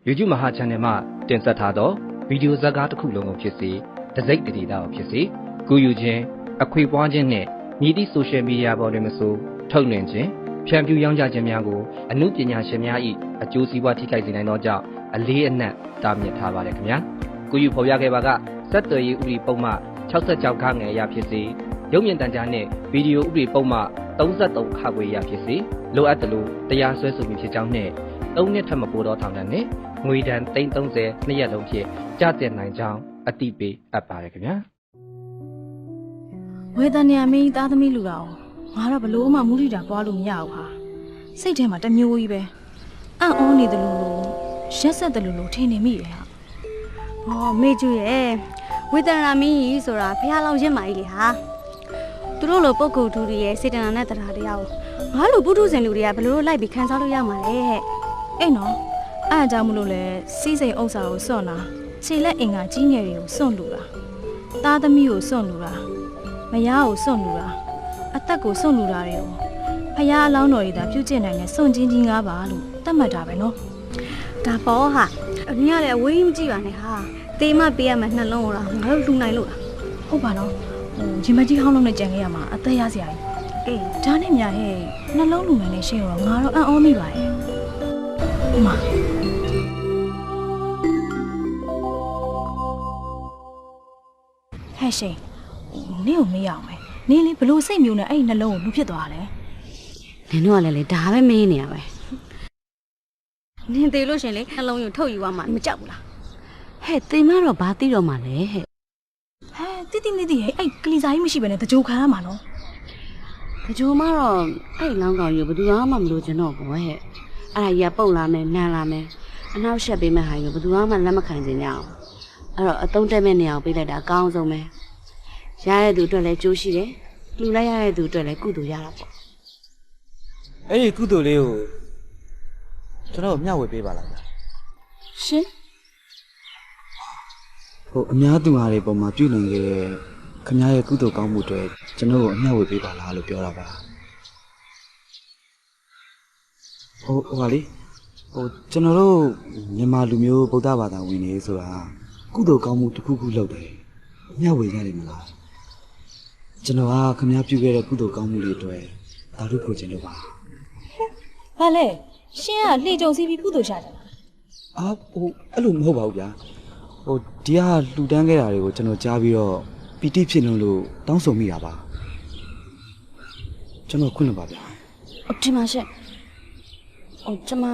YouTube မဟာ channel မှာတင်ဆက်ထားသောဗီဒီယိုဇာတ်ကားတစ်ခုလုံးကိုဖြစ်စေတစိမ့်တည်တာကိုဖြစ်စေကူးယူခြင်းအခွေပွားခြင်းနဲ့မြည်သည့် social media ပေါ်တွင်မဆိုထုတ်လွှင့်ခြင်းဖြန့်ဖြူးရောင်းချခြင်းများကိုအမှုပညာရှင်များ၏အကျိုးစီးပွားထိခိုက်စေနိုင်သောကြောင့်အလေးအနက်တားမြစ်ထားပါတယ်ခင်ဗျာကူးယူဖော်ပြခဲ့ပါကစက်သွယ်ရေးဥပဒေပုံမှန်66ခန်းငယ်အရဖြစ်စေရုပ်မြင်သံကြားနှင့်ဗီဒီယိုဥပဒေပုံမှန်33ခါခွေအရဖြစ်စေလိုအပ်သလိုတရားစွဲဆိုမှုဖြစ်ကြောင်းနှင့်3နှစ်ထက်မပိုသောထောင်ဒဏ်နှင့်ငွေဒဏ်330နှစ်ရက်လုံးဖြင့်ကျသင့်နိုင်ကြောင်းအတိပေးအပ်ပါတယ်ခင်ဗျာဝေဒနာမင်းသားသမီးလူတော်ငါတော့ဘလို့မှမူလိတာပွားလို့မရဘူးဟာစိတ်ထဲမှာတမျိုးကြီးပဲအံ့ဩနေတယ်လို့ရက်ဆက်တယ်လို့ထင်နေမိတယ်ဟာဟောမေကျူရဲ့ဝေဒနာမင်းကြီးဆိုတာဖះလောင်ရင်မာကြီးလေဟာသူတို့လိုပုဂ္ဂိုလ်သူတွေရဲ့စေတနာနဲ့တရားတရားကိုငါလိုပုထုဇဉ်လူတွေကဘယ်လိုလိုက်ပြီးခံစားလို့ရမှာလဲဟဲ့အဲ့နော်အားကြောင့်မလို့လဲစီးစိမ်ဥစ္စာကိုစွန့်တာခြေလက်အင်္ဂါကြီးငယ်တွေကိုစွန့်လူတာသားသမီးကိုစွန့်လူတာမယားကိုစွန့်လူတာအသက်ကိုစွန့်လူတာတွေကိုဖះအလောင်းတော်ကြီးသာပြုကျင့်နိုင်တဲ့စွန့်ချင်းကြီး၅ပါးလို့သတ်မှတ်တာပဲနော်ဒါပေါ်ဟာအမြင်ရတဲ့အဝေးမကြည့်ပါနဲ့ဟာတေးမပေးရမယ်နှလုံးကိုတော့ငါတို့လူနိုင်လို့လားဟုတ်ပါနော်ဂျင်မကြီးဟောင်းလုံးနဲ့ကြံခဲ့ရမှာအသက်ရစရာကြီးအေးဒါနဲ့မြဟဲ့နှလုံးလူနိုင်တဲ့ရှင်းတော့ငါတော့အံ့ဩမိပါရဲ့ဒီမှာဟဲ့ရှင်နင်းကိုမေးရအောင်မယ်နင်းလေးဘလို့စိတ်မျိုးနဲ့အဲ့ဒီနှလုံးကိုလူဖြစ်သွားလဲနင်တို့ကလည်းဒါပဲမေးနေရပဲနင်သေးလို့ရှင်လေနှလုံးကိုထုတ်ယူရမှာမကြောက်ဘူးလားဟဲ့သင်မတော့ဘာသိတော့မှလဲဟဲ့တိတိနေတိဟဲ့အဲ့ကလီစာကြီးမရှိဘဲနဲ့တကြိုခံရမှာနော်တကြိုမှတော့အဲ့လောင်းကောင်ကြီးဘယ်သူမှမလို့ကျွန်တော်ဘောဟဲ့အဲ့ဒါကြီးပုတ်လာမယ်နန်းလာမယ်အနောက်ရှက်ပေးမဲ့ဟာကြီးဘယ်သူမှလက်မခံကြညအောင်အဲ့တော့အတုံးတက်မဲ့နေအောင်ပေးလိုက်တာအကောင်းဆုံးပဲရတဲ့သူအတွက်လည်းကြိုးရှိတယ်လူလိုက်ရတဲ့သူအတွက်လည်းကုသိုလ်ရတာပေါ့အဲ့ဒီကုသိုလ်လေးကိုကျွန်တော်မျှဝေပေးပါလားရှင်ဟိုအများသူဟာတွေပုံမှာပြုလုပ်ခဲ့တဲ့ခင်ဗျားရဲ့ကုသိုလ်ကောင်းမှုတွေကျွန်တော်ကိုအမျှဝေပေးပါလားလို့ပြောတာပါဟိုဟာလေဟိုကျွန်တော်တို့မြန်မာလူမျိုးဗုဒ္ဓဘာသာဝင်နေဆိုတာကုသိုလ်ကောင်းမှုတစ်ခုခုလုပ်တယ်အမျှဝေရတယ်မလားကျွန်တော်ကခင်ဗျားပြုခဲ့တဲ့ကုသိုလ်ကောင်းမှုတွေအတွက်သာဓုဖို့ခြင်းလို့ပါဘာလဲရှင်ကလှေကြုံစီးပြီးကုသိုလ်ရှာတယ်ဟိုအဲ့လိုမဟုတ်ပါဘူးဗျာဟိုဒီကလှူဒန်းခဲ့တာတွေကိုကျွန်တော်ကြားပြီးတော့ပီတိဖြစ်လို့တောင်းဆိုမိတာပါကျွန်တော်ခွင့်လွှတ်ပါဗျာဒီမှာရှက်ကျွန်မ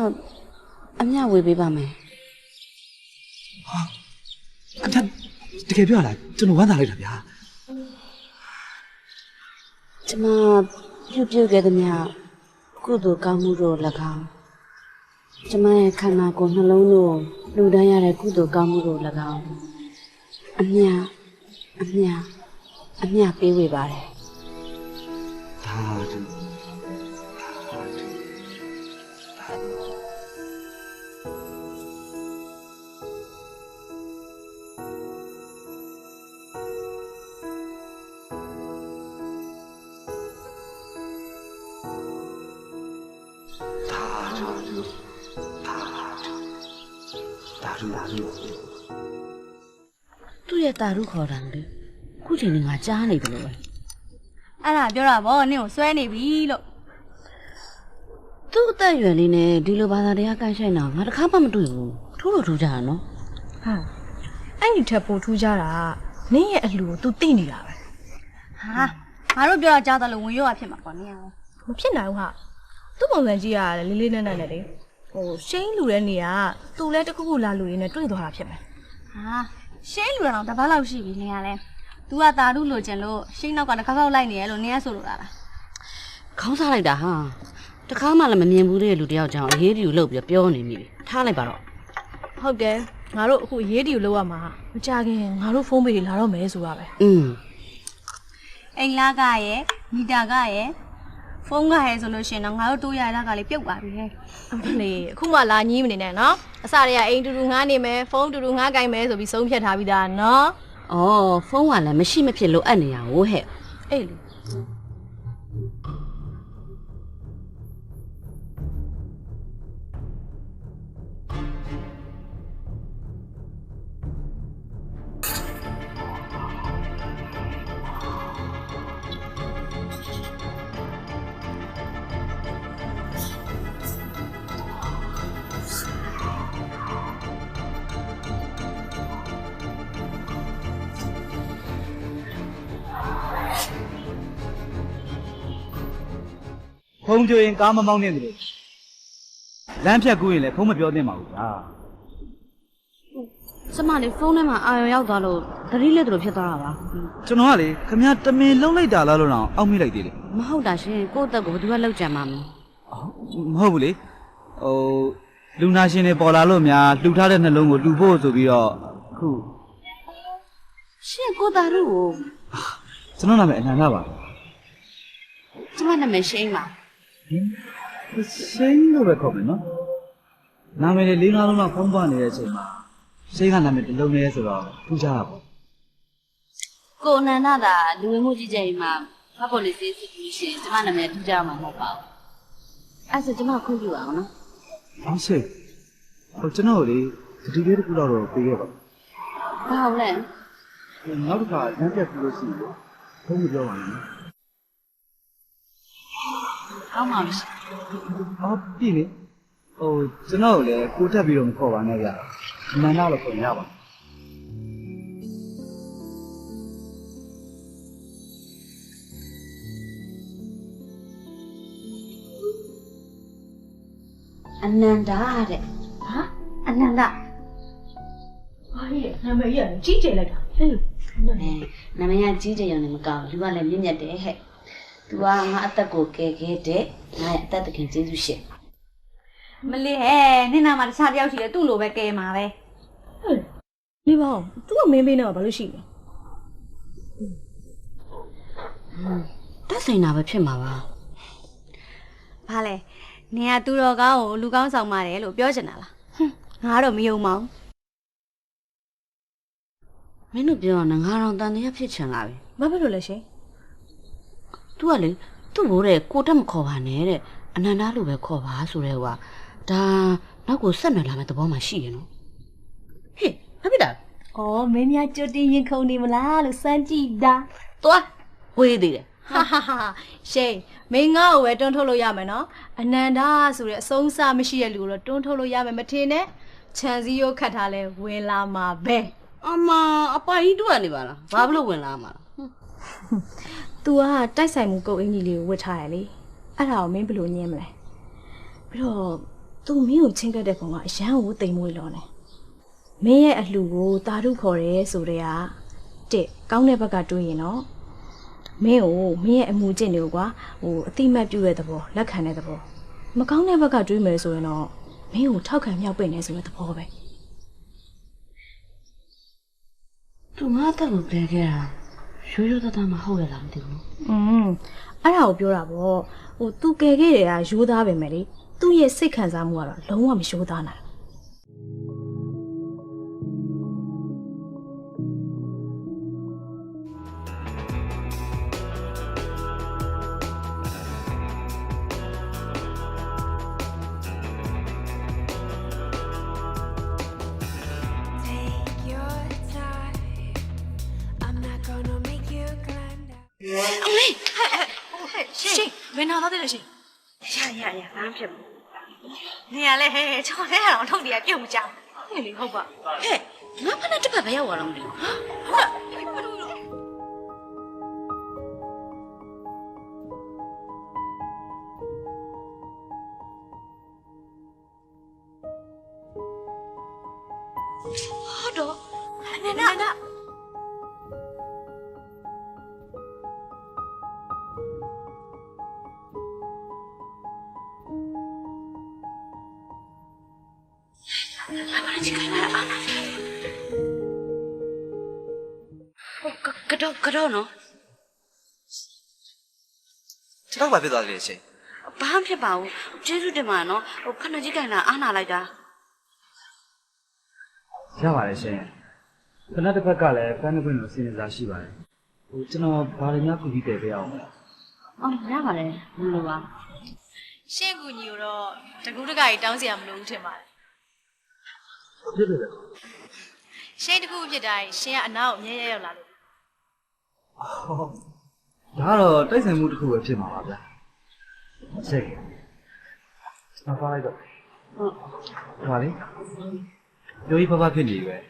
အမျှဝေပေးပါမယ်ဟာအထက်တကယ်ပြောရလားကျွန်တော်ဝမ်းသာလိုက်တာဗျာကျွန်မပြုခဲ့သမျှကုသိုလ်ကောင်းမှုတို့၎င်းကျွန်မရဲ့ခန္ဓာကိုယ်နှလုံးတို့လူတန်းရတဲ့ကုသိုလ်ကောင်းမှုတို့၎င်းအမျှပေးဝေပါတယ်ဒါတူသူ့ရဲ့တာရုခေါ်တာလေခုချိန်ကငါကြားနေတယ်လို့ပဲအဲ့ဒါပြောတာဗောနင့်ကိုစွဲနေပြီလို့သူ့အသက်အရွယ်လေးနဲ့ဒီလိုဘာသာတရားကိုင်းဆိုင်တာငါတခါမှမတွေ့ဘူးထိုးလို့ထိုးကြတာနော်ဟာအဲ့ဒီထက်ပိုထူးကြတာနင်းရဲ့အလှူကို तू သိနေတာပဲဟာငါတို့ပြောတာကြားတယ်လို့ဝင်ရောဖြစ်မှာပေါ့နင်မဖြစ်နိုင်ဘူးဟာသူ့ပုံစံကြည့်ရတယ်လေးလေးနက်နက်နဲ့လေရှိန်းလူတဲ့နေရာက तू လဲတခုခုလာလူရင်းနဲ့တွေ့သွားတာဖြစ်မယ်ဟာရှိန်းလူတော့တပတ်လောက်ရှိပြီနင်ကလဲ तू ကတာဓုလိုချင်လို့ရှိန်းနောက်ကတစ်ခါခေါက်လိုက်နေရလို့နင်ကဆိုလိုတာလားခေါင်းစားလိုက်တာဟာတခါမှလည်းမမြင်ဘူးတဲ့လူတယောက်ကြောင့်အရေးတူလှုပ်ပြီးပြောနေမိပြီထားလိုက်ပါတော့ဟုတ်တယ်ငါတို့အခုအရေးတူလှုပ်ရမှာမကြခင်ငါတို့ဖုန်းပေတွေလာတော့မယ်ဆိုတာပဲအိမ်လာကရဲ့မီတာကရဲ့ဖုန်းကရဲ့ဆိုလို့ရှိရင်တော့ငါတို့တိုးရတာကလေးပြုတ်ပါပြီဟဲ့လေအခုမှလာညည်းမနေနဲ့နော်အစတည်းကအိမ်တူတူငားနေမယ်ဖုန်းတူတူငားကြိုင်မယ်ဆိုပြီးဆုံးဖြတ်ထားပြီးသားနော်ဖုန်းကလည်းမရှိမဖြစ်လို့အပ်နေရဟိုဟဲ့အေးလေ ဖုန်းကြိုရင်ကားမမောင်းနေတယ်လမ်းဖြတ်ကူးရင်လည်းဖုန်းမပြောသင့်ပါဘူးဗျာ ကျမလေးဖုန်းထဲမှာအာရုံရောက်သွားလို့သတိလက်တို့ဖြစ်သွားတာပါ ကျွန်တော်ကလေခမရတမင်လုံးလိုက်တာလားလို့တော့အောက်မိလိုက်သေးတယ် မဟုတ်တာရှင်ကိုယ့်အသက်ကိုဘယ်သူကလောက်ကြံမှာမလဲ မဟုတ်ဘူးလေဟိုလူနာရှင်တွေပေါ်လာလို့များလှူထားတဲ့နှလုံးကိုလှူဖို့ဆိုပြီးတော့အခု ရှင်ကိုသားတို့ကို ကျွန်တော်နာမည်အနန္ဒပါ ကျမနာမည်ရှိန်ပါ စိန်လို့ပဲခေါ်မယ်နော်နာမည်လေး၄-၅လုံးလောက်ဖုံးပွားနေတဲ့အချိန်မှာစိန်ကနာမည်တစ်လုံးလေးဆိုတော့ထူးခြားတာပေါ့ ကိုအနန္ဒသာလူဝင်မှုကြီးကြိမ်မှာဖတ်ဖို့လေးစေးစစ်ပြီးရှင်ကျမနာမည်ထူးကြမှာမဟုတ်ပါဘူးအဲ့ဆိုကျမခွင့်ပြုအောင်နော် ဟုတ်စိဟိုကျွန်တော်လေဒီလေးတစ်ခုတော့ပေးခဲ့ပါ ဘာဟုတ်လဲ နောက်တစ်ခါလမ်းပြတ်ပြီးလို့ရှိရင်ဖုန်းမပြောပါနဲ့နော် ကောင်းပါပြီ အော်ပြီလေဟိုကျွန်တော်လည်းကိုတက်ပြီးတော့မခေါ်ပါနဲ့ဗျာအနန္ဒလို့ခေါ်ရပါ အနန္ဒတဲ့ ဟာအနန္ဒ ဘာလဲနာမည်ကြီးကကြီးကျယ်လိုက်တာဟဲ့ နာမည်ကကြီးကြရုံနဲ့မကောင်းလူကလည်းမြင့်မြတ်တယ်ဟဲ့ तू ကငါအသက်ကိုကယ်ခဲ့တဲ့ငါရဲ့အသက်တခင်ကျေးဇူးရှင် မလေးဟဲ့နင်နာမှာတခြားတယောက်ရှိတယ်သူ့လိုပဲကဲမှာပဲ နေပါဦး तू ကမင်းပေးနေမှာဘာလို့ရှိလဲ တက်ဆိုင်တာပဲဖြစ်မှာပါ ဘာလဲနင်ကသူတော်ကောင်းကိုလူကောင်းဆောင်ပါတယ်လို့ပြောချင်တာလားဟွန်းငါတော့မယုံပါဘူး မင်းတို့ပြောတော့ငါတော့တန်တရားဖြစ်ချင်လာပြီ ဘာဖြစ်လို့လဲရှင် तू ကလေသူ့ဘိုးတဲ့ကိုတက်မခေါ်ပါနဲ့တဲ့အနန္တလိုပဲခေါ်ပါဆိုတဲ့ဟိုကဒါနောက်ကိုဆက်နွယ်လာမယ့်သဘောမှရှိရနော်ဟေးဘာဖြစ်တာ ဩမင်းများကြွတင်ရင်ခုန်နေမလားလို့စမ်းကြည့်တာ သွားဝေးသေးတယ် ဟာဟာဟာရှိန်မင်းငါ့ကိုပဲတွန်းထုတ်လို့ရမယ်နော်အနန္ဒာဆိုတဲ့အဆုံးအစမရှိတဲ့လူကိုတော့တွန်းထုတ်လို့ရမယ်မထင်နဲ့ခြံစည်းရိုးခတ်ထားလဲဝင်လာမှာပဲ အမအပိုင်ကြီးတွေ့နေပါလားဘာဖြစ်လို့ဝင်လာမှာလဲ तू ကတိုက်ဆိုင်မှုကုတ်အင်ကြီးလေးကိုဝတ်ထားရလေအဲ့ဒါကိုမင်းဘယ်လိုညင်းမလဲပြီးတော့ तू မင်းကိုချင်းကပ်တဲ့ပုံကအရန်ကိုတိမ်မွေးလောနေမင်းရဲ့အလှကိုတာထုခေါ်တယ်ဆိုတဲ့ကတစ်ကောင်းတဲ့ဘက်ကတွေးရင်တော့မင်းကိုမင်းရဲ့အမှုကျင့်တွေကိုကွာဟိုအတိမတ်ပြုတဲ့သဘောလက်ခံတဲ့သဘောမကောင်းတဲ့ဘက်ကတွေးမယ်ဆိုရင်တော့မင်းကိုထောက်ခံမြောက်ပင့်နေဆိုတဲ့သဘောပဲ သူငါတက်ကိုပြန်ခဲ့တာရိုးရိုးသားသားမဟုတ်ရလားမသိဘူး အဲ့ဒါကိုပြောတာပေါ့ဟို तू ကယ်ခဲ့တယ်ကရိုးသားပဲမယ်လေသူ့ရဲ့စိတ်ခံစားမှုကတော့လုံးဝမရိုးသားနိုင် ရှင်ဘယ်နာတော့တယ်လဲရှင် ရဘာမှဖြစ်ဘူးနေရလဲဟဲ့ချော်တဲ့အောင်ထုတ်နေရပြုတ်မကြောက် ဟဲ့လေဟုတ်ပါ ဟဲ့ငါဖက်နဲ့တစ်ဖက်ပဲရောက်သွားတော့မသိဘူး ဟုတ်တော့နန္ဒာကတော့နော် ကျွန်တော်ဘာဖြစ်သွားလဲရှင် ဘာမှဖြစ်ပါဘူးကျေးဇူးတင်ပါနော်ဟိုဖက်နဲ့ကြီးကင်လာအားနာလိုက်တာ ရပါတယ်ရှင်ခဏတစ်ဖက်ကလည်းဖမ်းနှခွင့်လို့စီစဉ်စားရှိပါတယ်ဟိုကျွန်တော်ဘာတွေများကူပြီးတည်ပေးအောင်လဲ အော်ရပါတယ်မလို့ပါ ရှင့်ကူညီကိုတော့တကူးတကကြီးတောင်းစရာမလိုဘူးထင်ပါတယ် ဖြစ်တယ်လေ ရှင့်တကူဖြစ်တိုင်းရှင်ကအနားကိုအမြဲရောက်လာလို့ ဒါကတော့တိုက်ဆိုင်မှုတစ်ခုပဲဖြစ်မှာပါဗျာဆက်ကြကျွန်တော်ဖားလိုက်တော့ဟုတ်ပါလေရိုးကြီးဖဖဖြစ်နေရွယ်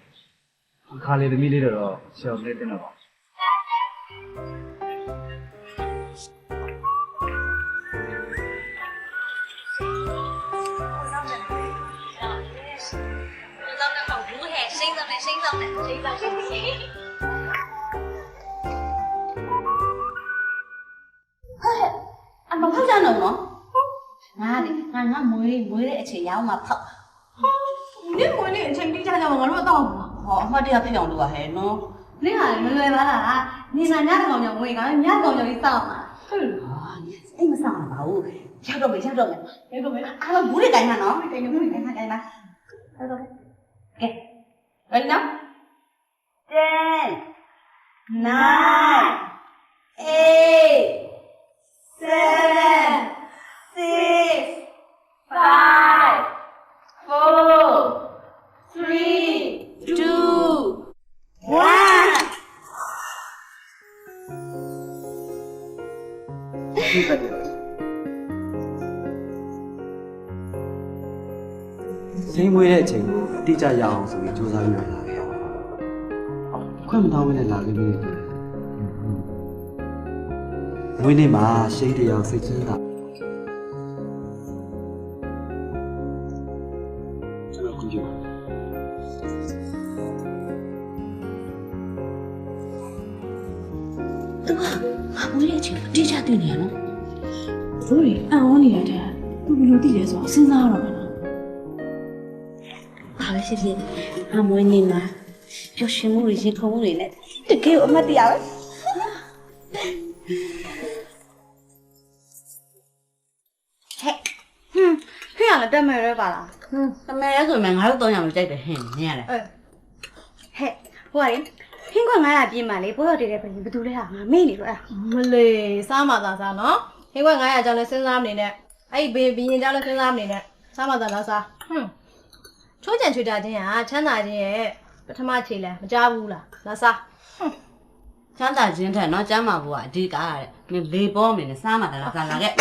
ခါလေးသမီးလေးတော့ရှော့နေတယ်တော့脏的好如海，谁脏的谁脏的谁脏谁。အမဖောက်ကြတော့နော်ငါလေငါမွေးတဲ့အချိန်ရောက်မှဖောက် နင့်မွေးနေ့အချိန်တိကျကြမှာငါတို့တော့မှာ ဟောအမတ်တရားဖြစ်အောင်လုပ်ရဟဲ့နော် 你看没来吧啦？你上家公交我一个，人家公交一扫嘛。 အိမ်မဆောင်ပါဘူးရောက်တော့မယ်အားလုံးဘူးတွေတိုင်းမှာနော် 给你们看看看吧。ကဲဘယ်နော် 10 9 8 7 6 5 4 3 2 1စိမ့်မွေးတဲ့အချိန်ကိုတိကျရအောင်ဆိုပြီးစူးစမ်းပြီးလာခဲ့ခွင့်မတောင်းဘဲနဲ့လာခဲ့ပြီမွေးနေ့မှာရှိတ်တယောက်စိတ်ချင်းတာကျွန်တော်ကြည့်ပါ မွေးတဲ့အချိန်တိကျသိနေရနော် တို့တွေအံ့ဩနေရတဲ့သူဘယ်လိုသိလဲဆိုတော့စဉ်းစားရတော့မယ်နော် ဘာလဲဖြစ်ဖြစ်အမွေးနေမှာပျော်ရွှင်မှုတွေရင်ခုန်မှုတွေနဲ့တကယ်ကိုအမတ်တရားပဲ ဟဲ့ရလည်းတက်မယ်ရဲပါလား တမဲရဲဆိုရင်ငါတို့3ယောက်ကြိုက်တယ်ဟင်းနင်းရတယ် ဟဲ့ဟိုကလေဟင်းခွက်900ပြည့်မှလေဘိုးတော်တည်တဲ့ပြင်ဘယ်သူလဲဟာငါမေ့နေတော့အဲ့ မလေးစားမှသာစားနော်ဟင်းခွက်900ကျောင်းလဲစဉ်းစားမနေနဲ့အဲ့ဒီဘင်းကျောင်းလဲစဉ်းစားမနေနဲ့စားမှသာလားစားချိုးကြံချွေတာချင်းဟာချမ်းသာခြင်းရဲ့ပထမခြေလဲမကြဘူးလားလာစား ချမ်းသာခြင်းထက်နော်ကျမ်းမာဖို့ကအဓိကတဲ့မင်းလေပေါ်မင်းနဲ့စားမှသာလားလာခဲ့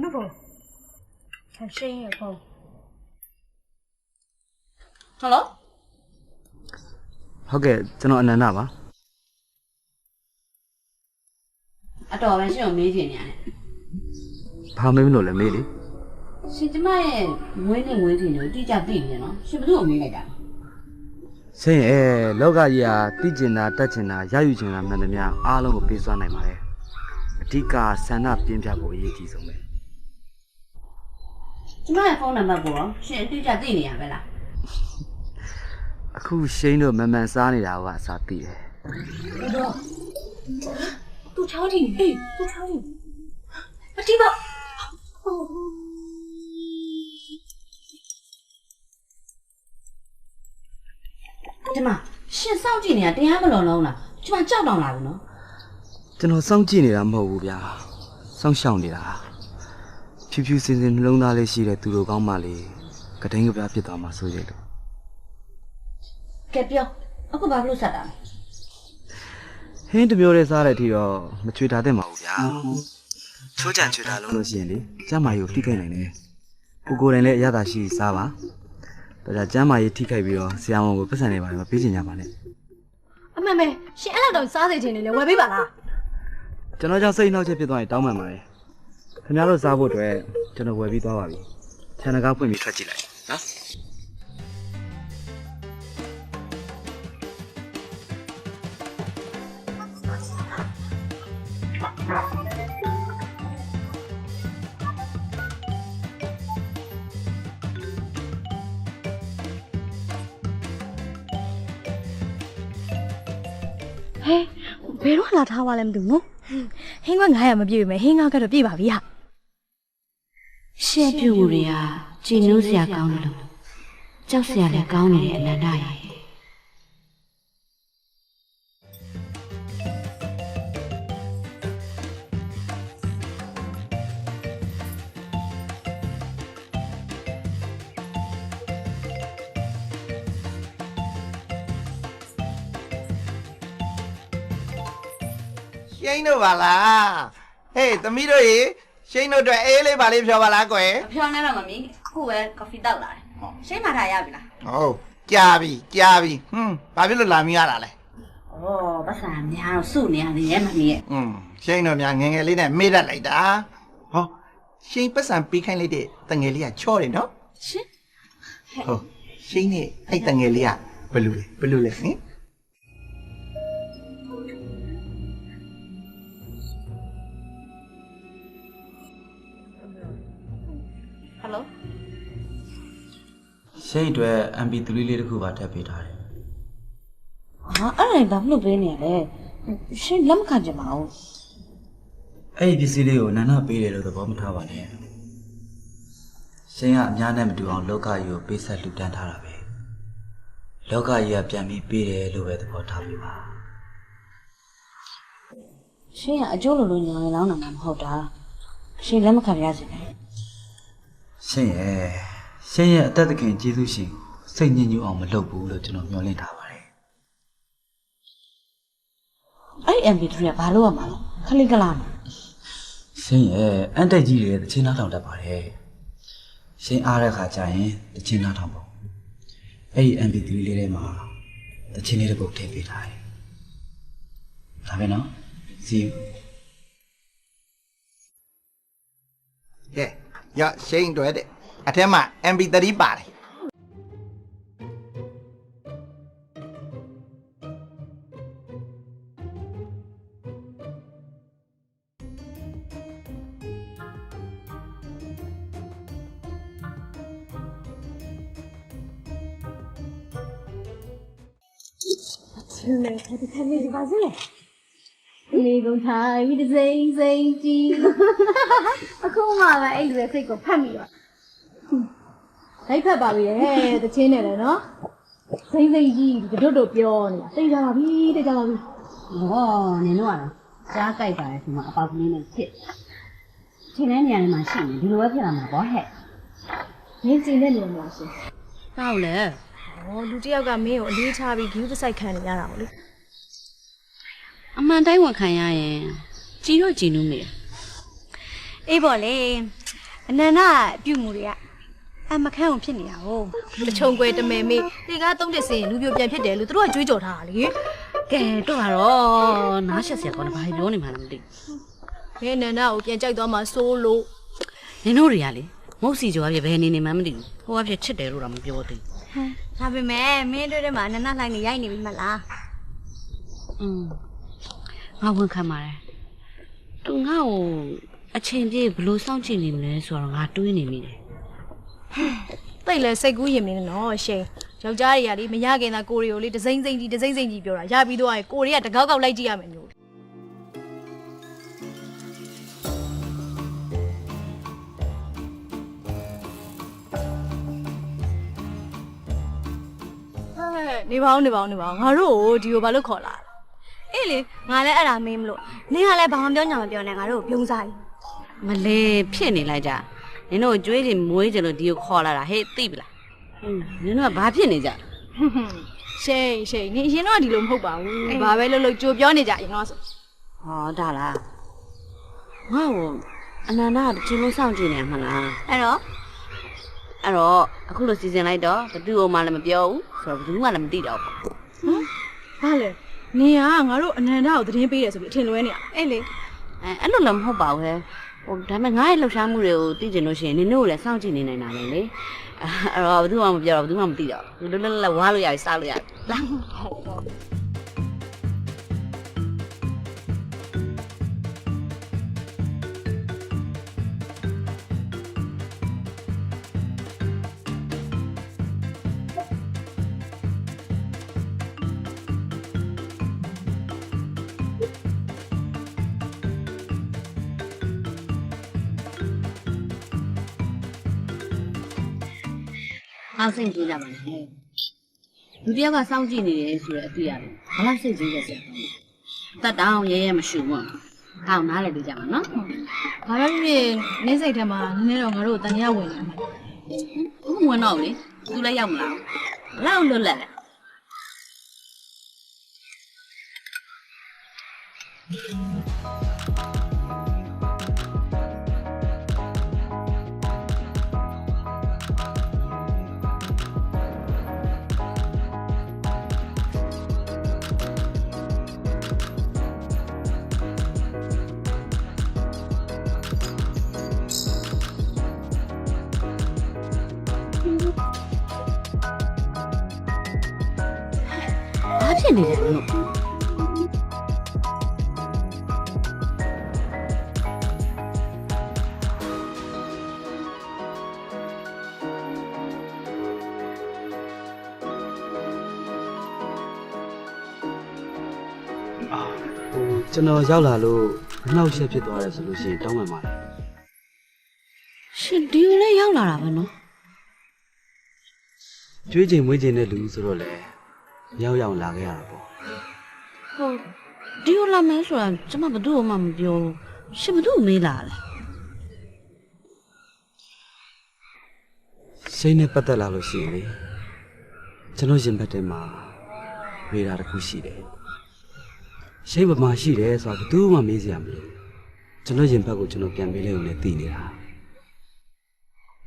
လူဘဆန်ရှင်းရပေါ့ ဟယ်လို ဟုတ်ကဲ့ကျွန်တော်အနန္ဒပါ အတော်ပဲရှင်ကိုမေးချင်နေရတယ် ဘာမေးမလို့လဲမေးလေ ရှင်ကျမရဲ့မွေးနေ့မွေးထင်ကိုတိကျသိနေနော်ရှင်ဘယ်သူ့ကိုမေးလိုက်တာလဲ ဆင်းရဲလောကကြီးဟာသိကျင်တာတတ်ကျင်တာရယူကျင်တာမှန်သမျှအားလုံးကိုပေးစွမ်းနိုင်ပါတယ်အဓိကဆန္ဒပြင်းပြဖို့အရေးကြီးဆုံးပဲ ကျမရဲ့ဖုန်းနံပါတ်ကိုရောရှင်အတိအကျသိနေရပဲလား အခုရှိန်းတို့မမှန်စားနေတာကအစားသိတယ် သူချောင်းတင်အေးသူချောင်းတင်အတိပါ ဒီမှာရှင်စောင့်ကြည့်နေတာတရားမလုံးလုံးလားကျမကြောက်တောင်လာဘူးနော် ကျွန်တော်စောင့်ကြည့်နေတာမဟုတ်ဘူးဗျာစောင့်ရှောက်နေတာဖြူဖြူစင်စင်နှလုံးသားလေးရှိတဲ့သူတို့ကောင်းမှလေကတိန်ကပြဖြစ်သွားမှာဆိုရလို့ ကဲပြောအခုဘာလို့ဆက်တာလဲ ဟင်းတစ်မျိုးလေးစားတဲ့အထိတော့မချွေတာသင့်ပါဘူးဗျာချိုးကြံချွေတာလုံးလို့ရှိရင်လေကျမ်းမာရေးကိုထိခိုက်နိုင်တယ်ကိုယ်တိုင်လည်းအရသာရှိစားပါဒါကြောင့်ကျမ်းမာရေးထိခိုက်ပြီးတော့ဆရာဝန်ကိုပတ်စံနေပါလေမပေးချင်ကြပါနဲ့ အမှန်ပဲရှင်အဲ့လောက်တော့စားစေချင်နေလေဝယ်ပေးပါလား ကျွန်တော်ကြောင့်စိတ်နှောက်ချက်ဖြစ်သွားရင်တောင်းပန်ပါတယ်ခင်ဗျားတို့စားဖို့အတွက်ကျွန်တော်ဝယ်ပြီးသွားပါပြီခြံတကားဖွင့်ပြီးထွက်ကြည့်လိုက်နော် ဘယ်တော့လာထားပါလဲမသိဘူးနော် ဟင်းခွက်900မပြည့်ပြီမယ်ဟင်း900ကတော့ပြည့်ပါပြီဟာ ရှက်ပြူတွေကကြည်နူးစရာကောင်းတယ်လို့ကြောက်စရာလည်းကောင်းနေတယ်အနန္တရဲ့ ရှိန်တို့ပါလားဟေးသမီးတို့ရေရှိန်တို့အတွက်အေးလေးပါလေးဖြောပါလားကွယ် အဖြောင်းနေတော့မမီအခုပဲကော်ဖီတောက်လာတယ်ရှိမထားရပြီလား ဟုတ်ကြာပြီကြာပြီဘာဖြစ်လို့လာမရတာလဲ ဩ ပတ်စံများတော့စုနေရတယ်ရဲ့မမီရဲ့ ရှိန်တို့များငယ်ငယ်လေးနဲ့မေ့တတ်လိုက်တာဟောရှိန်ပတ်စံပြီးခိုင်းလိုက်တဲ့တငယ်လေးကချော့တယ်နော် ရှင် ဟုတ်ရှိန်နဲ့အဲ့တငယ်လေးကဘယ်လိုလဲဟင် ဟယ်လို ရှိတ်အတွက် MP3 လေးတစ်ခုပါထပ်ပေးထားတယ် ဟာအဲ့ဒါဘာလို့ပေးနေရလဲရှင်လက်မခံကြပါဘူး အဲ့ဒီပစ္စည်းလေးကိုနန္ဒပေးတယ်လို့သဘောမထားပါနဲ့ရှင်ကအများနဲ့မတူအောင်လောကကြီးကိုပေးဆက်လှူဒန်းထားတာပဲလောကကြီးကပြန်ပြီးပေးတယ်လို့ပဲသဘောထားပြီးပါ ရှင်ကအကျိုးလိုညာလောင်းတာမှမဟုတ်တာရှင်လက်မခံရစေနဲ့ ရှင်ရဲ့အသက်သခင်ကျေးဇူးရှင်စိတ်ညစ်ညူအောင်မလုပ်ဘူးလို့ကျွန်တော်မျှော်လင့်ထားပါတယ် အဲ့ MP3 ကဘာလို့ရမှာလဲခလိကလာနော် ရှင်ရဲ့အန်တက်ကြီးတွေတချင်းနားထောင်တတ်ပါတယ်ရှင်အားတဲ့ခါကျရင်တချင်းနားထောင်ပေါ့အဲ့ဒီ MP3 လေးထဲမှာတချင်းလေးတစ်ပုဒ်ထည့်ပေးထားတယ်ဒါပဲနော် see you ကဲရရှိန်တို့တဲ့အထက်မှာ MP3 ပါတယ် လေကုန်ထိုင်ပြီးတစ်စိမ့်စိမ့်ကြည့်အခုမှပဲအဲ့လူရဲ့စိတ်ကိုဖတ်မိတော့လိုက်ဖက်ပါပြီရဲ့တချင်းနဲ့လေနော်စိမ့်စိမ့်ကြီးတို့ပြောနေတာသိကြပါပြီသိကြပါပြီ ဟောနင်တို့ကလားကြားကြိုက်ပါတယ်ဒီမှာအပေါက်ကလေးနဲ့ဖြစ်ထင်းတဲ့နေရာတွေမှာရှိနေဒီလိုပဲဖြစ်လာမှာပေါ့ဟဲ့ မင်းစီနဲ့နေမှာရှင် ဟုတ်လေ ဟောလူတစ်ယောက်ကမင်းကိုအလေးထားပြီးဂယူးတစ်စိုက်ခံနေရတာပေါ့လေ အမှန်တိုင်းဝန်ခံရရင်ကြည်တော့ကြည်နူးမေ အေးပေါ့လေအနန္ဒပြုတ်မှုတွေကအမခန့်အောင်ဖြစ်နေတာဟုတ် တချုံကွယ်တမယ်မေးဒီကားသုံးတစ်စင်လူပြိုပြန်ဖြစ်တယ်လို့သူတို့ကကြွေးကြော်ထားတာလေ ကဲတော့ကတော့နားရှက်စရာကောင်းတယ်ဘာပြောနေမှလည်းမသိ မင်းနန္ဒကိုပြန်ကြိုက်သွားမှစိုးလို့ နင်တို့တွေကလေမုတ်စီကျော်ကပြဘယ်နေနေမှမသိဘူးဟိုကပြချစ်တယ်လို့တော့မပြောသေး ဒါပေမဲ့မင်းတို့ထဲမှာအနန္ဒလှိုင်းနေရိုက်နေပြီမလား ငါဝန်ခံပါတယ်သူငါ့ကိုအချိန်ပြည့်ဘလို့စောင့်ကြည့်နေမလဲဆိုတော့ငါတွေးနေမိတယ် တိတ်လဲစိတ်ကူးရင်မင်းနော်ရှင်ယောက်ျားတွေကလေမရခင်သာကိုရီကိုလေဒစိမ့်စိမ့်ကြီးပြောတာရပြီးတော့ကိုရီကတကောက်ကောက်လိုက်ကြည့်ရမယ်မျိုးနေပါဦးငါတို့ကိုဒီကိုဘာလို့ခေါ်လာ အေးလေငါလည်းအဲ့ဒါမင်းမလို့နင်ကလည်းဘာမှပြောညာမပြောနဲ့ငါတို့ပြုံးစားပြီ မလေးဖြစ်နေလိုက်ကြနင်တို့ကြွေးတွေမွေးကြလို့ဒီကိုခေါ်လာတာဟဲ့သိပြီလားနင်တို့ကဘာဖြစ်နေကြ ရှိန်နေရင်တော့ဒီလိုမဟုတ်ပါဘူးဘာပဲလို့ကြိုပြောနေကြရင်တော့ဆို ဟောဒါလားငါ့ကိုအနန္ဒကချင်းလုံးစောင့်ကြည့်နေမှာလား အဲ့တော့ အခုလိုစီစဉ်လိုက်တော့ဘသူ့အောင်မှလည်းမပြောဘူးဆိုတော့ဘသူမှလည်းမသိတော့ဘူး ဘာလဲနေကငါတို့အနန္ဒကိုသတင်းပေးတယ်ဆိုပြီးအထင်လွဲနေတာ အေးလေ အဲ့လိုလည်းမဟုတ်ပါဘူးဟဲ့ဟိုဒါပေမဲ့ငါ့ရဲ့လှုပ်ရှားမှုတွေကိုသိကျင်လို့ရှိရင်နင်တို့လည်းစောင့်ကြည့်နေနိုင်တာပဲလေအဲ့တော့ဘသူမှမပြောတော့ဘသူမှမသိတော့ဘူးလွတ်လွတ်လပ်ဝါလို့ရပြီစားလို့ရပြီလာ အောက်စိတ်ကြည့်ကြပါနဲ့လူတယောက်ကစောင့်ကြည့်နေတယ်ဆိုတဲ့အတွေ့အရတယ်ဘာလို့စိတ်ကြီးလဲဆရာတတ်တောင်းရဲရဲမရှိဘူးဟောင်းနားလည်းပြကြပါနော် ဘာပဲဖြစ်နင်းစိတ်ထဲမှာနည်းနည်းတော့ငါတို့တန်ရဝင်နေတယ် ဘူးဝင်တော့လေသူလည်းရောက်မလားလောက်လွတ်လပ်လဲ ဟ ဘာဖြစ်နေလဲလို့ ကျွန်တော်ရောက်လာလို့အနှောက်အယှက်ဖြစ်သွားတယ်ဆိုလို့ရှိရင်တောင်းပန်ပါတယ် ရှင်ဒီလိုလည်းရောက်လာတာပဲနော် ကျွေးချိန်မွေးချိန်တဲ့လူဆိုတော့လေရောက်ရောက်လာခဲ့ရတာပေါ့ ဟုတ်ဒီလိုလာမယ်ဆိုတာကျမဘယ်သူ့မှမပြောရှင်ဘယ်သူ့မေးလာလဲ ရှိန်းနဲ့ပတ်သက်လာလို့ရှိရင်လေကျွန်တော်ရင်ဘတ်ထဲမှာဝေတာတစ်ခုရှိတယ်ရှိန်းပမာရှိတယ်ဆိုတာဘယ်သူမှမေးစရာမလိုကျွန်တော်ရင်ဘတ်ကိုကျွန်တော်ပြန်ပေးလိုက်လို့လည်းသိနေတာ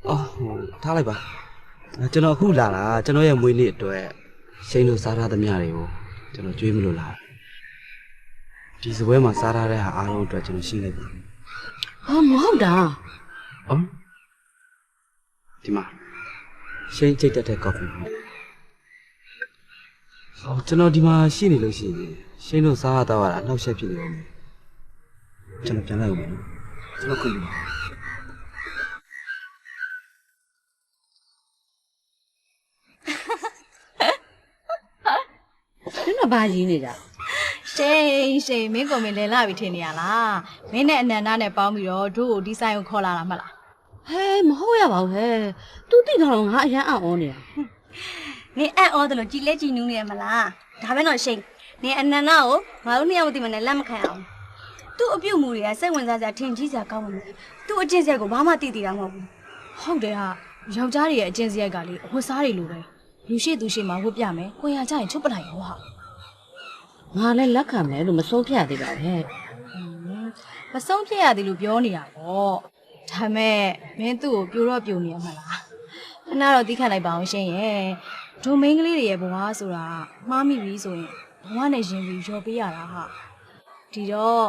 အော်ဟိုထားလိုက်ပါကျွန်တော်အခုလာတာကျွန်တော်ရဲ့မွေးနေ့အတွက်ရှိန်းတို့စားထားသမျှတွေကိုကျွန်တော်ကြွေးမလို့လာဒီစပွဲမှာစားထားတဲ့ဟာအားလုံးအတွက်ကျွန်တော်ရှင်းလိုက်ပြီ ဟာမဟုတ်တာ အော်ဒီမှာရှိန်းချိတ်တက်တဲ့ကော်ဖီအော်ကျွန်တော်ဒီမှာရှိနေလို့ရှိရင်ရှိန်းတို့စားရတော့ရတာနှောက်ယှက်ဖြစ်နေအောင်ကျွန်တော်ပြန်လိုက်အောင်မယ်နော်ကျွန်တော်ခွင့်ပြုပါ ရှင်တော့ဘာရင်းနေတာ ရှိန်မင်းကိုမင်းလဲလာပြီထင်နေရလားမင်းနဲ့အနန္ဒနဲ့ပေါင်းပြီးတော့တို့ကိုဒီဆိုင်ကိုခေါ်လာတာမှလား ဟဲမဟုတ်ရပါဘူးဟဲသူတိတော့ငါအရန်အောင်နေတာ နင်အံ့ဩတယ်လို့ကြည်လဲကြည်နူးနေရမလားဒါပဲတော့ရှိန်နင်အနန္ဒကိုငါတို့နှစ်ယောက်မသိမနဲ့လက်မခံအောင်သူ့အပြုတ်မှုတွေကစိတ်ဝင်စားစရာထင်ကြီးစရာကောင်းမှာသူ့အကျင့်စရိုက်ကိုဘာမှသိသေးတာမဟုတ်ဘူး ဟုတ်တယ်ဟာယောက်ျားတွေရဲ့အကျင့်စရိုက်ကလေဝတ်စားတွေလိုပဲလူရှိသူရှိမှဝတ်ပြမယ်ကိုရကြရင်ချုပ်ပလိုက်ရောဟာ ငါလည်းလက်ခံမယ်လို့မဆုံးဖြတ်သေးပါဘူးဟဲ့ မဆုံးဖြတ်ရသေးလို့ပြောနေတာပေါ့ဒါမဲ့မင်းသူ့ကိုပြိုတော့ပြိုနေရမှာလားခဏတော့သိခတ်လိုက်ပါအောင်ရှင်ရဲ့ဒိုမိန်းကလေးတွေရဲ့ဘဝဆိုတာမှားမိပြီဆိုရင်ဘဝနဲ့ရင်ပြီးရော်ပေးရတာဟာဒီတော့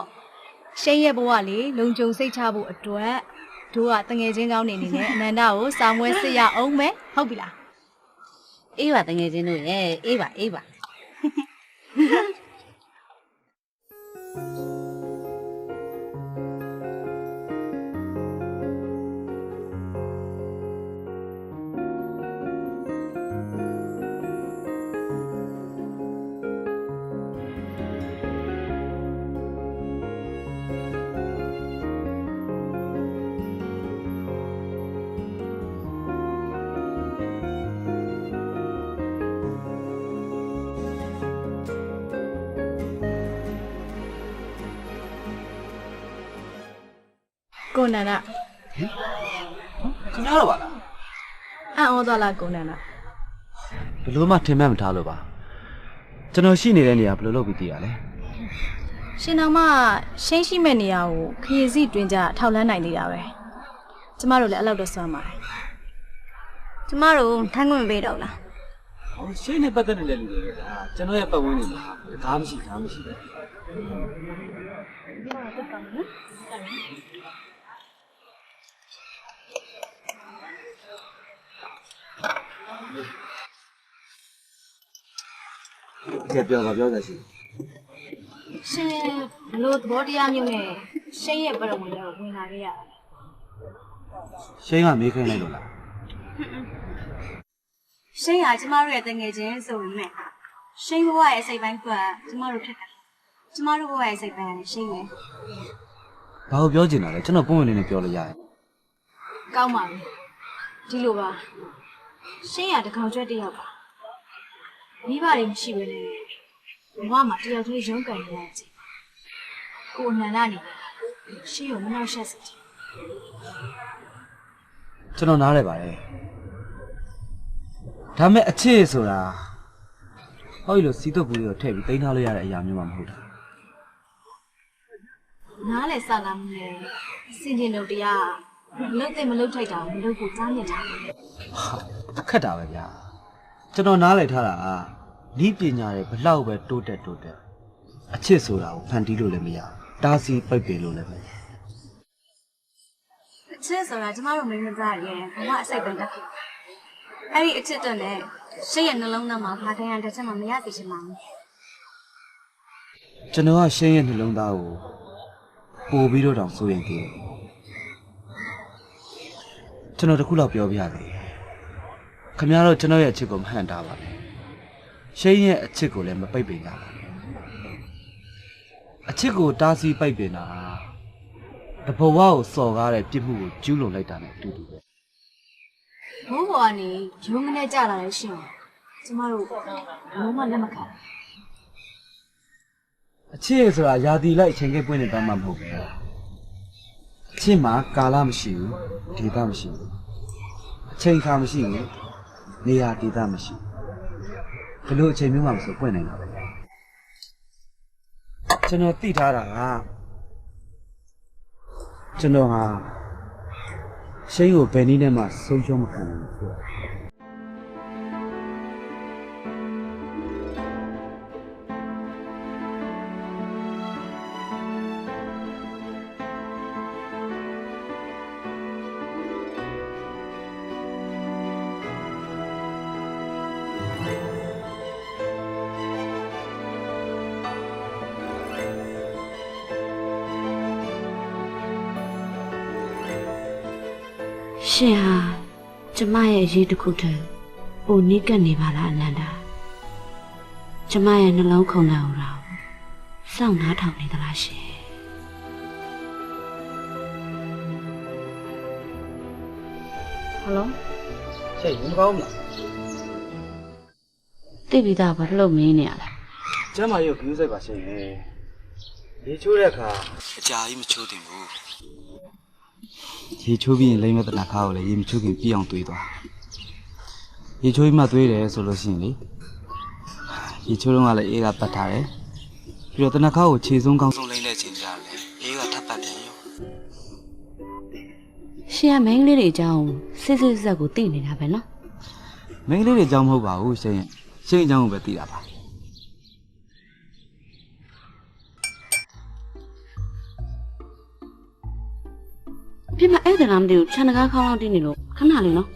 ရှင်ရဲ့ဘဝလေးလုံခြုံစိတ်ချဖို့အတွက်တို့ကတငယ်ချင်းကောင်းနေနေနဲ့အနန္ဒကိုစာမွဲစစ်ရအောင်မယ်ဟုတ်ပြီလား အေးပါတငယ်ချင်းတို့ရဲ့အေးပါအေးပါ ကိုနန္ဒ ခင်ဗျားတော့ပါလား အံ့ဩသွားလားကိုနန္ဒ ဘယ်လိုမှထင်မှတ်မထားလို့ပါကျွန်တော်ရှိနေတဲ့နေရာဘယ်လိုလုပ်ပြီးတည်ရလဲ ရှင်တော်မရှင်းရှိမဲ့နေရာကိုခရီးစီတွင်ကြထောက်လန်းနိုင်သေးတာပဲကျမတို့လည်းအဲ့လောက်တော့စွမ်းပါတယ် ကျမတို့ထမ်းခွင့်မပေးတော့လား ဟိုရှိန်းနဲ့ပတ်သက်နေတဲ့လူတွေကကျွန်တော်ရဲ့ပတ်ဝန်းကျင်မှာဒါမှမရှိပဲကဲပြောကြရှိ ရှင်ဘလို့သဘောတရားမျိုးနဲ့ရှင်းရဲ့ပရဝေကိုဝင်လာခဲ့ရတာ ရှိန်းကမေးခိုင်းလိုက်လို့လား ရှိန်ကကျမတို့ရဲ့တငယ်ချင်းဆိုပေမဲ့ရှိန်ဘဝရဲ့စိတ်ပိုင်းကကျမတို့ဖြစ်တယ်ကျမတို့ဘဝရဲ့စိတ်ပိုင်းကရှိန်ပဲ ဘာလို့ပြောချင်တာလဲကျွန်တော်ပုံမှန်လေးနဲ့ပြောလို့ရတယ် ကောင်းပါပြီဒီလိုပါရှင်းရတကောင်ကျွတ်တယောက်ပါမိဘတွေမရှိဘဲနဲ့ဘဝမှာတယောက်တည်းရုန်းကန်နေရတဲ့ကိုအနန္ဒနေရှင်းကိုမနှောက်ယှက်စေချင် ကျွန်တော်နားလဲပါတယ်ဒါမဲ့အချစ်ဆိုတာဟောဒီလိုစီးတုပ်ဘူးလေးကိုထည့်ပြီးတင်ထားလို့ရတဲ့အရာမျိုးမှမဟုတ်တာ နားလေစကားမလဲစင်ကျင်တို့တရားမလုတ်တဲ့မလုတ်ထိုက်တာမလုတ်ကိုကြားမြင်တာ ခက်တာပဲဗျာကျွန်တော်နားလည်ထားတာကဤပညာတွေဘလောက်ပဲတိုးတက်အချစ်ဆိုတာကိုဖန်တီးလို့လည်းမရတားဆီးပိတ်ပင်လို့လည်းမရ အချစ်ဆိုတာကျမတို့မိန်းမသားရဲ့ဘဝအစိတ်ပိုင်းတစ်ခုအဲ့ဒီအချစ်တော့လည်းရှိန်ရဲ့နှလုံးသားမှာဘာတိုင်းတစ်ချက်မှမရသိချင်ပါဘူး ကျွန်တော်ကရှင်းရဲ့နှလုံးသားကိုပို့ပြီးတော့တောင်စိုးရင်သေးတယ်ကျွန်တော်တခုလောက်ပြောပြရသေးတယ်ခင်ဗျားတို့ကျွန်တော်ရဲ့အချစ်ကိုမဟန့်တာပါနဲ့ရှင်းရဲ့အချစ်ကိုလည်းမပိတ်ပင်ကြပါနဲ့အချစ်ကိုတားဆီးပိတ်ပင်တာတဘဝကိုစော်ကားတဲ့ပြစ်မှုကိုကျူးလွန်လိုက်တာနဲ့အတူတူပဲ ဘိုးဘောကနေရုံးကနေကြလာတဲ့ရှင်ကျမတို့လုံးဝလက်မခံ အချစ်ဆိုတာယာတီလိုက်အချိန်ကိပွင့်နေတာမှမဟုတ်ပဲအချစ်မှာကာလမရှိဘူးဒေသမရှိဘူးအချိန်ခါမရှိဘူးနေရာဒေသမရှိဘူးဘယ်လိုအချိန်မျိုးမှမဆိုပွင့်နေတာပဲကျွန်တော်သိထားတာကကျွန်တော်ဟာရှိန်ကိုဘယ်နည်းနဲ့မှဆုံးရှုံးမခံဘူးဆိုတာ ရှင်ဟာကျမရဲ့အရေးတစ်ခုတည်းပိုနီးကပ်နေပါလားအနန္ဒာကျမရဲ့နှလုံးခုန်တာဟောတာစောင့်နားထောင်နေသလားရှင် ဟယ်လို စိတ်မကောင်းဘူးလား သိပြီးသားဘာလို့မင်းနေရလဲ ကျမ်းမာရေးကိုဂရုစိုက်ပါရှင်ရေချိုးတဲ့အခါအကြာကြီးမချိုးသင့်ဘူးရေချိုးပြီးရင်လိမ့်မဲ့တနခါကိုလည်းရေမချိုးခင်ပြည့်အောင်တွေးသွားရေချိုးပြီးမှတွေးတယ်ဆိုလို့ရှိရင်လေရေချိုးတော့ကလည်းအေးကပတ်ထားတယ်ပြီးတော့တနခါကိုခြေဆုံးကောင်းဆုံးလိမ့်တဲ့ချိန်ကြတယ်အေးကထပ်ပတ်ပြန်ရော ရှင်ကမင်းကလေးတွေအကြောင်းစစ်စစ်ဆက်ကိုသိနေတာပဲနော် မင်းကလေးတွေအကြောင်းမဟုတ်ပါဘူးရှင်အကြောင်းကိုပဲသိတာပါ ပြမအဲ့ဒါလားမသိဘူးခြံတကားခေါင်းလောက်တင်းနေလို့ခဏလေးနော်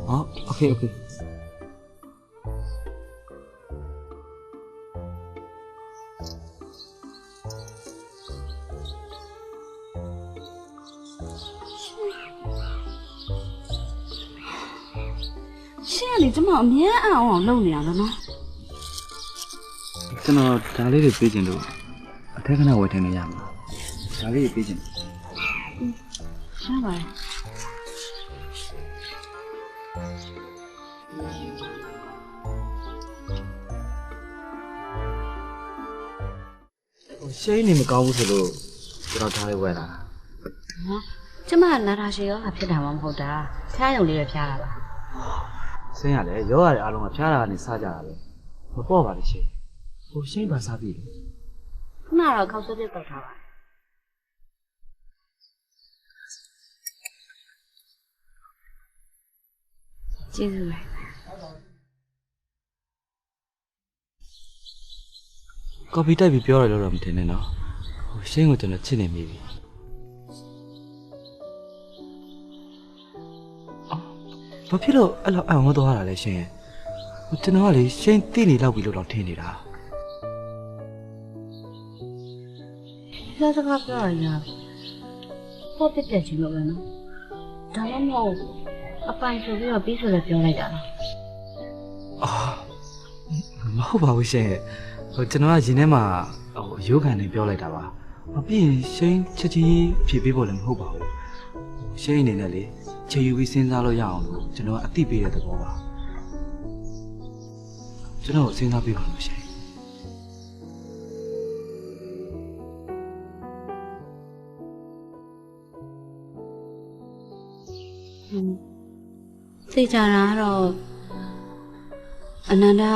ဟောโอเคโอเค ရှင်ကလေကျမအမြဲအောင်လုပ်နေရတော့နော် ကျွန်တော်ဒါလေးတွေပေးခြင်းလို့အထက်ကနဝယ်ထင်းနေရမှာဒါလေးတွေပေးခြင်း ရှားပါလား ရှိန်းနေမကောင်းဘူးဆိုလို့ကျွန်တော်ဒါလေးဝယ်လာ နော်ကျမကလာတာရှိရောဖြစ်တာမှမဟုတ်တာဖျားရုံလေးပဲဖျားတာပါ ဆင်းရတယ်ရောရတယ်အားလုံးကဖျားတာကနေစားကြတာပဲမပေါ့ပါလိမ့်ရှင်ဟိုရှိန်းပါစားပြီလေ ခုနကတော့ခောက်ဆွဲပြတ်တော့ထားပါကျေးဇူးပဲ ကော်ဖီတိုက်ပြီးပြောရလို့တော့မထင်နဲ့နော်ဟိုရှိန်းကိုကျွန်တော်ချစ်နေမိပြီဘာဖြစ်လို့အဲ့လိုအံ့ဩသွားတာလဲရှင်ဟိုကျွန်တော်ကလေရှိန်းသိနေလောက်ပြီလို့တော့ထင်နေတာ ဒီစကားပြောရရင်ပေါ့ပြက်ကြီးလို့ပဲနော်ဒါမှမဟုတ်အပိုင်ဆိုပြီးတော့ပြီးဆိုလည်းပြောလိုက်တာလား အာမဟုတ်ပါဘူးရှင်ဟိုကျွန်တော်ကရင်ထဲမှာဟိုရိုးခံနေပြောလိုက်တာပါမပြီးရင်ရှိန်းချက်ချင်းဖြေပေးဖို့လည်းမဟုတ်ပါဘူးရှိန်းအနေနဲ့လေခြေယူပြီးစဉ်းစားလို့ရအောင်လို့ကျွန်တော်ကအသိပေးတဲ့သဘောပါကျွန်တော်စဉ်းစားပေးပါလို့ရှိရင် သိကြတာကတော့အနန္ဒာ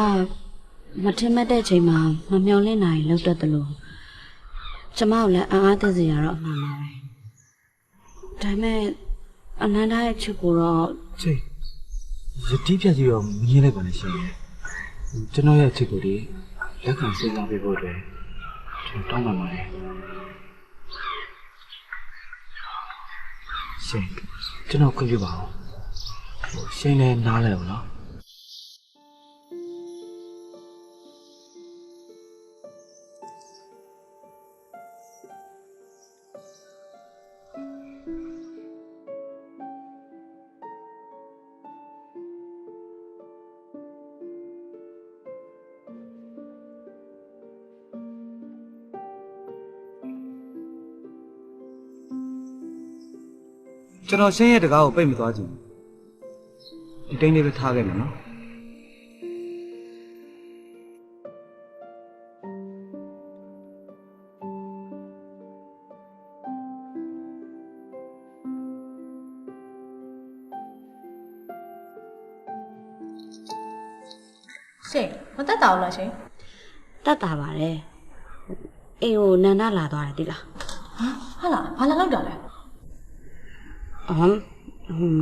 မထင်မှတ်တဲ့ချိန်မှာမမျော်လင့်နိုင်လောက်တတ်တယ်လို့ကျမကိုလည်းအားသိစေရတော့အမှန်ပါပဲဒါပေမဲ့အနန္ဒာရဲ့ချစ်ကိုတော့ ချိန်ရတိပြကြီးတော့မငင်းလိုက်ပါနဲ့ရှင်ကျွန်တော်ရဲ့ချစ်ကိုဒီလက်ခံစဉ်းစားပေးဖို့အတွက်ကျွန်တော်တောင်းပန်ပါတယ်ရှင်ကျွန်တော်ခွင့်ပြုပါဦးရှင်လည်းနားလဲအောင်နော် ဟ ကျွန်တော်ရှင်းရဲ့တကားကိုပိတ်မသွားချင်ဘူးဒီတိုင်းလေးပဲထားခဲ့မယ်နော်ရှင်မတက်တာဘူးလားရှင် တတ်တာပါတယ်အိမ်ကိုနန္ဒလာသွားတယ်တိလား ဟာလားဘာလာလောက်တာလဲ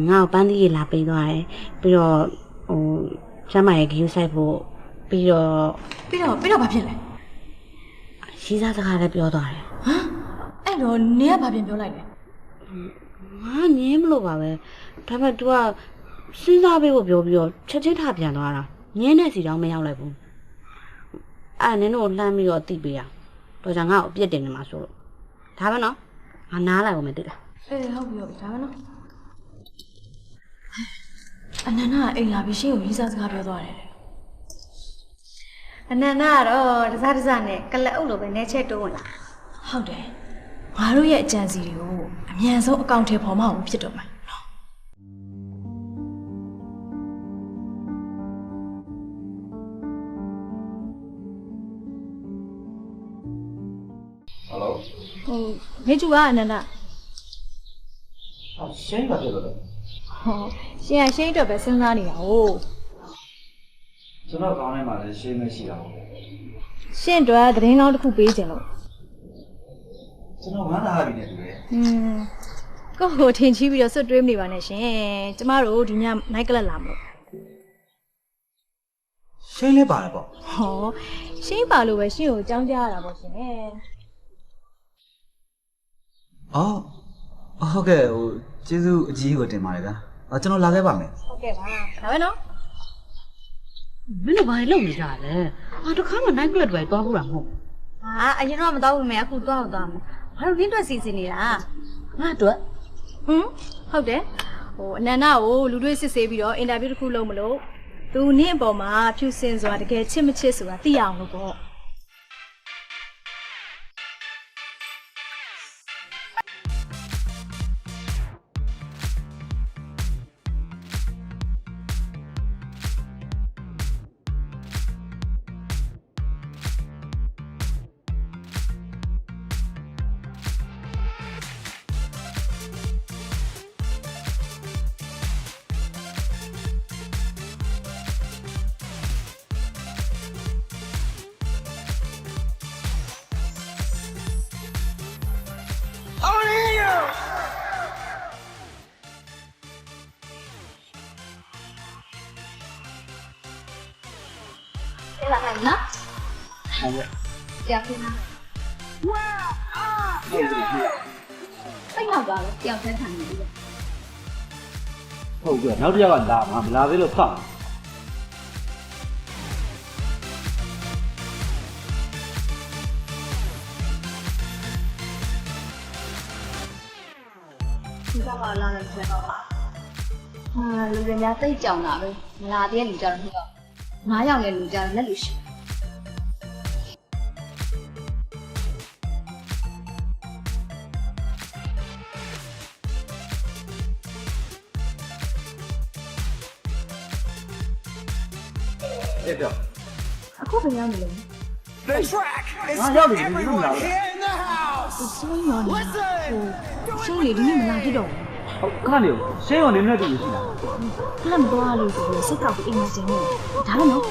ငါ့ကိုပန်းသီးရလာပေးသွားတယ်ပြီးတော့ကျမရဲ့ဂယူဆိုင်ဖို့ပြီးတော့ဘာဖြစ်လဲ ရှိစားစကားလည်းပြောသွားတယ် အဲ့တော့နင်ကဘာပြန်ပြောလိုက်လဲ ငါငင်းမလို့ပါပဲဒါပေမဲ့ तू ကစဉ်းစားပေးဖို့ပြောပြီးတော့ချက်ချင်းထပြန်သွားတာငင်းတဲ့စီတောင်မရောက်လိုက်ဘူးအဲ့နင်တို့လှမ်းပြီးတော့တိပေးရတော့ကြောင့်ငါ့ကိုအပြစ်တင်နေမှာဆိုလို့ဒါပဲနော်ငါနားလိုက်အောင်မသိလား အေးဟုတ်ပြီဒါပဲနော်အနန္ဒကအိမ်လာပြီးရှင်းကိုရေးစားစကားပြောသွားတယ် အနန္ဒကတော့တစားတစားနဲ့ကလက်အုပ်လိုပဲနဲချက်တိုးဝင်လာ ဟုတ်တယ်ငါတို့ရဲ့အကြံစီတွေကိုအမြန်ဆုံးအကောင့်ထဲပေါ်မှာဖြစ်တော့မှာနော် ဟယ်လို မေကျူကအနန္ဒ ရှင်းပါပြလို့ ဟောရှင်ကရှင်းအတွက်ပဲစဉ်းစားနေတာ哦 ကျွန်တော်ကောင်းထဲမှာလည်းရှင်းမရှိတာပေါ့ ရှင်းအတွက်သတင်းကောင်းတစ်ခုပေးခြင်းလို့ ကျွန်တော်ငါးလာပြီနဲ့တူတယ် ကိုယ့်ကိုထင်ချီးပြီးတော့ဆွတ်တွေးမနေပါနဲ့ရှင်ကျမတို့ဒီညနိုင်ကလပ်လာမလို့ ရှင်းလဲပါတယ်ပေါ့ ဟောရှင်းပါလို့ပဲရှင်းကိုအကြောင်းကြားရတာပေါ့ရှင် အော်ဟုတ်ကဲ့ဟိုကျေးဇူးအကြီးကိုတင်ပါတယ်ဗျာကျွန်တော်လာခဲ့ပါမယ် ဟုတ်ကဲ့ပါဒါပဲနော် မင်းတို့ဘာလုပ်နေကြလဲတခါမှနိုင်ကလပ်တွေတွားဖို့တာမဟုတ် ဟာအရင်တော့မတော့ဘူးမယ်အခုတော့သွားမယ်ဘာလို့ဒီအတွက်စီစဉ်နေတာ ငါတို့ ဟုတ်တယ်အနန္ဒကိုလူတွေစစ်ဆေးပြီးတော့အင်တာဗျူးတစ်ခုလုပ်မလို့သူနင့်အပေါ်မှာဖြူစင်စွာတကယ်ချစ်မချစ်ဆိုတာသိရအောင်လို့ပေါ့ 对吧？还有呢？这样子呢？哇啊！不要搞了，不要再看你了。 ဟုတ်ကဲ့နောက်တစ်ယောက်ကလာမှာမလာသေးလို့ဖောက် 你干嘛拉人知道吧？人家再讲哪了，哪点你家人要，哪样的你家人那里是。 ပြပြ အခုဘယ်ရောက်နေလဲ The track is Ah, for yeah, we- we everyone know that. here in the house. ရှင်းရောနေရှင်းလေဒီနေ့မလာဖြစ်တော့ ဟုတ်ခဏနေရှင်းရောနေမနဲ့တူလို့ရှိတာ ဘူးလက်မသွားလို့ဆိုပြီးစိတ်ကောက်ပြီးအိမ်မှာကျင်းနေဒါလည်းနော်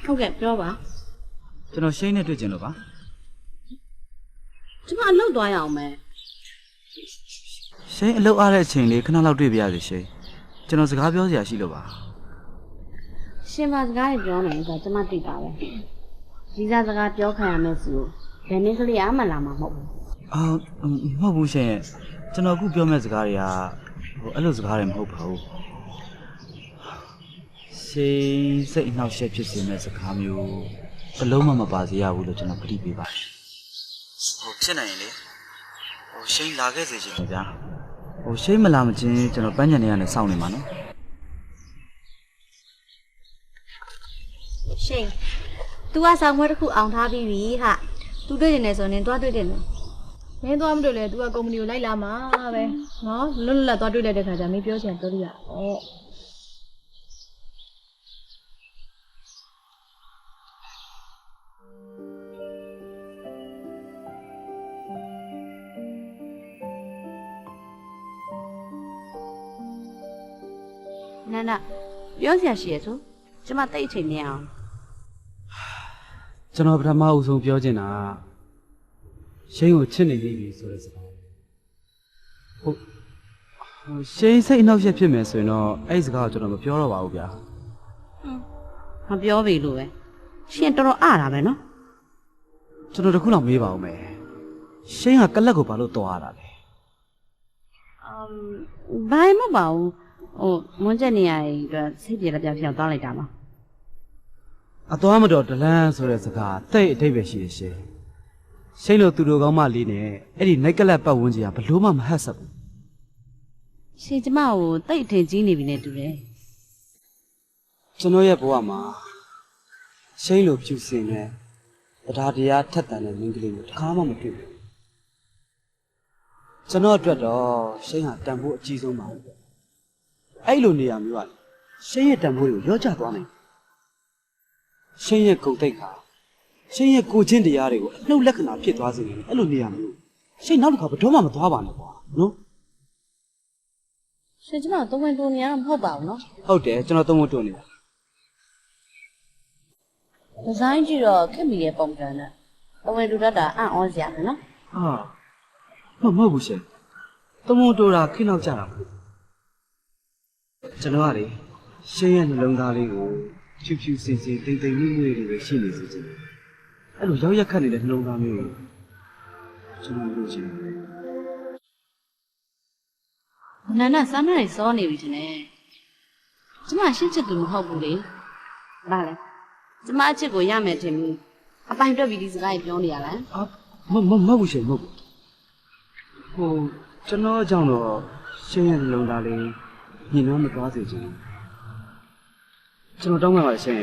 ဟုတ်ကဲ့ပြောပါ ကျွန်တော်ရှင်းနဲ့တွေ့ကျင်လို့ပါ ကျမအလုပ်သွားရအောင်မယ် ရှင်းအလုပ်အားတဲ့အချိန်လေးခဏလောက်တွေ့ပြရစီရှင်းကျွန်တော်စကားပြောစရာရှိလို့ပါ ရှင်မစကားတွေပြောနေဆိုတော့ကျမသိပါပဲ ရီစားစကားပြောခံရမယ်ဆိုဘယ်နည်းကလေးအမှလာမှာမဟုတ်ဘူး မဟုတ်ဘူးရှင်ကျွန်တော်အခုပြောမဲ့စကားတွေကအဲ့လိုစကားတွေမဟုတ်ပါဘူးစိတ်အနှောက်အယှက်ဖြစ်စေမဲ့စကားမျိုးဘလုံးမပါစေရဘူးလို့ကျွန်တော်ပြပေးပါတယ်ဖြစ်နိုင်ရင်လေရှိန်လာခဲ့စေချင်တယ်ဗျာရှိန်မလာမချင်းကျွန်တော်ပန်းညံနေရနဲ့စောင့်နေမှာနော်ရှိန် तू ကဆောင်ခွဲတစ်ခုအောင်ထားပြီးပြီဟာ तू တွေ့နေတယ်ဆိုရင်တွားတွေ့တယ်နော် မင်းသွားမတွေ့လဲ तू ကကုမ္ပဏီကိုလိုက်လာမှာပဲနော်လွတ်လပ်သွားတွေ့လိုက်တဲ့ခါကျမင်းပြောချင်ပြောလို့ရအောင်နန္ဒပြောစရာရှိရဆိုကျမတိတ်အချိန်မရအောင် ကျွန်တော်ပထမအဦးဆုံးပြောချင်တာရှိန်ကိုချစ်နေပြီဆိုတဲ့စကားရှိန်စိတ်အနှောက်အယှက်ဖြစ်မယ်ဆိုရင်တော့အဲ့ဒီစကားကိုကျွန်တော်မပြောတော့ပါဘူးဗျာ မပြောပြီလို့ပဲရှင်တော်တော်အားတာပဲနော် ကျွန်တော်တခုလောက်မေးပါဦးမယ်ရှိန်ကကလက်ကိုဘာလို့သွားရတာလဲ ဘာမှမပါဘူးမွန်းချက်နေရတဲ့အတွက်စိတ်ပြေလက်ပြပြောင်းသွားလိုက်တာပါ အသွားမတော်ဒလန်းဆိုတဲ့စကားတိတ်အထိပ်ပဲရှိရရှင်ရှိန်လို့သူတို့ကောင်းမလေးနဲ့အဲ့ဒီနိုင်ကလက်ပတ်ဝန်းကျင်ကဘလို့မှမဟတ်ဆက်ဘူး ရှင်ကျမကိုတိတ်ထင်ကြီးနေပြီနဲ့တူတယ် ကျွန်တော်ရဲ့ဘဝမှာရှိန်လို့ဖြူစင်တဲ့တရားတရားထက်တန်တဲ့မင်းကလေးကိုတစ်ခါမှမတွေ့ဘူးကျွန်တော်အတွက်တော့ရှိန်ဟာတန်ဖိုးအကြီးဆုံးပါအဲ့လိုနေရာမျိုးကရှိန်ရဲ့တန်ဖိုးတွေကိုရောကျသွားနိုင်ရှိန်ရဲ့ဂုဏ်သိက္ခာရှိန်ရဲ့ကိုချင်းတရားတွေကိုအနှုတ်လက္ခဏာဖြစ်သွားစေတယ်အဲ့လိုနေရာမျိုးရှိန်နောက်တစ်ခါဘယ်တော့မှမသွားပါနဲ့ကွာနော် ရှင်ကျမသုံးဝင်တူနေရတော့မဟုတ်ပါဘူးနော် ဟုတ်တယ်ကျွန်တော်သုံးဖို့တွန်းနေတာ ဒီဇိုင်းကြည့်တော့ခက်မိရဲ့ပုံစံနဲ့သုံးဝင်တူတတ်တာအံ့ဩစရာပဲနော် မဟုတ်ဘူးရှင်သုံးဖို့တိုးတာခင်းနောက်ကြတာကျွန်တော်ကလေရှိန်ရဲ့နှလုံးသားလေးကိုဖြူဖြူစင်စင်တိမ်တိမ်မြွေ့မြွေ့တွေပဲရှိနေစေချင်တယ်အဲ့လိုရောက်ရက်ခတ်နေတဲ့နှလုံးသားမျိုးကိုကျွန်တော်လုပ်ချင်တယ် နန္ဒစမ်းမနေစောနေပြီထင်တယ်ကျမရှင်းချစ်သူမဟုတ်ဘူးလေဘာလဲကျမအချစ်ကိုရမယ်ထင်ပြီးအပိုင်တွက်ပြီးဒီစကားကြီးပြောနေရလား မဟုတ်ဘူးရှင်မဟုတ်ဘူးကျွန်တော်အကြောင်းတော့ရှင်းရဲ့နှလုံးသားလေးညှိနှောမသွားစေချင်ဘူးကျွန်တော်တောင်းပန်ပါရှင်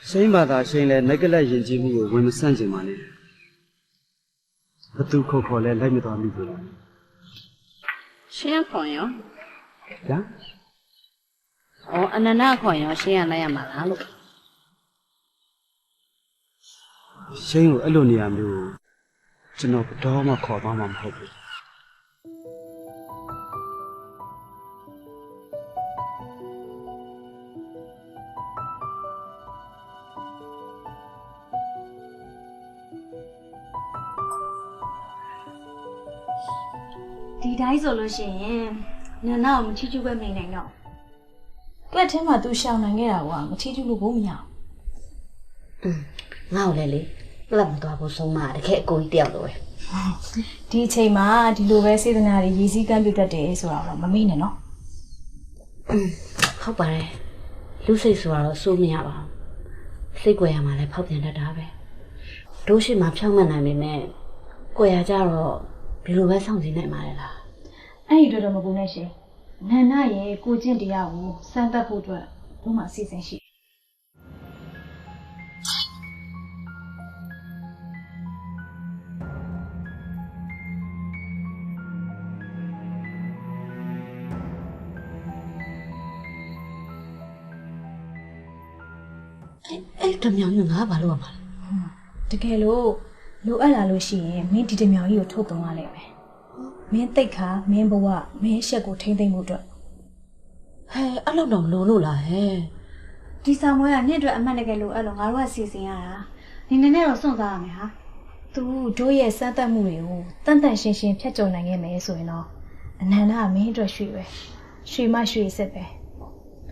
ရှင်းပါသာရှင်းလဲနက်ကလက်ယဉ်ကျေးမှုကိုဝင်မဆန့်ကျင်ပါနဲ့ဘသူခေါ်လဲလိုက်မသွားမိဘူးလား ရှင်းခွန်ရော ဗျာ အနန္ဒခွန်ရောရှင်းရလိုက်ရမှာလားလို့ ရှင်းကိုအဲ့လိုနေရာမျိုးကျွန်တော်ဘယ်တော့မှခေါ်သွားမှာမဟုတ်ဘူးဒီတိုင်းဆိုလို့ရှိရင်နန္ဒကိုမချီချူပဲမိန်နိုင်တော့ ကလပ်ထဲမှာ तू ရှောင်နိုင်ခဲ့တာကွာမချီကျူလို့ဘို့မရဘူး ငါ့ကိုလည်းလေကလပ်မသွားဖို့ဆုံးမတကယ်အကိုကြီးတယောက်လိုပဲ ဒီအချိန်မှာဒီလိုပဲစေတနာတွေရည်စည်းကမ်းပြုတ်တတ်တယ်ဆိုတာတော့မမေ့နဲ့နော် ဟုတ်ပါတယ်လူစိတ်ဆိုတာတော့စိုးမရပါဘူးစိတ်ကြွယ်ရမှာလည်းဖောက်ပြန်တတ်တာပဲတို့ရှိမှဖြောင်းမနိုင်ပေမဲ့ကိုယ်ရကြတော့ဒီလိုပဲစောင့်ကြည့်နိုင်ပါလေလား အဲ့ဒီတော့မပူနဲ့ရှင်နန္ဒရဲ့ကိုကျင့်တရားကိုစမ်းသပ်ဖို့အတွက်တို့မှအစီအစဉ်ရှိ အဲ့တမြောင်ကြီးငါဘာလို့ရမှာလဲ တကယ်လို့လိုအပ်လာလို့ရှိရင်မင်းဒီတမြောင်ကြီးကိုထုတ်သုံးရလိမ့်မယ်မင်းတိတ်ခါမင်းဘဝမင်းရှက်ကိုထိမ့်သိမ့်မှုအတွက် ဟဲအဲ့လောက်တော့လိုလို့လားဟဲ့ ဒီဆောင်မွေးကနေ့အတွက်အမှတ်တကယ်လို့အဲ့လိုငါတို့ကစီစဉ်ရတာနေနေနဲ့တော့စွန့်စားရမယ်ဟာ သူတို့ရဲ့စမ်းသပ်မှုတွေကိုတန်တန်ရှင်းရှင်းဖြတ်ကျော်နိုင်ခဲ့မယ်ဆိုရင်တော့အနန္ဒကမင်းအတွက်ရွှေပဲရွှေမရွှေစစ်ပဲ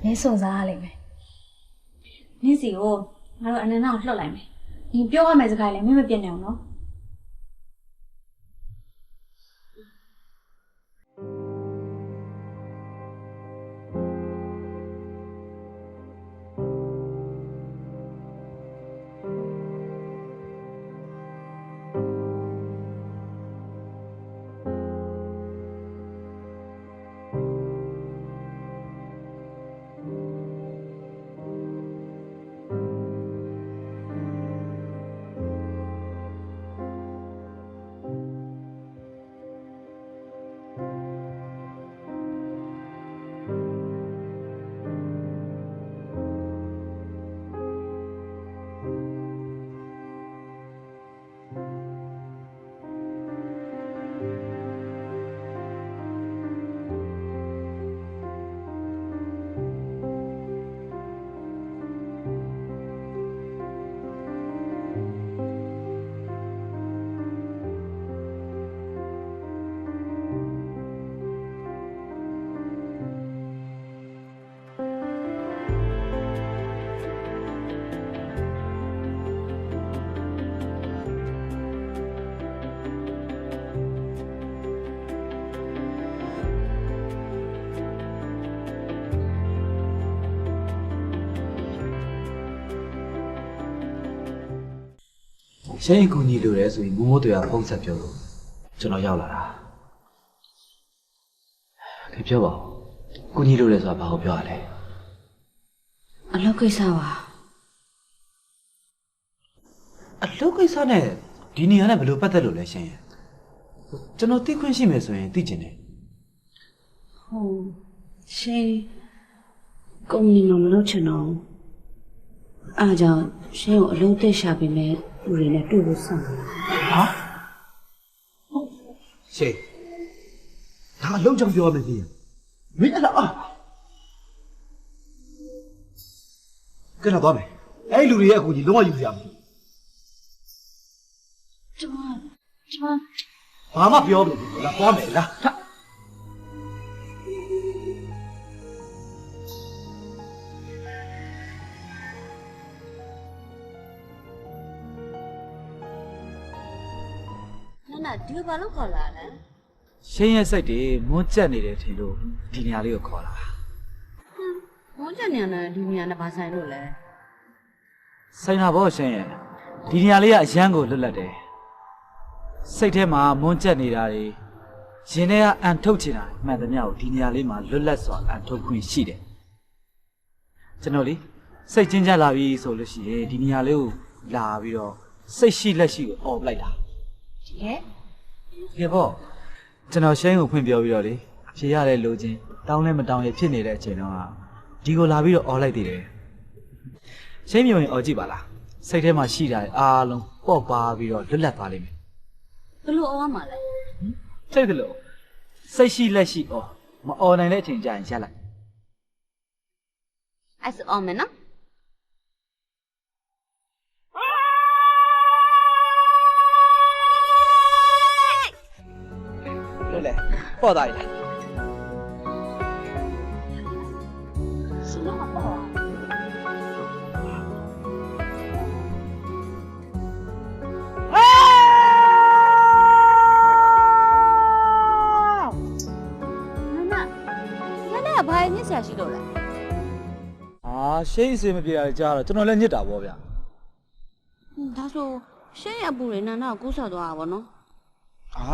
မင်းစွန့်စားရလိမ့်မယ် နေ့စီကို ငါတို့အနန္တကိုလှုပ်လိုက်မယ်နင်ပြောရမယ့်စကားလည်းမင်းမပြတ်နိုင်ဘူးနော်ရှင်းအကူကြီးလိုတယ်ဆိုရင်မိုးမိုးတွေကဖုံးဆက်ပြောလို့ကျွန်တော်ရောက်လာတာခင်ပြောပါဦးကူကြီးလိုတယ်ဆိုတာဘာကိုပြောရလဲ အလုပ်ကိစ္စပါ အလုပ်ကိစ္စနဲ့ဒီနေရာနဲ့ဘယ်လိုပတ်သက်လို့လဲရှင်းရကျွန်တော်သိခွင့်ရှိမယ်ဆိုရင်သိကျင်တယ် ဟုတ်ရှင်ကုမ္ပဏီမှာမလုပ်ချင်တော့အားကြောင့်ရှင်ကိုအလုပ်သက်ရှာပေးမယ်လူတွေနဲ့တွေ့ဖို့ဆောင်လာ ရှင်းဒါအလုပ်ကြောင့်ပြောရမယ်ကြီးမင်းအဲ့ဒါကဲတော့မယ်အဲ့လူတွေရဲ့အကူကြီးလုံးဝယူစရာမလို ကျွန်မ ဘာမှပြောမလို့လာသွားမယ်လားနာဒီဘာလို့ခေါ်လာလဲ ရှင်းရဲ့စိတ်တွေမွန်းကျက်နေတယ်ထင်လို့ဒီနေရာလေးကိုခေါ်လာတာ မွန်းချက်နေနဲ့ဒီနေရာနဲ့ဘာဆိုင်လို့လဲ ဆိုင်တာပေါ့ရှင်းရဲ့ဒီနေရာလေးကအရန်ကိုလွတ်လပ်တယ်စိတ်ထဲမှာမွန်းကျက်နေတာတွေရင်ထဲကအန်ထုတ်ချင်တာမှန်သမျှကိုဒီနေရာလေးမှာလွတ်လပ်စွာအန်ထုတ်ခွင့်ရှိတယ်ကျွန်တော်လေစိတ်ချင်းချလာပြီဆိုလို့ရှိရင်ဒီနေရာလေးကိုလာပြီးတော့စိတ်ရှိလက်ရှိကိုអော်ပလိုက်တာ ကဲပေါ့ကျွန်တော်ရှင်းကိုဖွင့်ပြောပြီးတော့လေအဖြေရတဲ့လိုချင်းတောင်းလဲမတောင်းရဖြစ်နေတဲ့အချိန်တော့ဒီကိုလာပြီးတော့អော်လိုက်သေးတယ်ရှင်းမြုံရင်អော်ကြည့်ပါလားစိတ်ထဲမှာရှိတာအားလုံးပေါ့ပါပြီးတော့လွတ်လပ်သွားလိမ့်မယ် ဘယ်လိုအော်မှာလဲ စိတ်ကလေးစိတ်ရှိလက်ရှိអော်မអော်နိုင်တဲ့အချိန်ကျရင်ရက်လိုက် အဲ့ဆိုအော်မယ်နော် လို့လေပေါ့သားရည် ရှင်တော့ပေါ့ ဘာညစ်ဆရာရှိလို့လဲ ရှင်းအစင်မပြေတာကြားတော့ကျွန်တော်လည်းညစ်တာပေါ့ဗျာ ဒါဆိုရှင်းရပူတွေနန္ဒကိုကူးဆော်သွားတာဗောနော်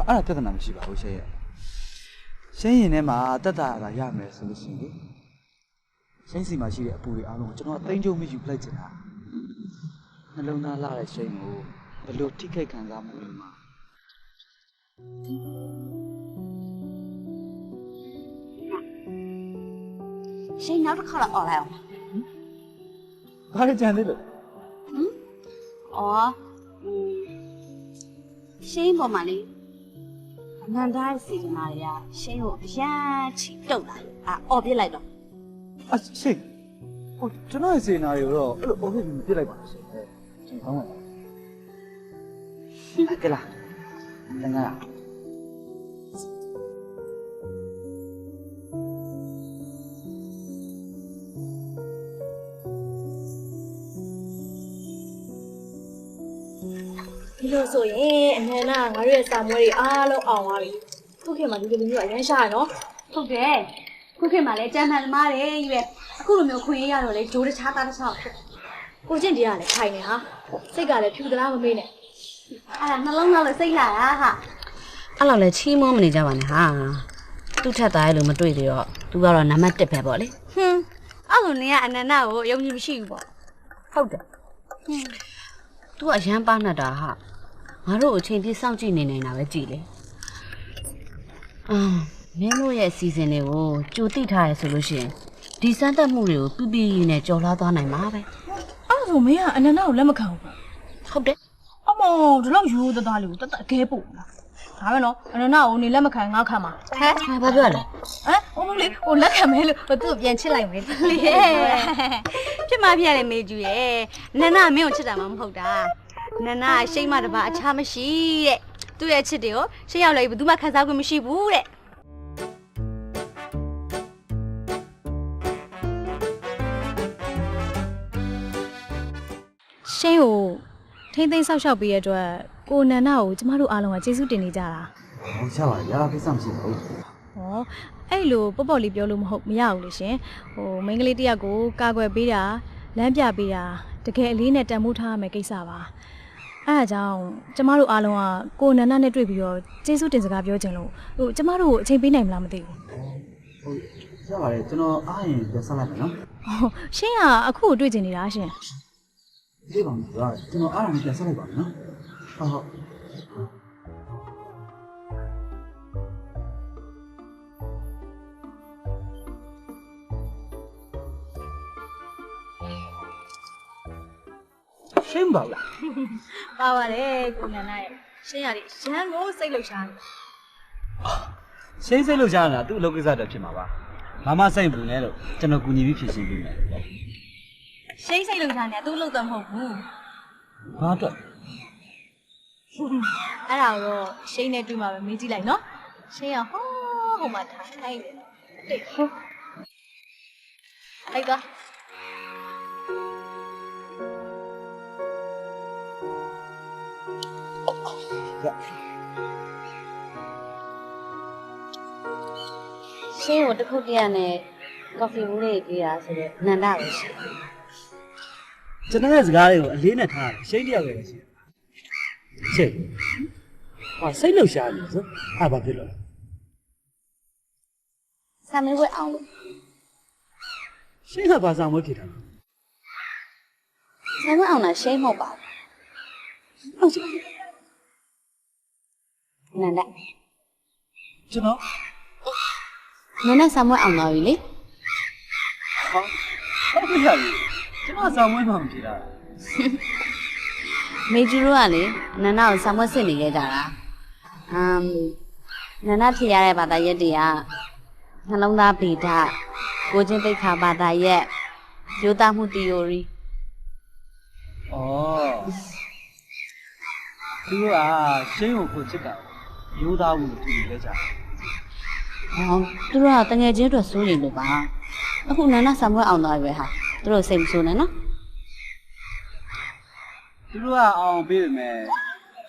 အဲ့ဒါပြဿနာမရှိပါဘူးရှင်းရဲ့ရှင်းရင်ထဲမှာတက်တာရမယ်ဆိုလို့ရှိရင်လေရှင်းစီမှာရှိတဲ့အပူတွေအားလုံးကိုကျွန်တော်အသိဉာဏ်မယူလိုက်ချင်တာနှလုံးသားလာတဲ့ရှင်းကိုဘယ်လိုထိခိုက်ခံစားမှုတွေမှာ ရှင်းနောက်တစ်ခါတော့អော်လိုက်အောင် ဘာလဲကြံသေးလို့ အော်ရှင်းပေါ်မှာလေအနန္တရဲ့စေတနာတွေကရှင်းကိုအရန်ချီတုတ်လာအော်ပြစ်လိုက်တော့ ရှင်းဟိုကျွန်တော်ရဲ့စေနာတွေကိုတော့အဲ့လိုအိုးဖြစ်ပြစ်လိုက်ပါရှင်းကျွန်တော်ကောင်းပါကဲလားတန်ခါရ ဟ ဒီလိုဆိုရင်အနန္ဒငါတို့ရဲ့စာမွေးတွေအားလုံးအောင်သွားပြီခုခေတ်မှာဒီလိုမျိုးအရန်ရှာရနော် ဟုတ်တယ်ခုခေတ်မှာလည်းကြမ်းမှန်သမားတယ်ကြီးပဲအခုလိုမျိုးခွင့်ရရတော့လေဂျိုးတခြားသားတစ်ချောင်းဖြစ် ကိုချင်းတရားလည်းခိုင်နေဟာစိတ်ကလည်းဖြူသလားမမေးနဲ့ အဲ့ဒါနှလုံးသားလည်းစိတ်လာတာဟာ အဲ့လောက်လဲချီးမွမ်းမနေကြပါနဲ့ဟာသူ့ထက်သားရဲ့လို့မတွေ့သေးတော့သူကတော့နံပါတ်1ပဲပေါ့လေ ဟွန်းအဲ့လိုနေကအနန္ဒကိုယုံကြည်မရှိဘူးပေါ့ ဟုတ်တယ်သူကအရန်ပါနဲ့တာဟာငါတို့အချိန်ပြည့်စောင့်ကြည့်နေနေတာပဲကြည်လေမင်းတို့ရဲ့အစီအစဉ်တွေကိုကြိုသိထားရဆိုလို့ရှိရင်ဒီစမ်းသပ်မှုတွေကိုပြပြနဲ့ကြော်လွှားသွားနိုင်မှာပဲ အဲ့ဆိုမင်းကအနန္ဒကိုလက်မခံဘူးပေါ့ ဟုတ်တယ် အမောဒီလောက်ရိုးသားသားလေးကိုတတ်အခဲပို့လားဒါပဲနော်အနန္ဒကိုနေလက်မခံငါခံမှာ ဟဲ့ ဘာပြောလဲ ဟမ်ဟိုလေဟိုလက်ခံမဲလို့သူ့ကိုပြန်ချစ်လိုက်မယ် ဖြစ်မှဖြစ်ရတယ်မေကျူရဲ့နန္ဒမင်းကိုချစ်တာမှမဟုတ်တာနန္ဒကရှိမတပါအခြားမရှိတဲ့သူ့ရဲ့ချစ်တွေကိုရှင်းရောက်လိုက်ဘယ်သူမှခံစားခွင့်မရှိဘူးတဲ့ ရှင်းကိုထိမ့်သိမ်းဆောက်ရှောက်ပေးရတဲ့အတွက်ကိုနန္ဒကိုကျမတို့အားလုံးကကျေးဇူးတင်နေကြတာ ဟုတ်ချပါရာကိစ္စမရှိဘူး ဟောအဲ့လိုပေါ့ပေါ့လေးပြောလို့မရဘူးလေရှင်ဟိုမိန်းကလေးတယောက်ကိုကာကွယ်ပေးတာလမ်းပြပေးတာတကယ်အလေးနဲ့တန်ဖိုးထားရမယ့်ကိစ္စပါအဲ့ဒါကြောင့်ကျမတို့အားလုံးကကိုနန္ဒနဲ့တွေ့ပြီးတော့ကျေးဇူးတင်စကားပြောချင်လို့ဟိုကျမတို့ကိုအချိန်ပေးနိုင်မလားမသိဘူး ဟုတ်ရပါတယ်ကျွန်တော်အားရင်ပြန်ဆက်လိုက်မယ်နော် ဟိုရှင်းကအခုကိုတွေ့ချင်နေတာရှင် ဒီကောင်ကကျွန်တော်အားရင်ပြန်ဆက်လိုက်ပါမယ်နော်ဟုတ် ရှင်းပါလား ပါပါတယ်ကိုနန္ဒရဲ့ရှင်းရတယ်ရန်ကိုစိတ်လှုပ်ရှားနေ ရှင်းစိတ်လို့ကြားနေတာသူ့အလုပ်ကိစ္စတော့ဖြစ်မှာပါဘာမှစိတ်ဘူးနဲ့လို့ကျွန်တော်ကူညီပြီးဖြည့်ရှင်းပေးမယ် ရှင်းစိတ်လှုပ်ရှားနေတာသူ့လှုပ်တော့မဟုတ်ဘူး ဘာအတွက် အဲ့ဒါတော့ရှင်းနဲ့တွေ့မှာပဲမေးကြည့်လိုက်နော်ရှင်းရဟိုမှာထိုင်နေတယ်တိတ်ဟုတ်အဲ့တော့ ရှင်းကိုတစ်ခုတည်းနဲ့ကော်ဖီဘူးလေးပေးတာဆိုတော့နန္ဒပဲရှိ ကျွန်တော်ရဲ့စကားတွေကိုအလေးနဲ့ထားတယ်ရှင်းတယောက်ပဲရှိတယ်ရှင်းဟာစိတ်လှုပ်ရှားနေဆိုဟာဘာဖြစ်လို့လဲ ဆာမင်းဝဲအောင်လို့ ရှင်းကဘာဆောင်မဖြစ်တာလဲ ဆာမင်းအောင်တာရှင်းမဟုတ်ပါဘူးနန္ဒ ကျွန်တော် နန္ဒဆာမွဲအောင်သွားပြီလေ ဟာဘာဖြစ်ရလဲကျွန်တော်ဆောင်မွေးမှမဖြစ်တာ မေဂျူတို့ကလေနန္ဒကိုဆာမွဲစစ်နေခဲ့ကြတာနန္ဒဖြစ်ရတဲ့ဘာသာရက်တွေကနှလုံးသားဗေဒကိုချင်းသိက္ခာဘာသာရက်ရိုးသားမှု theory ဩသူကရှင်းကိုချစ်တာရိုးသားမှုတူနေကြတယ် သူတို့ကတငယ်ချင်းအတွက်စိုးရိမ်လို့ပါအခုနန္ဒဆာမွဲအောင်သွားပြီပဲဟာသူတို့စိတ်မဆိုးနဲ့နော် သူတို့ကအောင်ပေးပေမဲ့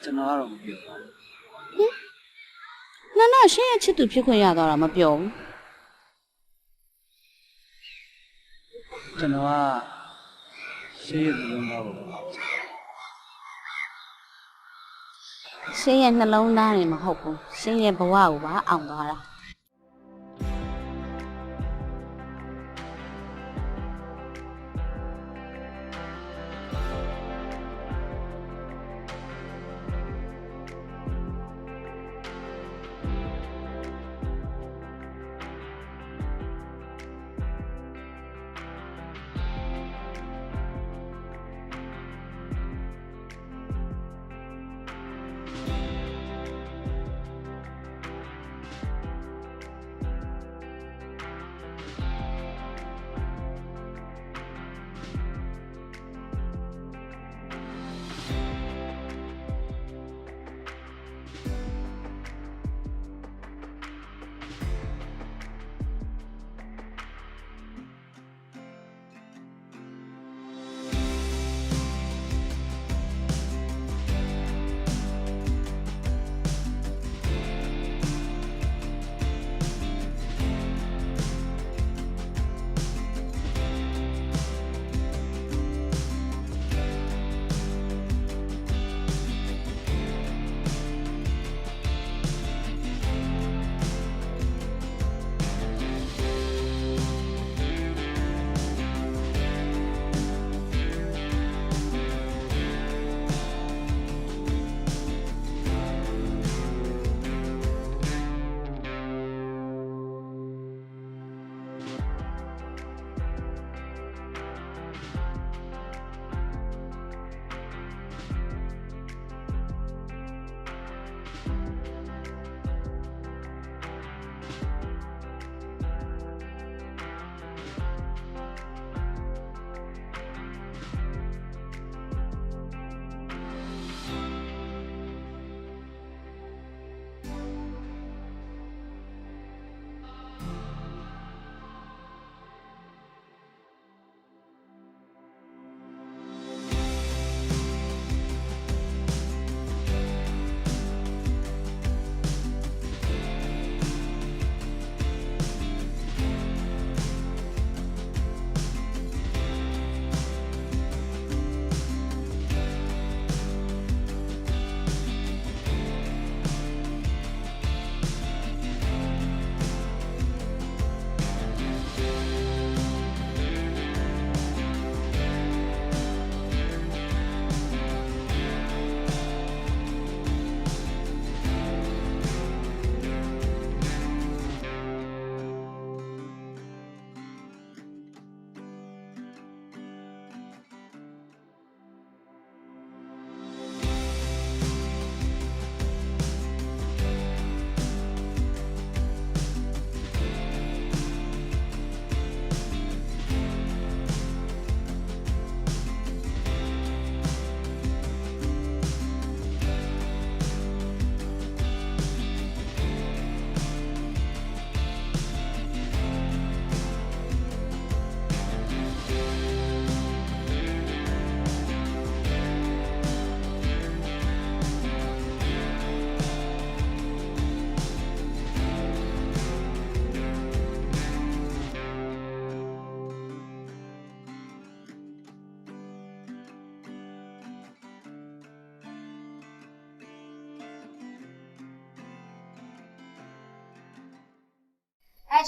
ကျွန်တော်ကတော့မပြောပါဘူး နန္ဒရှင်းရဲ့ချစ်သူဖြစ်ခွင့်ရသွားတာမပြောဘူး ကျွန်တော်ကရှင်းရတဲ့လုံးသားကို ရှင်းရဲ့နှလုံးသားတွေမဟုတ်ဘူးရှင်းရဲ့ဘဝကိုပါအောင်သွားတာ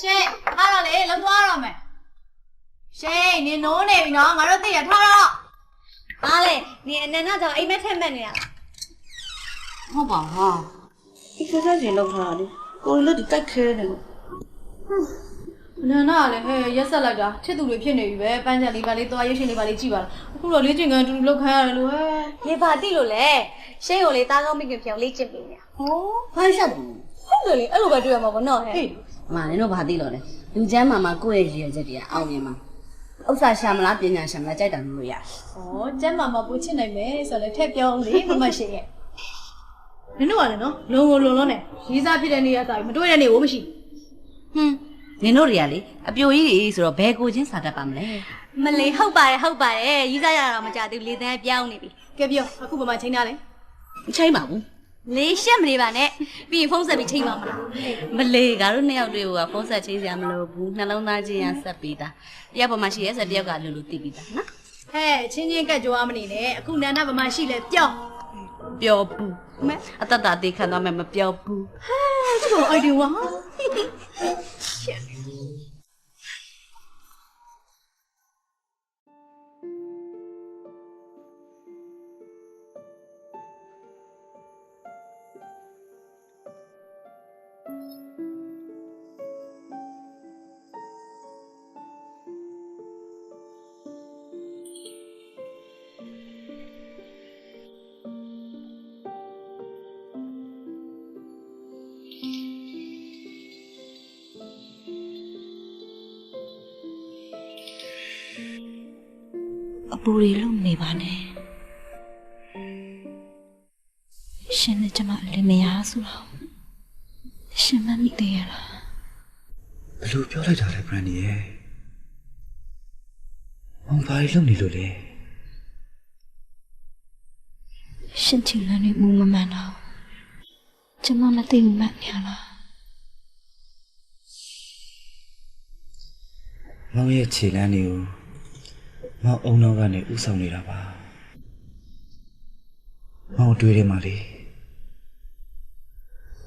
ရှင်ထားတော့လေလုံးသွားတော့မယ်ရှင်နင်နိုးနေပြီနော်ငါတို့သိရထားတော့အားလေနင်အနန္တကြောင့်အိမ်မက်ထက်မှတ်နေရလား ဟုတ်ပါဟာဒီကစားရှင်လောက်ထားတာလေကိုယ်လည်းဒီတိုက်ခဲတယ်လို့ နန္ဒကလည်းဟဲ့ရက်ဆက်လိုက်တာချစ်သူတွေဖြစ်နေပြီပဲပန်းချန်လေးပါလေးသွားရွှေရှင်လေးပါလေးကြည့်ပါလားအခုတော့လေ့ကျင့်ခန်းအတူတူလုပ်ခိုင်းရတယ်လို့ဟဲ့ နေပါတိလို့လေရှင်းကိုလေသားကောင်းမိခင်ပြောင်းလေ့ကျင့်ပေးနေရ ဟော ဖိုင်းရှက်ဘူး ဟုတ်တယ်လေအဲ့လိုပဲတွေ့ရမှာပေါ့နော်ဟဲ့ မနင်တို့ဘာသိလို့လဲလူချမ်းမာမှာကိုယ့်ရဲ့ရည်ရွယ်ချက်တွေကအောင်မြင်မှာဥစ္စာရှာမလားပညာရှာမလားကြိုက်တာလို့ရ ဩကျမ်းမာမှာပို့ချစ်နိုင်မယ်ဆိုတော့လေထက်ပြောင်းလေမမရှင်ရဲ့နင်တို့ကလည်းနော်လုံကိုလုံလုံးနဲ့ရေးစားဖြစ်တဲ့နေရာစာပြီးမတွေ့တဲ့နေကိုမရှိ ဟွန်းနင်တို့တွေကလေအပြိုကြီးတွေဆိုတော့ဘယ်ကိုချင်းစာတတ်ပါမလဲ မလေးဟုတ်ပါတယ်ရီးစားရတာမကြသေးဘူးလေသန်းပြောင်းနေပြီ ကဲပြောအခုဘာမှချိန်ထားလဲ မချိန်ပါဘူး လေးရှက်မနေပါနဲ့ပြီးရင်ဖုန်းဆက်ပြီးချိန်ပါမလား မလေးကတို့နှစ်ယောက်တွေကဖုန်းဆက်ချင်းစရာမလိုဘူးနှလုံးသားချင်းရဆက်ပေးတာတယောက်ပေါ်မှာရှိရဲဆက်တယောက်ကလူလူသိပြီးသားနော် ဟဲ့ချင်းချင်းကက်ကြွားမနေနဲ့အခုနန္ဒဘာမှရှိလဲပြောင်း ပျော်ဘူးအတတသေးခံတော့မှမပျော်ဘူး ကျတော့အိုက်ဒီဝါ အပူတွေလုံနေပါနဲ့ရှင်နဲ့ကျမအလင်းမရဆိုတော့ရှင်မမိသေးရလား ဘယ်လိုပြောလိုက်တာလဲ Brandy ရဲ့မောင်ဘာလို့နေလို့လဲ ရှင်ချင်လန်းနေမှုမမှန်တော့ကျမမသိဘူးမှန်ရလား မောင်ရဲ့ခြေလမ်းတွေကိုမောင်အုံနောက်ကနေဥဆောင်နေတာပါမောင်တွေးတယ်မလေး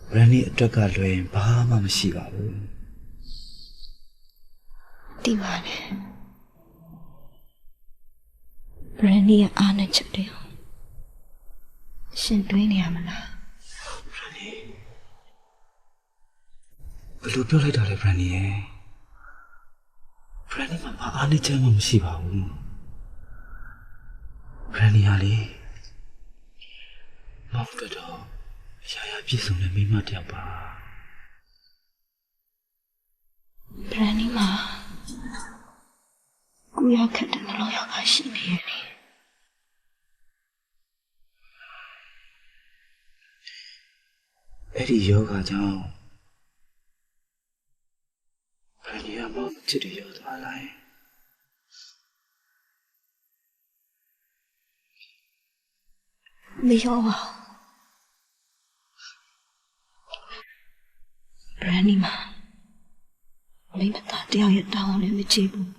Brandy အတွက်ကလွယ်ရင်ဘာမှမရှိပါဘူး ဒီပါလေဘရန်ဒီရဲ့အားနဲ့ချက်တယ်ရှင်တွေးနေရမလား Brandy ဘယ်လိုပြောလိုက်တာလဲ Brandy ရဲ့ Brandy မှာဘာအားနဲ့ချက်မှမရှိပါဘူး Brandy ဟာလေမောင်ကတော့ရာရာပြည့်စုံတဲ့မိန်းမတစ်ယောက်ပါ ဘရန်ဒီမှာကိုရောက်ခက်တဲ့နှလုံးရောဂါရှိနေတယ်လေ အဲ့ဒီယောဂကြောင့်Brandy ကမောင်ချစ်တယ်ရောသွားလိုက် မရောပါဘရန်ဒီမှာမိမသားတယောက်ရဲ့တောင်းလည်းမကြည့်ဘူး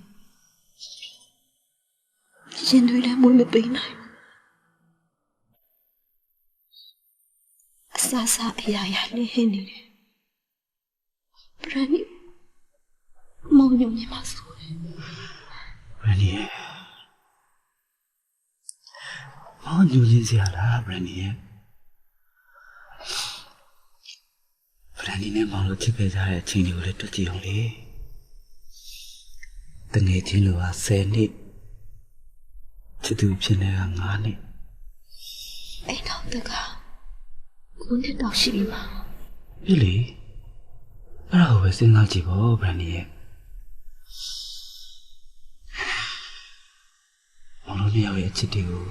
ရှင်တွေလည်းမွေးမပေးနိုင်အဆအဆအရာရာနေဟင်းနေတယ်ဘရန်ဒီမောင်ညမြင်ပါဆို Brandy ရဲ့မောင်ညူရင်းစရာလား Brandy ရဲ့ Brandy နဲ့မောင်တို့ချစ်ခဲ့ကြတဲ့အချိန်တွေကိုလည်းတွေ့ကြည့်အောင်လေတငယ်ချင်းလိုဟာ10နှစ်ချစ်သူဖြစ်နေတာ9နှစ် အဲ့တော့တကကိုနဲ့တော့ရှိပြီပါ ပြီလေအဲ့ဒါကိုပဲစဉ်းစားကြည့်ပေါ့ Brandy ရဲ့မောင်တို့နှစ်ယောက်ရဲ့ချစ်တွေကို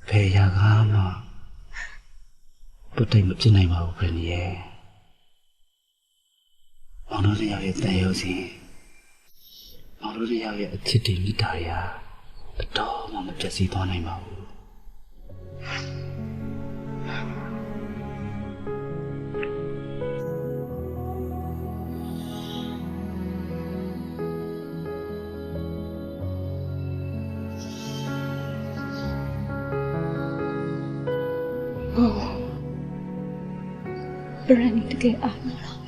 ဘယ်ရာကမှပုတ်တိတ်မဖြစ်နိုင်ပါဘူး Brandy ရဲ့မောင်တို့နှစ်ယောက်ရဲ့တန်ရုပ်စဉ်မောင်တို့နှစ်ယောက်ရဲ့အချစ်တွေမိတာတွေဟာအတော်မှမပြတ်စီးသွားနိုင်ပါဘူး ဘရန်ဒီတကယ်အားမလား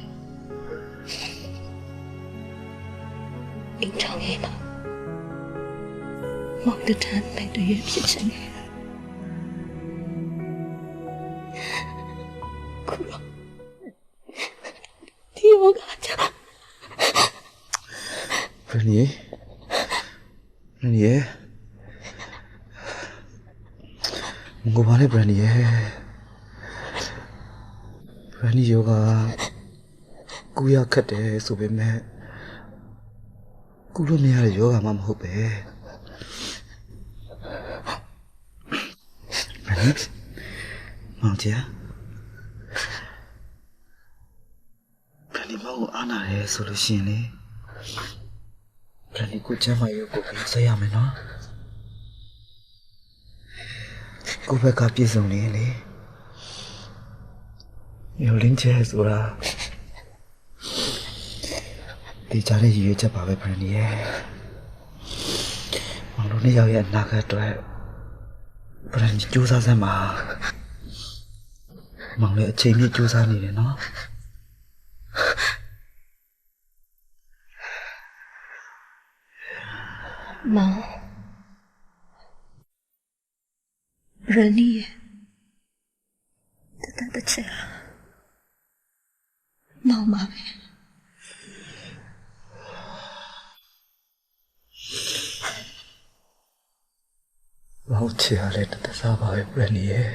တထမ်းလိုက်တရွေးဖြစ်ချင်တယ်ခုတော့ဒီဘောကချာဘယ်နေငိုပါလေဘရန်နီရဲ့ဘရန်နီယောဂကူရခတ်တယ်ဆိုပေမဲ့ကူလို့မရတဲ့ယောဂမှမဟုတ်ပဲဘရန်နီမောင်ကြီးဘရန်နီမောင်ကိုအားနာရဲဆိုလို့ရှိရင်လေဘရန်နီကိုချမ်းမရုပ်ကိုပြန်ဆက်ရမယ်နော်ကိုဘက်ကပြည့်စုံနေလေမျိုးလင်းချဲဆိုတာဒီကြားရဲ့ရည်ရွယ်ချက်ပါပဲဘရန်နီရဲ့မောင်တို့နှစ်ယောက်ရဲ့အနာဂတ်အတွက်ဘရန်နီကြိုးစားစမ်းပါမောင်လည်းအချိန်မြင့်ကြိုးစားနေတယ်နော်မောင်ရနီတချာမောင်ပါပဲမောင်ချရလဲတစားပါပဲဘရန်နီရဲ့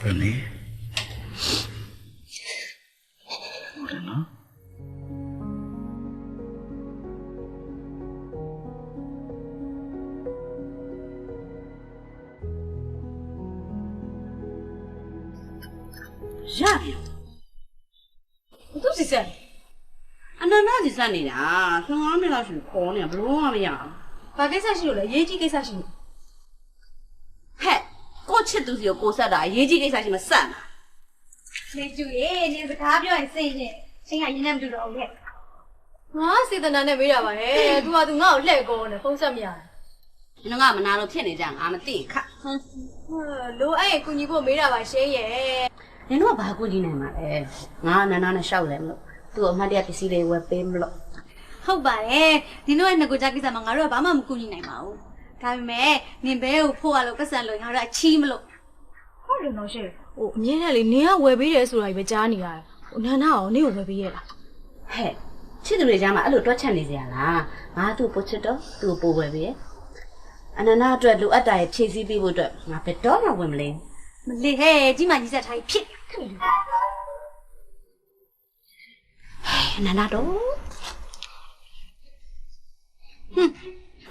ဘယ်နေဟုတ်တယ်နော်ရပြီသူစီစက်အနန္တစီစက်နေတာ15မိနစ်လောက်ရှိခေါ်နေဘလို့မှမရဘူး ဘာကိစ္စရှိလို့လဲရေးကြီးကိစ္စရှိလို့ ဟဲ့ကိုချစ်သူစီကိုကိုဆက်တာအရေးကြီးကိစ္စရှိမှစက်မှာ နေကျူရေနေစကားပြောရင်စိတ်နဲ့ရှင်ကရင်းနဲ့မတူတော့ဘူးလေ ငါစေတနာနဲ့မေးတာပါဟဲ့ तू က तू ငါ့ကိုလှည့်ကောနေဖုန်းဆက်မရဘူး နင်ကမနာလို့ဖြစ်နေကြငါမသိခတ် လိုအဲ့ရင်ကူညီဖို့မေးတာပါရှင်းရဲ့ နင်တို့ကဘာကူညီနိုင်မှာလဲငါအနန္တနဲ့ရှောက်လဲမလို့သူ့အမှတ်တရပစ္စည်းတွေဝယ်ပေးမလို့ ဟုတ်ပါတယ်ဒီလိုရဲ့ငကိုကြကိစ္စမှာငါတို့ကဘာမှမကူညီနိုင်ပါဘူးဒါပေမဲ့နင်ဘဲကိုဖို့ရလို့ပတ်စံလို့ငါတို့အချီးမလို့ ဟုတ်တယ်နော်ရှင့်ဟိုအမြဲတမ်းလေနင်ကဝယ်ပေးတယ်ဆိုတာကြီးပဲကြားနေရတယ်ဟိုနန္ဒအောင်နင့်ကိုဝယ်ပေးရလား ဟဲ့ချစ်သူတွေကြားမှာအဲ့လိုတွက်ချက်နေကြရလားငါသူ့ပို့ချစ်တော့သူ့ပို့ဝယ်ပေးရဲ့အနန္တအတွက်လိုအပ်တာရဲ့ဖြည့်ဆည်းပေးဖို့အတွက်ငါဘယ်တော့မှဝင်မလဲ မလေးဟဲ့ကြီးမှကြီးဆက်ထားဖြစ်အနန္တတော့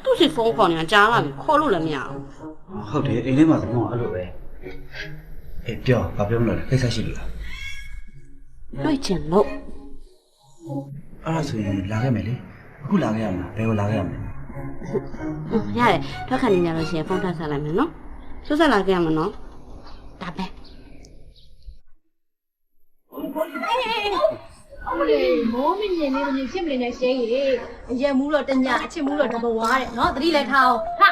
သူ့စီဖုန်းခေါ်နေတာကြားလာပြီခေါ်လို့လည်းမရဘူး ဟုတ်တယ်အိမ်ထဲမှာတော့အဲ့လိုပဲအေးပြောဘာပြောမလို့လဲကိစ္စရှိလို့လား တွေ့ချင်လို့ အဲ့ဒါဆိုရင်လာခဲ့မယ်လေအခုလာခဲ့ရမှာဘယ်ကိုလာခဲ့ရမလဲ ရတယ်ထွက်ခါနေကြလို့ရှိရင်ဖုန်းထပ်ဆက်လိုက်မယ်နော်ဆွဆက်လာခဲ့ရမှာနော်ဒါပဲ အမလေးမောမင်းမြင်နေမမြင်ဖြစ်မနေနဲ့ရှင်းကြီးအရက်မူးတော့တညအချစ်မူးတော့တဘဝတဲ့နော်သတိလည်းထားအောင်ဟာ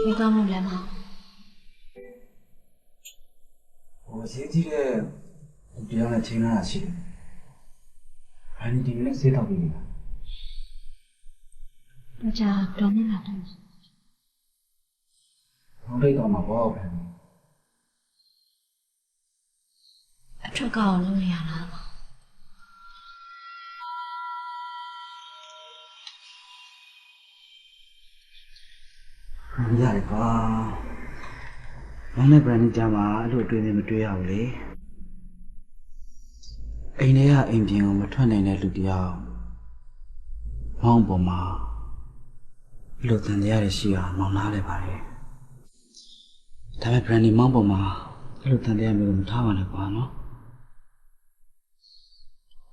ဘယ်တော့မှလည်းမဟုတ် ဟိုရေးကြည့်တဲ့တရားနဲ့ချိန်လာတာရှိတယ်။အဲ့ဒီနေ့စေးတော့ပြီလား တော့ကြာတော့မလာတော့ ။ဟောလိုက်တော့မှာပေါ့ဗျာ အထက်ကောင်လို့ရလား ။ရတယ်ကွာ။နောက်နေ့ brand ကြမှာအဲ့လိုတွေ့နေမတွေ့ရဘူးလေ။အိမ်ထဲကအိမ်ပြင်ကိုမထွက်နိုင်တဲ့လူတယောက် မောင်ပေါ်မှာဘလို့တန်တရားရရှိအောင်မောင်နားလဲပါတယ်ဒါပေမဲ့ Brandy မောင်ပေါ်မှာဘလို့တန်တရားမျိုးမထားပါနဲ့ကွာနော်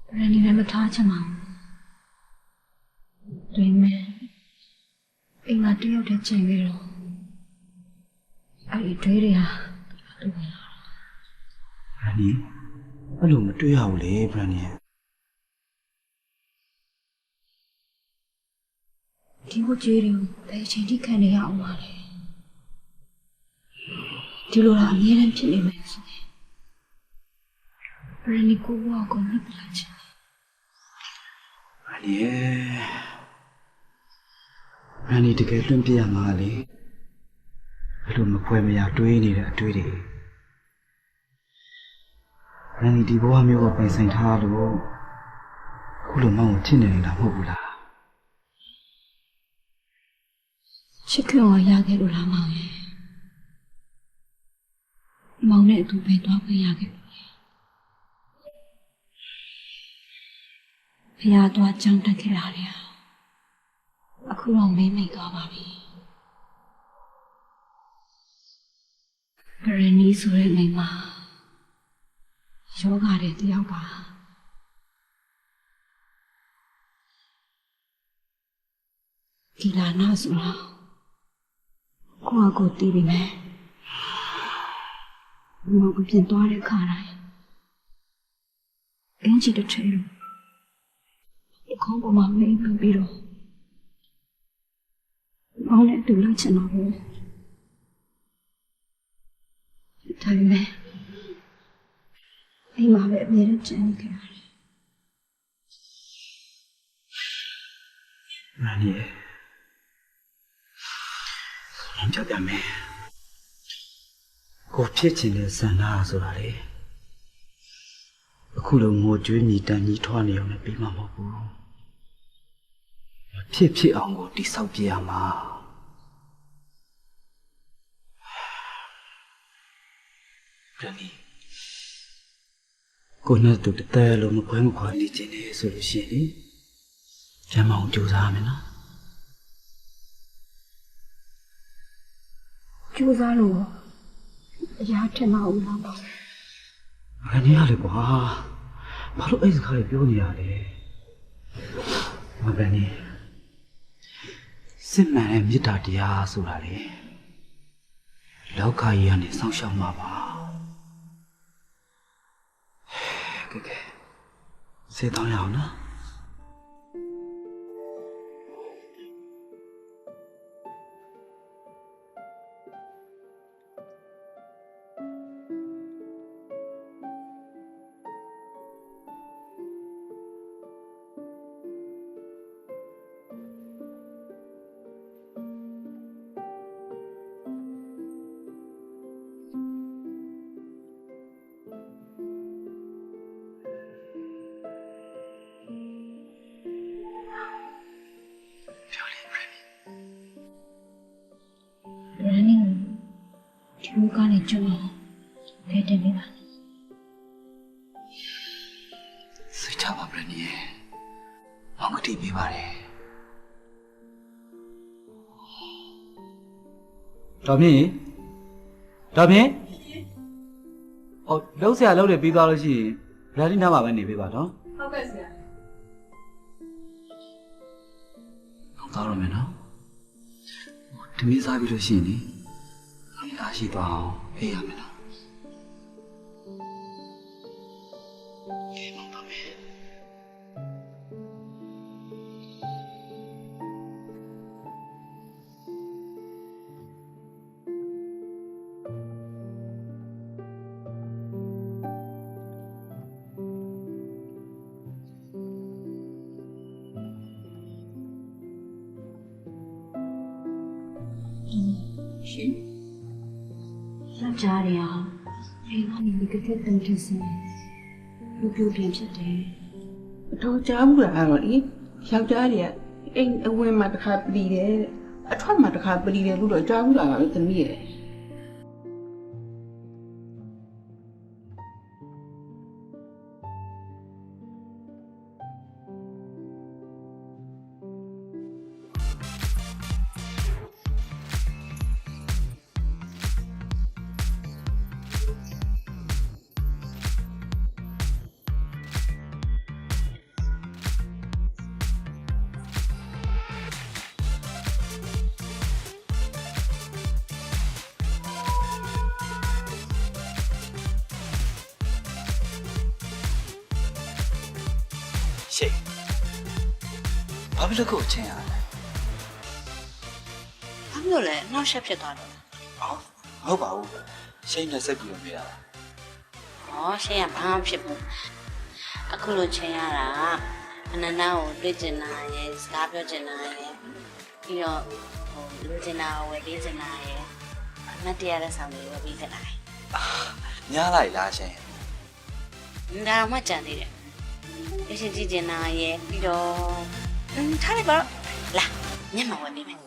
Brandy လည်းမထားချင်ပါဘူးဒါပေမဲ့အိမ်မှာတယောက်တည်းချိန်ပြီးတော့အဲ့ဒီတွေးတွေဟာတူပါလား Brandy အဲ့လိုမတွေ့ရဘူးလေ Brandy ရဲ့ ဒီကိုကြေးတွေကိုဘယ်အချိန်ထိခံနေရအောင်ပါလဲဒီလိုလားအများနဲ့ဖြစ်နေမယ်ဆိုရင်Brandy ကိုဘဝကိုမြစ်လာချင် Brandy ရဲ့ Brandy တကယ်လွန့်ပြရမှာလေအဲ့လိုမဖွဲမရတွေးနေတဲ့အတွေးတွေ Brandy ဒီဘဝမျိုးကိုပိုင်ဆိုင်ထားလို့ခုလိုမောင်ကိုချစ်နေနေတာမဟုတ်ဘူးလား ချစ်ခင်အောင်ရခဲ့လို့လားမောင်ရဲ့မောင်နဲ့အတူပဲသွားခွင့်ရခဲ့လို့ဖယားသွားကြောင်းတက်ခဲ့တာလေအခုတော့မေးမိသွားပါပြီဂရနီဆိုတဲ့မိန်းမယောဂတဲ့တယောက်ပါဒီလာနာဆိုတော့ကိုတီးပြီမယ်မောင်ကပြင်သွားတဲ့ခါတိုင်းအင်ဂျီတစ်ထဲလို့ဒီခေါင်းပေါ်မှာမိန်ပြီးတော့မောင်နဲ့အတူလိုက်ချင်တော့ဘူးဒါပေမဲ့အိမ်မှာပဲအမြဲတမ်းကြံနေကြရတယ် Brandy ရဲ့I'm just a man. ကိုဖြစ်ချင်တဲ့ဆန္ဒဆိုတာလေအခုလိုငိုကြွေးမြည်တမ်းကြီးထွားနေအောင်လည်းပြီးမှာမဟုတ်ဘူးဖြစ်အောင်ကိုတိဆောက်ပြရမှာBrandy ကိုနဲ့တူတဲလို့မခွဲမခွာနေချင်နေဆိုလို့ရှိရင်လေကျမအောင်ကြိုးစားမယ်နော် ကျိုးစားလို့အရာထင်မအောင်လားပေါ့ ။ဘာနေရလဲကွာ။ဘာလို့အဲ့စကားတွေပြောနေရလဲ။မဘယ်နေစစ်မှန်တဲ့မေတ္တာတရားဆိုတာလေလောကကြီးကနေစောင့်ရှောက်မှာပါ။ကဲစေတောင်းရအောင်နော်။ Brandy ဒီလိုကနေကျွန်းတော့ဖယ်တင်နေပါ စိတ်ချပါ Brandy ရဲ့။မောင်ကတိပေးပါတယ်။တော်မြင့်။အော်လုံးဆရာလုံးတွေပြီးသွားလို့ရှိရင် Brandy နားမှာပဲနေပေးပါနော်။ ဟုတ်ကဲ့ဆရာ ဟုတ်သားရမယ်နော်။ဒီမင်းစားပြီးလို့ရှိရင်လေအားရှိသွားအောင်အေးရမယ်နော်။ကဲမောင်ပါမယ်ရှင်ယောက်ျားတွေဟာအိမ်ကနေဒီကတိတုံးထစင်းလူပြိုပြင်ဖြစ်တယ် အထောက်ကြားမှုလားအဲ့တော့လေယောက်ျားတွေကအိမ်အဝင်မှာတစ်ခါပလီတယ်အထွက်မှာတစ်ခါပလီတယ်လို့တော့ကြားဘူးလားပဲသမီးရဲ့ ဒ ဘာဖြစ်လို့ကိုချင်းရလဲ ဘာလို့လဲနောက်ဆက်ဖြစ်သွားတော့ ဟုတ်ပါဘူးရှိန်နဲ့ဆက်ပြီးတော့မေးတာ ဟောရှင်းရဘာမှဖြစ်ဘူးအခုလိုချင်းရတာအနန္ဒကိုတွေ့ကျင်တာရဲ့စကားပြောကျင်တာရဲ့ပြီးတော့လူကျင်တာကိုဝယ်ပေးကျင်တာရဲ့အမတ်တရားတဲ့ဆောင်တွေဝယ်ပေးကျင်တာ ညားလိုက်လားရှင် ဒါတော့မှကြံသေးတယ်အရှင်ကြည့်ကျင်တာရဲ့ပြီးတော့ထားလိုက်ပါတော့လာညမဝယ်ပေးမယ်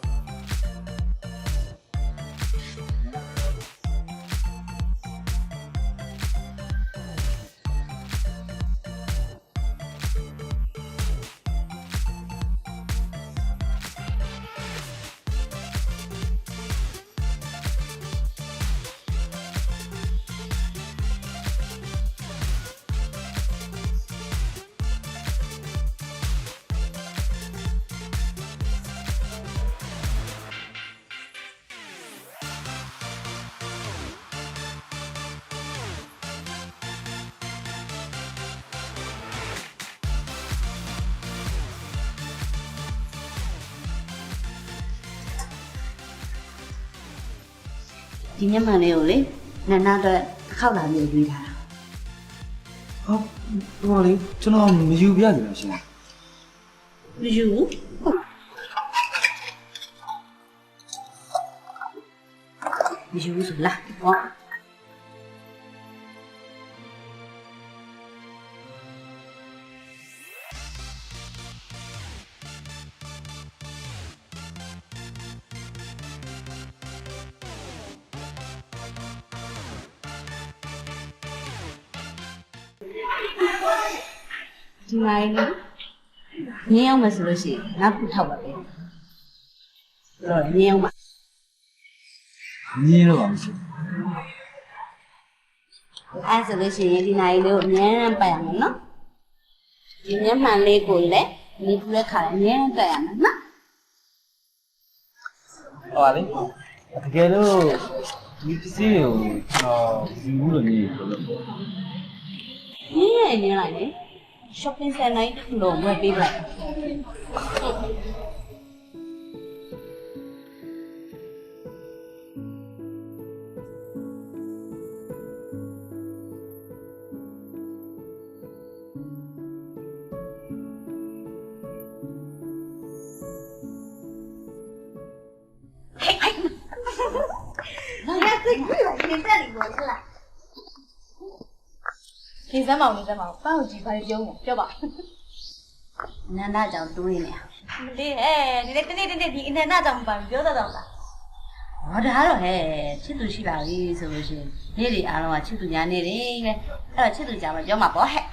ဒီညမှန်လေးကိုလေနန္ဒအတွက်တစ်ခေါက်လာမျိုးပြီးထားတာ ဟောလေကျွန်တော်မယူပြတယ်ရှင် မယူမယူဆိုလားဟောဒီမိုင်းညင်းအောင်မဆိုလို့ရှိရင်နောက်ခုထောက်ပါပဲတော့ညင်းအောင်ပါ ညင်းတော့ပါမရှိ အဲ့ဆိုလို့ရှိရင်ဒီနိုင်လေးကိုအများနဲ့ပတ်ရမယ်နော်ဒီမျက်မှန်လေးကိုလည်းနေပူတဲ့ခါလည်းအများနဲ့ပတ်ရမယ်နော် ဟောလေတကယ်လို့ဒီပစ္စည်းကိုကျွန်တော်ယူလို့နေတယ်လို့ ညင်းရညင်းလိုက်လေ shopping center လို့ဝယ်ပေးလိုက် နေစမ်းမအောင်နေစမ်းမအောင်ပန်းကိုကြည့်ပါလေပြုံးတယ်ပြောပါ နန္ဒကြောင့်တွေးနေ မလေးဒီနေ့တနေ့ဒီအနန္တကြောင့်မပါဘူးပြောတတ်တော့လား ဟောဒါကတော့ဟဲ့ချစ်သူရှိပါပြီဆိုလို့ရှိရင်နေ့တွေအားလုံးကချစ်သူများနေတယ်ပဲအဲ့တော့ချစ်သူကြမှာပြောမှာပေါ့ဟဲ့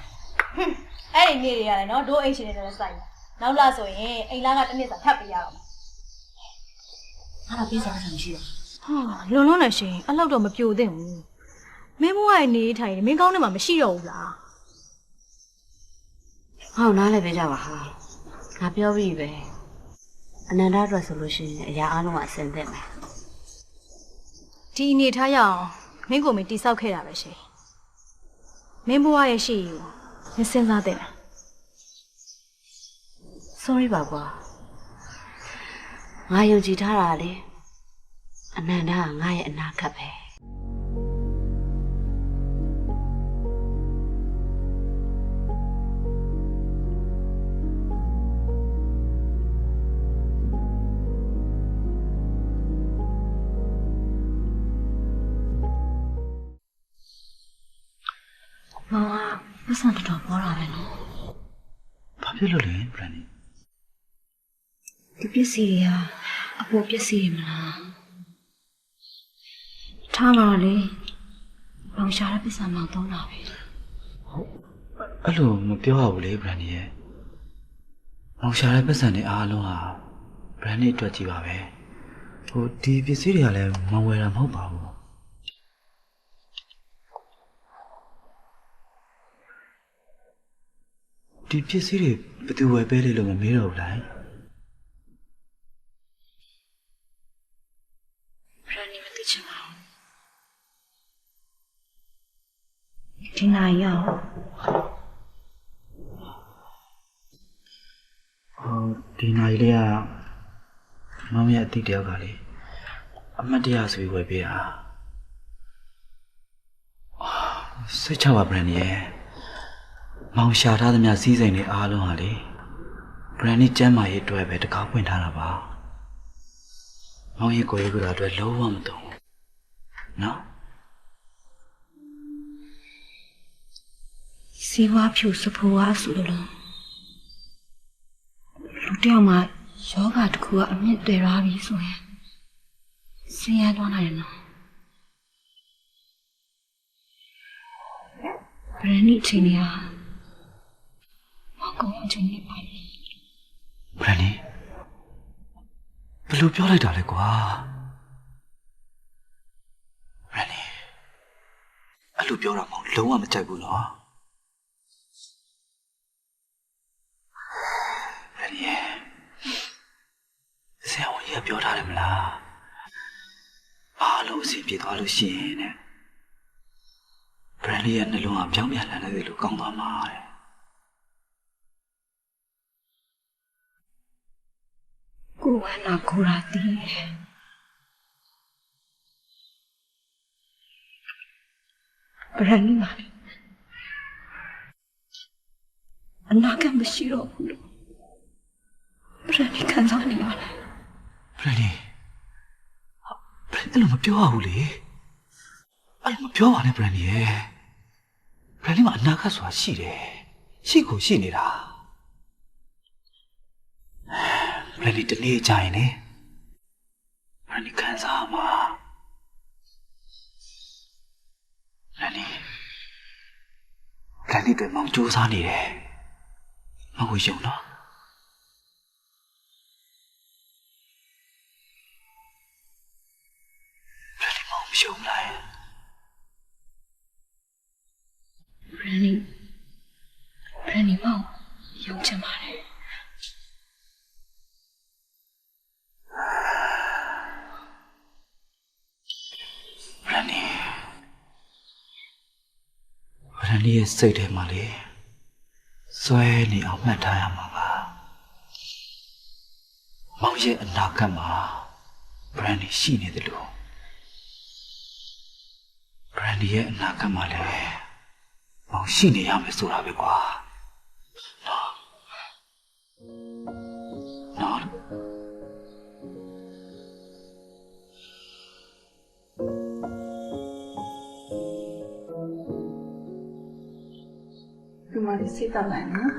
အဲ့ဒီနေ့တွေရတယ်နော်ဒိုးအိမ်ရှင်တွေလည်းစိုက်နောက်လာဆိုရင်အိမ်လားကတစ်နေ့စာထပ်ပေးရအောင် ဟာပြီးစားဆောင်ရှိတယ် ဟာလုံလုံးနဲ့ရှင်အဲ့လောက်တော့မပြိုသင့်ဘူးမင်းမွားရဲ့နေထိုင်မင်းကောင်းထဲမှာမရှိတော့ဘူးလား ဟောနားလည်းပဲကြပါဟာငါပြောပြီးပဲအနန္တအတွက်ဆိုလို့ရှိရင်အရာအားလုံးကအစင်သက်မယ် ဒီအနေထားရအောင်မင်းကိုမင်းတိဆောက်ခဲ့တာပဲရှင်မင်းဘွားရဲ့ရှိကိုမင်းစဉ်းစားတဲ့လား sorry ပါကွာငါယုံကြည်ထားတာလေအနန္တကငါရဲ့အနာဂတ်ပဲမောင်ကပတ်စံတော်ပေါ်လာပဲနော် ဘာဖြစ်လို့လဲဘရန်နီ ဒီပစ္စည်းတွေဟာအပေါ်ပစ္စည်းတွေမလားထားပါလေဘောင်ရှာတဲ့ပစ္စံမောင်သုံးတာပဲ အဲ့လိုမပြောရဘူးလေဘရန်နီရဲ့မောင်ရှာတဲ့ပတ်စံတွေအားလုံးဟာဘရန်နီအတွက်ကြီးပါပဲဒီပစ္စည်းတွေကလည်းမဝယ်တာမဟုတ်ပါဘူးဒီပစ္စည်းတွေဘယ်သူဝယ်ပေးလဲလို့မမေးတော့ဘူးလား ရန်နီမသိချင်ပါဘူးဒီနိုင်ရော ဒီ ဒီနိုင်လေးကမောင်ရဲ့အတိတ်တယောက်ကလေအမတ်တရားဆိုပြီးဝယ်ပေးတာစိတ်ချပါဗရန်ရဲ့မောင်ရှာထားသမျှစီးစိမ်တွေအားလုံးဟာလေဗရန်นี่ကျမ်းမာရေးအတွက်ပဲတကားပွင့်ထားတာပါမောင်ရဲ့ကိုယ်ရေးကအတွက်လုံးဝမတုံးနော်စီဝါဖြူစဖိုးဝါဆိုလို့လူတယောက်မှာယောဂတစ်ခုကအမြင့်တွေ့ရပြီဆိုရင်ဆင်းရဲသွားနိုင်တယ်နော်ဗရန်นี่ချင်းနေရမကောင်းချင်းနေပါလေဗရန်นี่ဘယ်လိုပြောလိုက်တာလဲကွာဗရန်นี่အဲ့လိုပြောတာမဟုတ်လုံးဝမကြိုက်ဘူးနော်ဗရန်นี่ဆရာဝန်ကြီးပြောထားတယ်မလားအားလုံးအဆင်ပြေသွားလို့ရှိရင်တဲ့ဗရန်นี่ရဲ့နှလုံးကပြောင်းပြန်လာတယ်လို့ကောင်းသွားမှာတဲ့ကိုဝနာကိုရာတီဗရန်นี่မှာအနာဂတ်မရှိတော့ဘူးလို့ဗရန်นี่ခံစားနေရတယ်ဗရန်นี่အဲ့လိုမပြောရဘူးလေအဲ့လိုမပြောပါနဲ့ဗရန်นี่ရဲ့ဗရန်นี่မှာအနာဂတ်ဆိုတာရှိတယ်ရှိကိုရှိနေတာဗရန်นี่တနေ့ကြာရင်လေဗရန်นี่ခံစားမှာဗရန်นี่တွေမောင်ကြိုးစားနေတယ်မဟုတ်ရုံနော်ဗရန်นี่မောင်မရှုံးလိုက်ဗရန်นี่မောင်ယုံချင်ပါတယ်ဗရန်นี่ရဲ့စိတ်ထဲမှာလေစွဲနေအောင်မှတ်ထားရမှာပါမောင်ရဲ့အနာဂတ်မှာဗရန်นี่ရှိနေတယ်လို့ဗရန်นี่ရဲ့အနာဂတ်မှာလည်းမောင်ရှိနေရမယ်ဆိုတာပဲကွာနော်ဒီမှာစိတ်တက်လိုက်နော်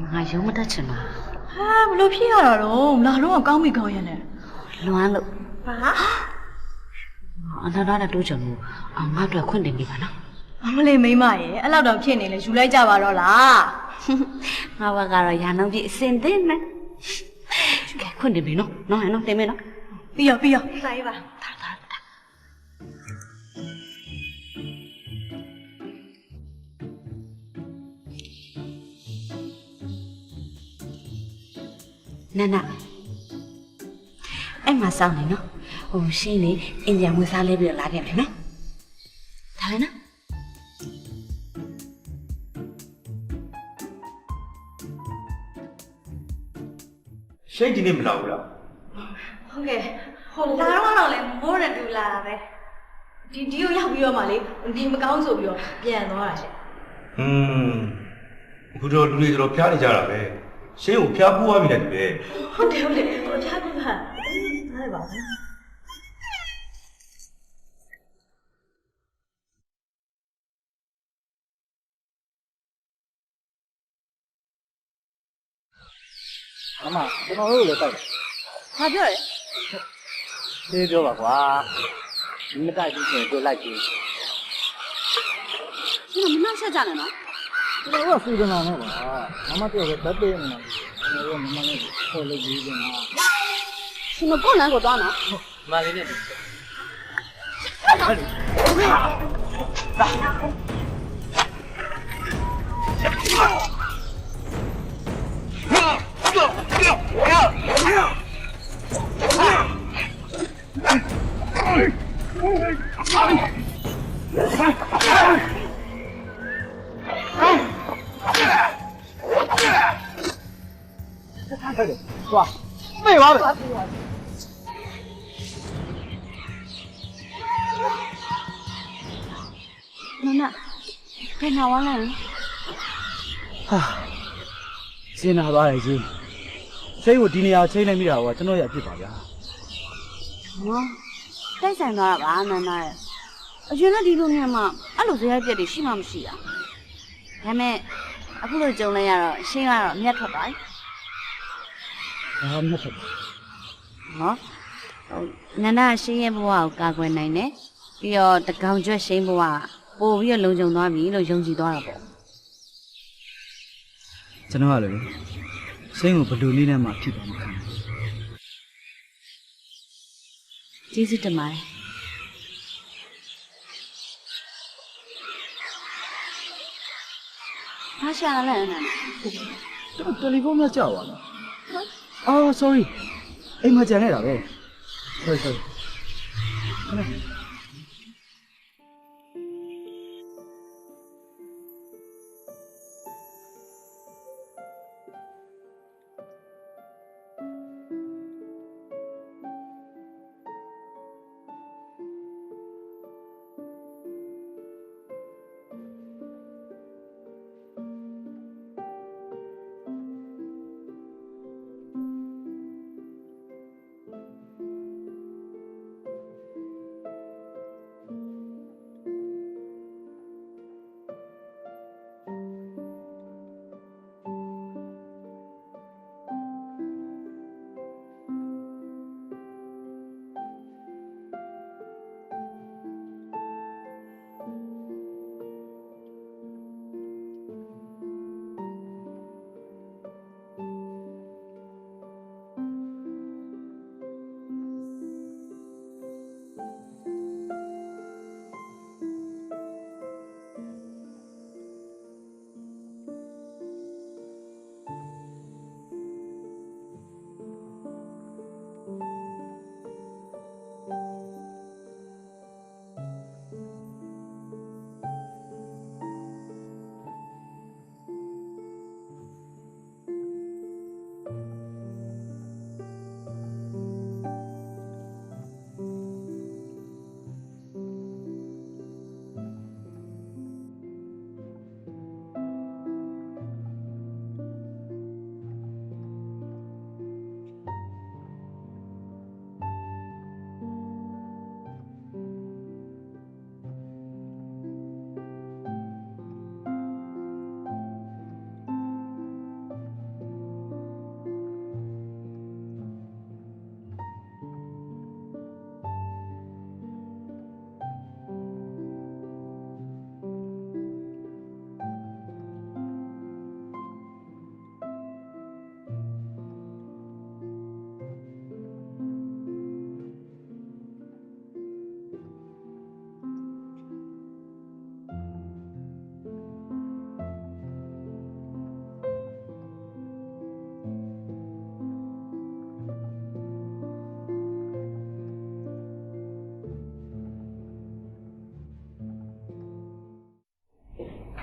ဟ ငါရုံးမတက်ချင်ပါ ဟာဘလို့ဖြစ်ရတာတော့လာတော့ကောင်းပြီကောင်းရဲ့နဲ့ လွမ်းလို့ ဟာ အနာနဲ့တိုးချင်လို့ငါတို့ခွင့်တင်ပေးပါနော် အမလေးမိမရဲ့အဲ့လောက်တော့ဖြစ်နေလေယူလိုက်ကြပါတော့လား ငါဘက်ကတော့ရာနှုန်းပြည့်အစင်သိနေကဲခွင့်တင်ပေးနော်နော်ဟဲ့နော်တင်ပေးနော် ပြီးရောစာရေးပါ နနအဲ့မှာစောင်းနေနော်ဟိုရှင်းနေအိန္ဒိယမွေးစားလဲပြီးတော့လာခဲ့မယ်နော်ဒါလည်းနော် ရှိတ်ဒီနေ့မလာဘူးလား ဟုတ်ကဲ့ဟိုလာတော့လည်းမိုးရတူလာတာပဲဒီကိုရောက်ပြီးတော့မှလေဒီမကောင်းဆိုပြီးတော့ပြန်သွားတာရှင် အခုတော့လူတွေတော်ဖျားနေကြတာပဲရှင်းကိုဖျားပိုးသွားပြီလေတူတယ် ဟုတ်တယ်ဟိုထားပြပါထားပါဦး အမကျွန်တော်တို့လည်းတိုက်တယ် ဘာပြောလဲ သေးပြောပါကွာဒီမတိုက်ဘူးဆိုရင်တို့လိုက်ကြည့် ကျွန်တော်မနှောက်ရှက်ကြနဲ့နော် ကျွန်တော်ကစီစဉ်အောင်တော့ပါမမပြောတော့တက်ပေးနေမှာကျွန်တော်ကမမနဲ့ခေါ်လို့ပြီးနေတာ ကျွန်တော်ကိုယ်လမ်းကိုသွားနော် မလေးနဲ့တူသွားပြေးပါမယ် နနဘယ်နာဝါလဲ ဟာစင်နာသွားတယ်ကြီးစိတ်ကိုဒီနေရာချိန်လိုက်မိတာကကျွန်တော်ရဲ့အဖြစ်ပါဗျာ ဟောတိုက်ဆိုင်သွားတာပါနနရဲ့အရင်ကဒီလိုနေမှာအဲ့လိုဇယိုက်ပြက်တွေရှိမှမရှိတာဒါပေမဲ့အခုလိုကြုံလိုက်ရတော့ရှင်းကတော့အမျက်ထွက်သွားပြီ ဘာမှမဖြစ်ဘူး ဟောနနရှင်းရဲ့ဘဝကိုကာကွယ်နိုင်တယ်ပြီးတော့တကောင်ကျွတ်ရှင်းဘဝပို့ပြီးတော့လုံခြုံသွားပြီလို့ယုံကြည်သွားတာပေါ့ ကျွန်တော်ကလည်းစိတ်ကိုဘယ်လိုနည်းနဲ့မှဖြစ်ပါမခံဘူး ကျေးဇူးတင်ပါတယ်ဟာရှာလာလဲနန တယ်လီဖုန်းနဲ့ကြောက်ပါလားအော် sorry အိမ်မှာကြံနေတာပဲ sorry န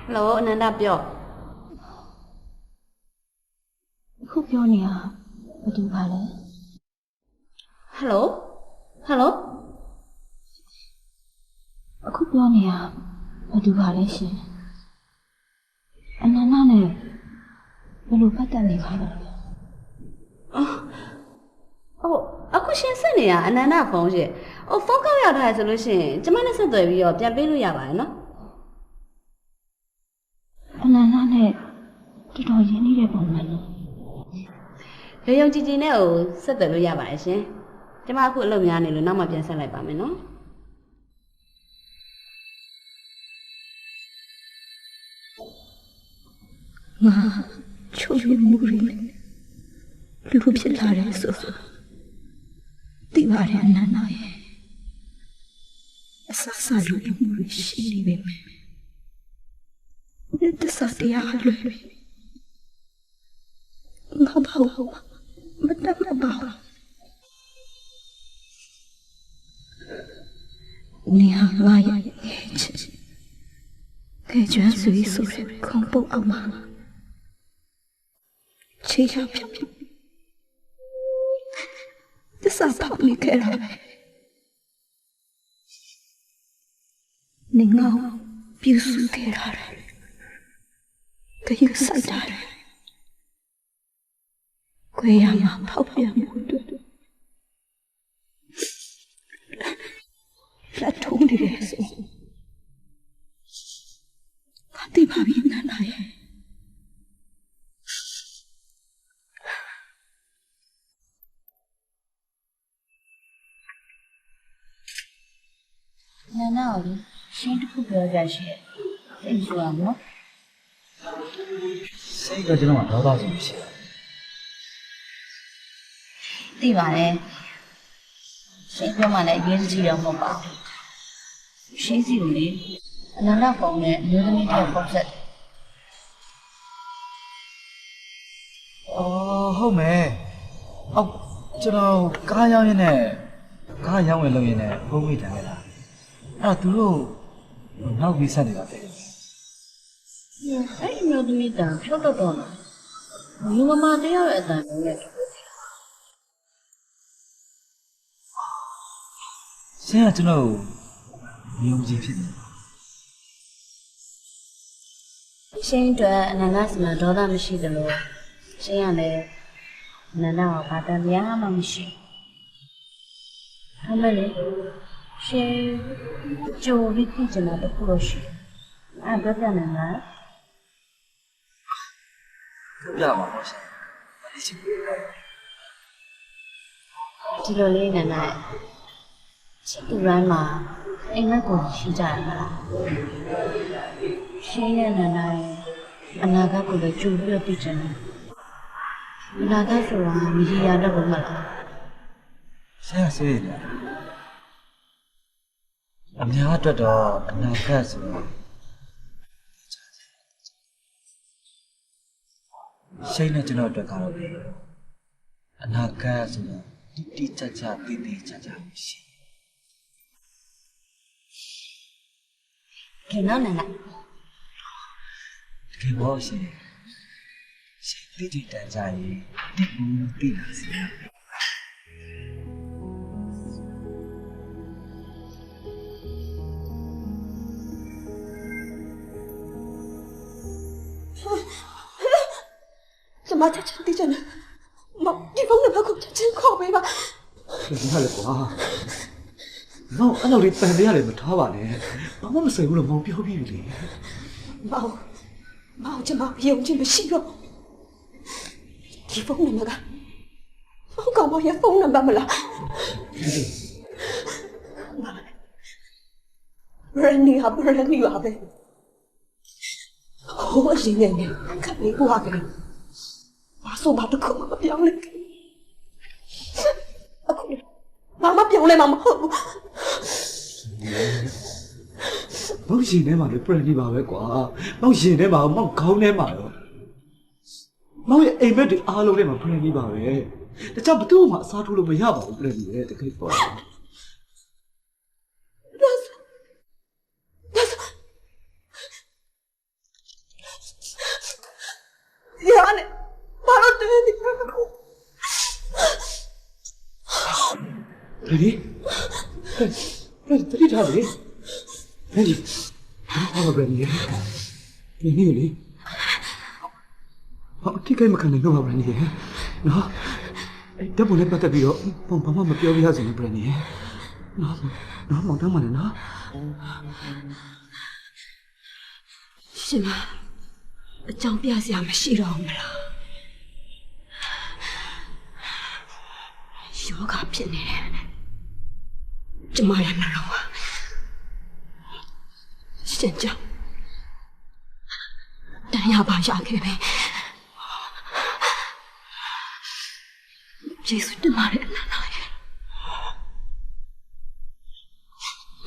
Hello အနန္ဒပြော အခုပြောနေတာဘာတူပါလဲ Hello Hello အခုပြောနေတာဘာတူပါလဲရှင်အနန္ဒနဲ့ဘယ်လိုပတ်သက်နေပါလဲ ဟုတ်အခုရှင်းဆက်နေတာအနန္ဒဖုန်းရှင်ဟိုဖုန်းကောက်ရောက်ထားရဆိုလို့ရှိရင်ကျမနဲ့ဆက်သွယ်ပြီးတော့ပြန်ပေးလို့ရပါတယ်နော် အနန္ဒနဲ့တော်တော်ရင်းနှီးတဲ့ပုံမှန်လို့ ရုံကြည်ကြည်နဲ့ကိုဆက်သွယ်လို့ရပါတယ်ရှင်ကျမအခုအလုပ်များနေလို့နောက်မှပြန်ဆက်လိုက်ပါမယ်နော် ငါချိုးရမှုရင်းလူဖြစ်လာတယ်ဆိုသိပါတယ်အနန္ဒရဲ့အဆဆလူမှုရရှိနေပေမဲ့ဒီသစ္စာတရားလွယ်ငါဘာလို့မတတ်မပါနေဟာငါရဲ့ချစ်ကဲကျွမ်းဆွေးဆိုတဲ့ခုံပုတ်အောင်မှာချေချဖြတ်သစ္စာပေါက်နေခဲ့တာပဲနေငါပြူစုခဲ့တာကယူဆိုင်တာခွေရမှာပေါက်ပြန်မှုတို့လက်ထုံးနေတယ်ဆိုငါတိပါပြီနားနာရဲ့နာနာကိုရှင်းတစ်ခုပြောကြရှိတယ်သိဆိုအောင်နော် စိတ်တော့ကျွန်တော်ကတော့ဆိုရှိတယ် သိပါတယ်ရှင်းပြောမှလည်းအရေးကြီးတော့မဟုတ်ပါဘူးရှင်းစီကိုလေအနန္ဒဖုန်းနဲ့အမျိုးသမီးတစ်ယောက်ပုံဆက်တယ် အော်ဟုတ်မယ်အော်ကျွန်တော်ကားရောက်ရင်းနဲ့ကားရောက်ဝင်လို့ရင်းနဲ့ဖုန်းမိတယ်လေလားအဲ့တော့သူတို့နောက်ပြီးဆက်နေတာတဲ့ အဲ့ဒီမျိုးသမီးတန်ဖြုတ်တော့တော့လားလူမမတယောက်ရဲ့အတန်မျိုးနဲ့ ဆင်းကကျွန်တော်မျိုးကြီးဖြစ်နေ ရှင်းအတွက်အနန္ဒစမှာဒေါသမရှိသလိုရှင်းရလည်းအနန္ဒကိုဘာတန်များမှမရှိဟုတ်မလဲရှင်းကြိုပြီးကြည့်ချင်တာတခုလို့ရှိအဲ့ဒါပြန်နေလား ပြပါပါရှင် ဒီလိုလေးနန္ဒချစ်သူတိုင်းမှာအိမ်မက်ကိုရှိကြရမှာလားရှင်းရနန္ဒရဲ့အနာဂတ်ကိုလည်းကြိုပြီးတော့သိချင်တယ်အနာဂတ်ဆိုတာမကြီးရတော့ဘူးမလား ဆင်းကဆေးတယ်အများအတွက်တော့အနာဂတ်ဆိုတော့ရှိနေကျွန်တော်အတွက်ကတော့အနာဂတ်ဆိုတော့တိကျကျတည်တည်ချာချာရှိ ကဲနော်နန္ဒ တကယ်ပေါ့ရှင်တိတိတန်ကြရင်တိဘူးတိလာစီ ကျမချက်ချင်းသိချင်တယ်မဒီဖုန်းနံပါတ်ကိုချက်ချင်းခေါ်ပေးပါ ဒီကလည်းကွာနောက်အဲ့လိုလေးတန်သေးရတယ်မထားပါနဲ့ဘာမှမဆိုင်ဘူးလို့မောင်ပြောပြီးပြီလေ မောင်ကျမယုံကြည်မရှိတော့ဒီဖုန်းနံပါတ်ကမောင်ကောင်မရဲ့ဖုန်းနံပါတ်မလားဘရန်နီပါပဲဟိုအရင်နဲ့ခပ်လေးကွာကလေးဘာဆိုဘာတခုမပြောင်းလဲအခုဘာမှပြောင်းလဲမှာမဟုတ်ဘူး မောင်ရှင်ထဲမှာလည်းပြန်နေပါပဲကွာမောင်ရှင်ထဲမှာမောင်ခေါင်းထဲမှာရောမောင်ရဲ့အိမ်မက်တွေအားလုံးထဲမှာပြန်နေပါပဲတခြားဘယ်သူမှအစားထိုးလို့မရပါဘူးပြန်နေတယ်တကယ်ပေါ့ ဒါ Brandy တတိထားလေ Brandy ဟာ Brandy ဒီနေ့လေဟောတိတ်ကိမခံနိုင်တော့ပါ Brandy နော်အဲ့တပ်ပုံနဲ့ပတ်သက်ပြီးတော့ဘာမှမပြောပြရစေနဲ့ Brandy နော်မောင်တမ်းမနဲ့နော်ရှင်မအကြောင်းပြစရာမရှိတော့ဘူးမလားယောဂဖြစ်နေတယ်ကျမရဲ့နှလုံးကရှင်ကြောင့်တန်ရပါရခဲ့ပဲယေရှုတင်ပါတယ်အနန္ဒာရဲ့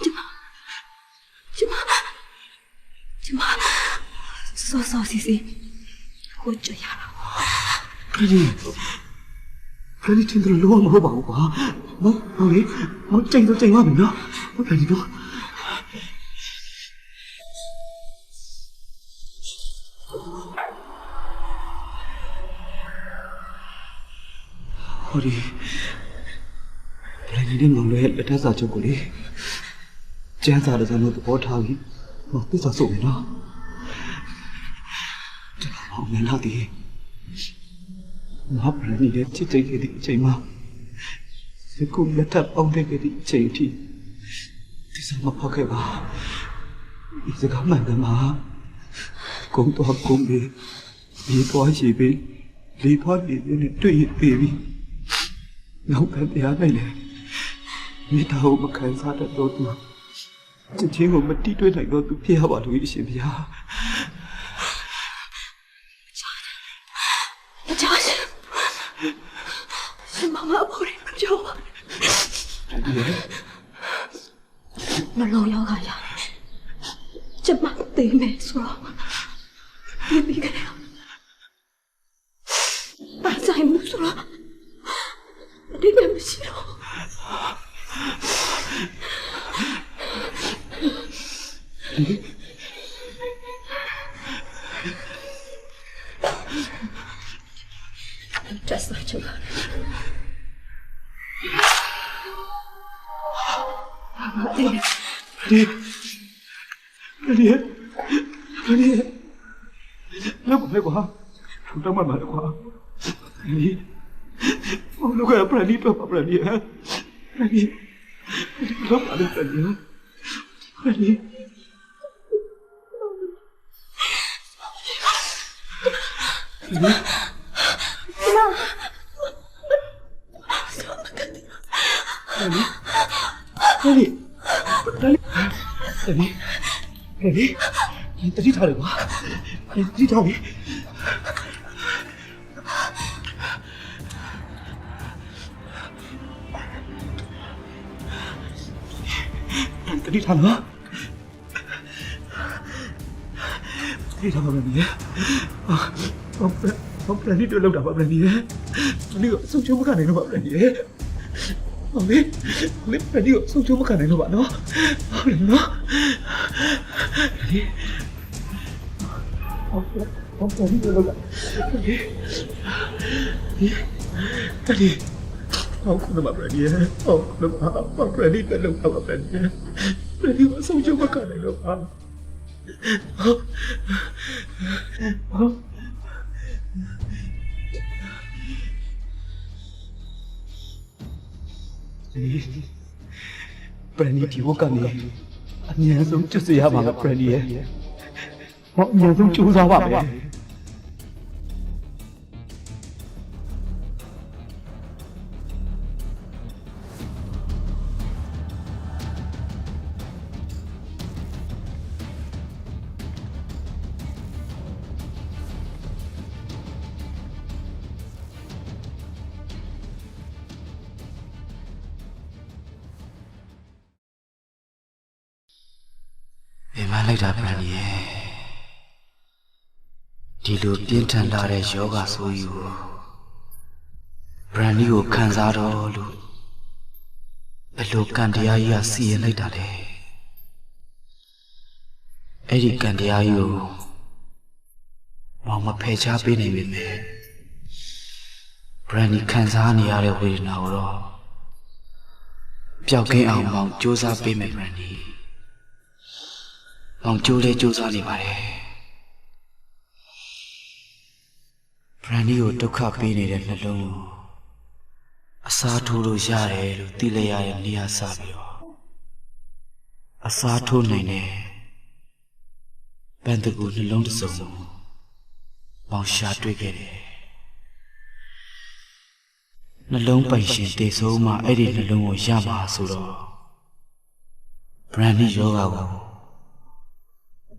ကျမစောစီစီဟိုကြရတာခရီးတင်တယ်လို့မဟုတ်ပါဘူးကွာနော်ဟုတ်လေဟောချိန်တော့ချိန်ပါပြီနော်ဟုတ်တယ်ဒီတော့ဟောဒီဘယ်နည်းနဲ့မလဲလက်ထပ်စာချုပ်ကိုလေကျန်းစာတဲ့ကျွန်တော်သဘောထားပြီးဟောသစ္စာဆိုပြီနော်ကျွန်တော်မနာသည်ငါပြန်နေတဲ့ချစ်တဲ့ဒီအချိန်မှာစကူလက်ထပ်ပေါင်းတဲ့ဒီအချိန်အထိဒီစမဖောက်ခဲ့ပါဒီစကားမှန်တယ်မှာကုန်းတော့ကုန်းပြီးဒီတော့ရှိပြီးဒီတော့ဒီနဲ့တွေ့ရပြီနောက်ပြန်ပြနိုင်လေမိသားမခံစားတတ်တော့သူချစ်ချင်းကိုမတိတွေ့နိုင်တော့သူဖြစ်ရပါလို့ရှင်ဗျာရှင်မမအဖို့ရင်မပြောပါမလုံးရောခါရကျမသိမယ်ဆိုတော့ဒီမိကနေပါဆိုင်မှုဆိုတော့ဒီနေ့မရှိတော့Just like you. Ready? Look, chúng ta mà quá. Ready? Look at Brandy, Brandy. Look at Brandy. Brandy. Ready? Tadi thả được quá. Tadi thả đi. Tadi thả nữa. Tadi thả vào bên này. Ông Brandy đưa lâu đảo vào bên này. Đi ở sông chung có khả năng nó vào bên này. Ông biết Brandy ở sông chung có khả năng nó vào nó. Đừng nó. Brandy. Ông Brandy đưa lâu đảo. Brandy. Ông không được Brandy. Ông được ông Brandy đưa lâu đảo vào Brandy. Brandy ở sông chung có khả năng nó vào. Brandy thì có cần gì? Anh nhớ giống chút gì hả mà Brandy ấy? Họ nhớ giống chú giáo bảo ấy. Lại đã Brandy đi lùi biến thành là để yoga soi u Brandy của khán giả đó lu lu candia ya si lại đã đấy ấy đi candia u mong mà phê cha bên này bên mẹ Brandy khán giả này ở đây nào đó ပျောက်ကင်းအောင်မောင်စူးစမ်းပေးမယ် Brandy မောင်ကြိုးလေးစူးစမ်းနေပါတယ် Brandy ကိုဒုက္ခပေးနေတဲ့နှလုံးကိုအစားထိုးလို့ရတယ်လို့သိလိုက်ရတဲ့နေရာစပြီးတော့အစားထိုးနိုင်တဲ့ဘန်တကူနှလုံးတစ်စုံမောင်ရှာတွေ့ခဲ့တယ်နှလုံးပိုင်ရှင်တည်ဆုံးမှအဲ့ဒီနှလုံးကိုရမှာဆိုတော့ Brandy ယောဂကို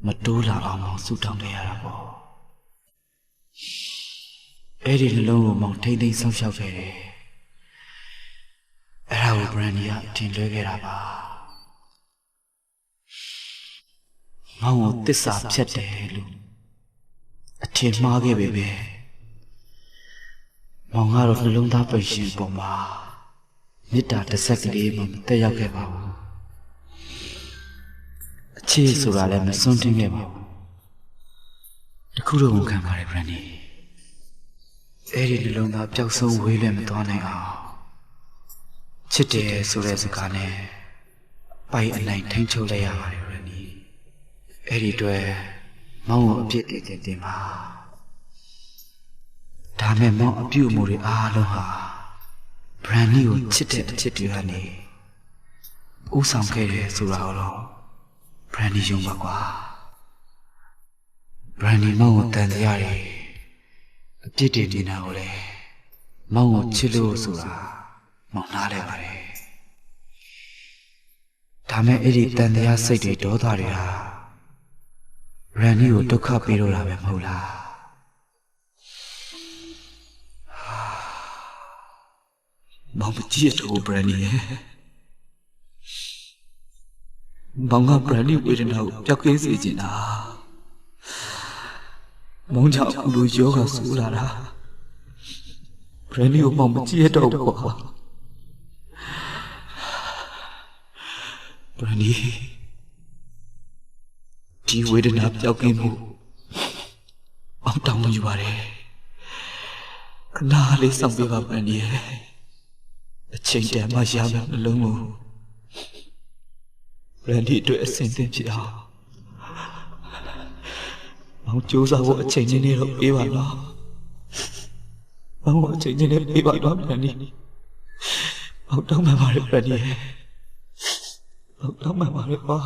မတိုးလာအောင်မောင်ဆုတောင်းခဲ့ရတာပေါ့အဲ့ဒီနှလုံးကိုမောင်ထိမ့်သိမ်းဆောက်ရှောက်ခဲ့တယ်အဲ့ဒါကို Brandy ကထင်လွဲခဲ့တာပါမောင်ကိုတစ္ဆာဖြတ်တယ်လို့အထင်မှားခဲ့ပေပဲမောင်ကတော့နှလုံးသားပိုင်ရှင်ပေါ်မှာမေတ္တာတစ်ဆက်ကလေးမှမတက်ရောက်ခဲ့ပါဘူးအခြေဆိုတာလည်းမစွန့်တင်ခဲ့ပါဘူးတခုတော့ဝန်ခံပါတယ် Brandy အဲ့ဒီနှလုံးသားပျောက်ဆုံးဝေးလည်းမသွားနိုင်အောင်ချစ်တယ်ဆိုတဲ့စကားနဲ့ပိုင်အနိုင်ထိန်းချုပ်လိုက်ရပါတယ် Brandy အဲ့ဒီအတွက်မောင်ကိုအပြစ်တင်ပါဒါမဲ့မောင်အပြုအမူတွေအားလုံးဟာ Brandy ကိုချစ်တဲ့အချစ်တွေကနေဥဆောင်ခဲ့တယ်ဆိုတာတော့ Brandy ယုံပါကွာ Brandy မောင်ကိုတန်တရားတယ်အပြစ်တွေတင်တာကိုလေမောင်ကိုချစ်လို့ဆိုတာမောင်နားလဲပါတယ်ဒါမဲ့အဲ့ဒီတန်တရားစိတ်တွေဒေါသတွေဟာ Brandy ကိုဒုက္ခပေးလို့လာပဲမဟုတ်လားမောင်မကြည့်တော့ Brandy ရဲ့မောင်က Brandy ဝေဒနာကိုပျောက်ကင်းစေချင်တာမောင်ကြောင့်လူယောဂဆူလာတာ Brandy ကိုမောင်မကြည့်တော့ဘူးကွာ Brandy ဒီဝေဒနာပျောက်ကင်းမှုအောင်တောင်းယူပါတယ်ခဏလေးစောင့်ပေးပါ Brandy ရဲ့အချိန်တန်မှရမယ်နှလုံးကို Brandy အတွက်အဆင်သင့်ဖြစ်အောင်မောင်ကြိုးစားဖို့အချိန်ချင်းလေးတော့ပေးပါလားမောင်အချိန်ချင်းလေးပေးပါတော့ Brandy မောင်တောင်းမှပါလေ Brandy ရဲ့မောင်တောင်းမှပါလေပါ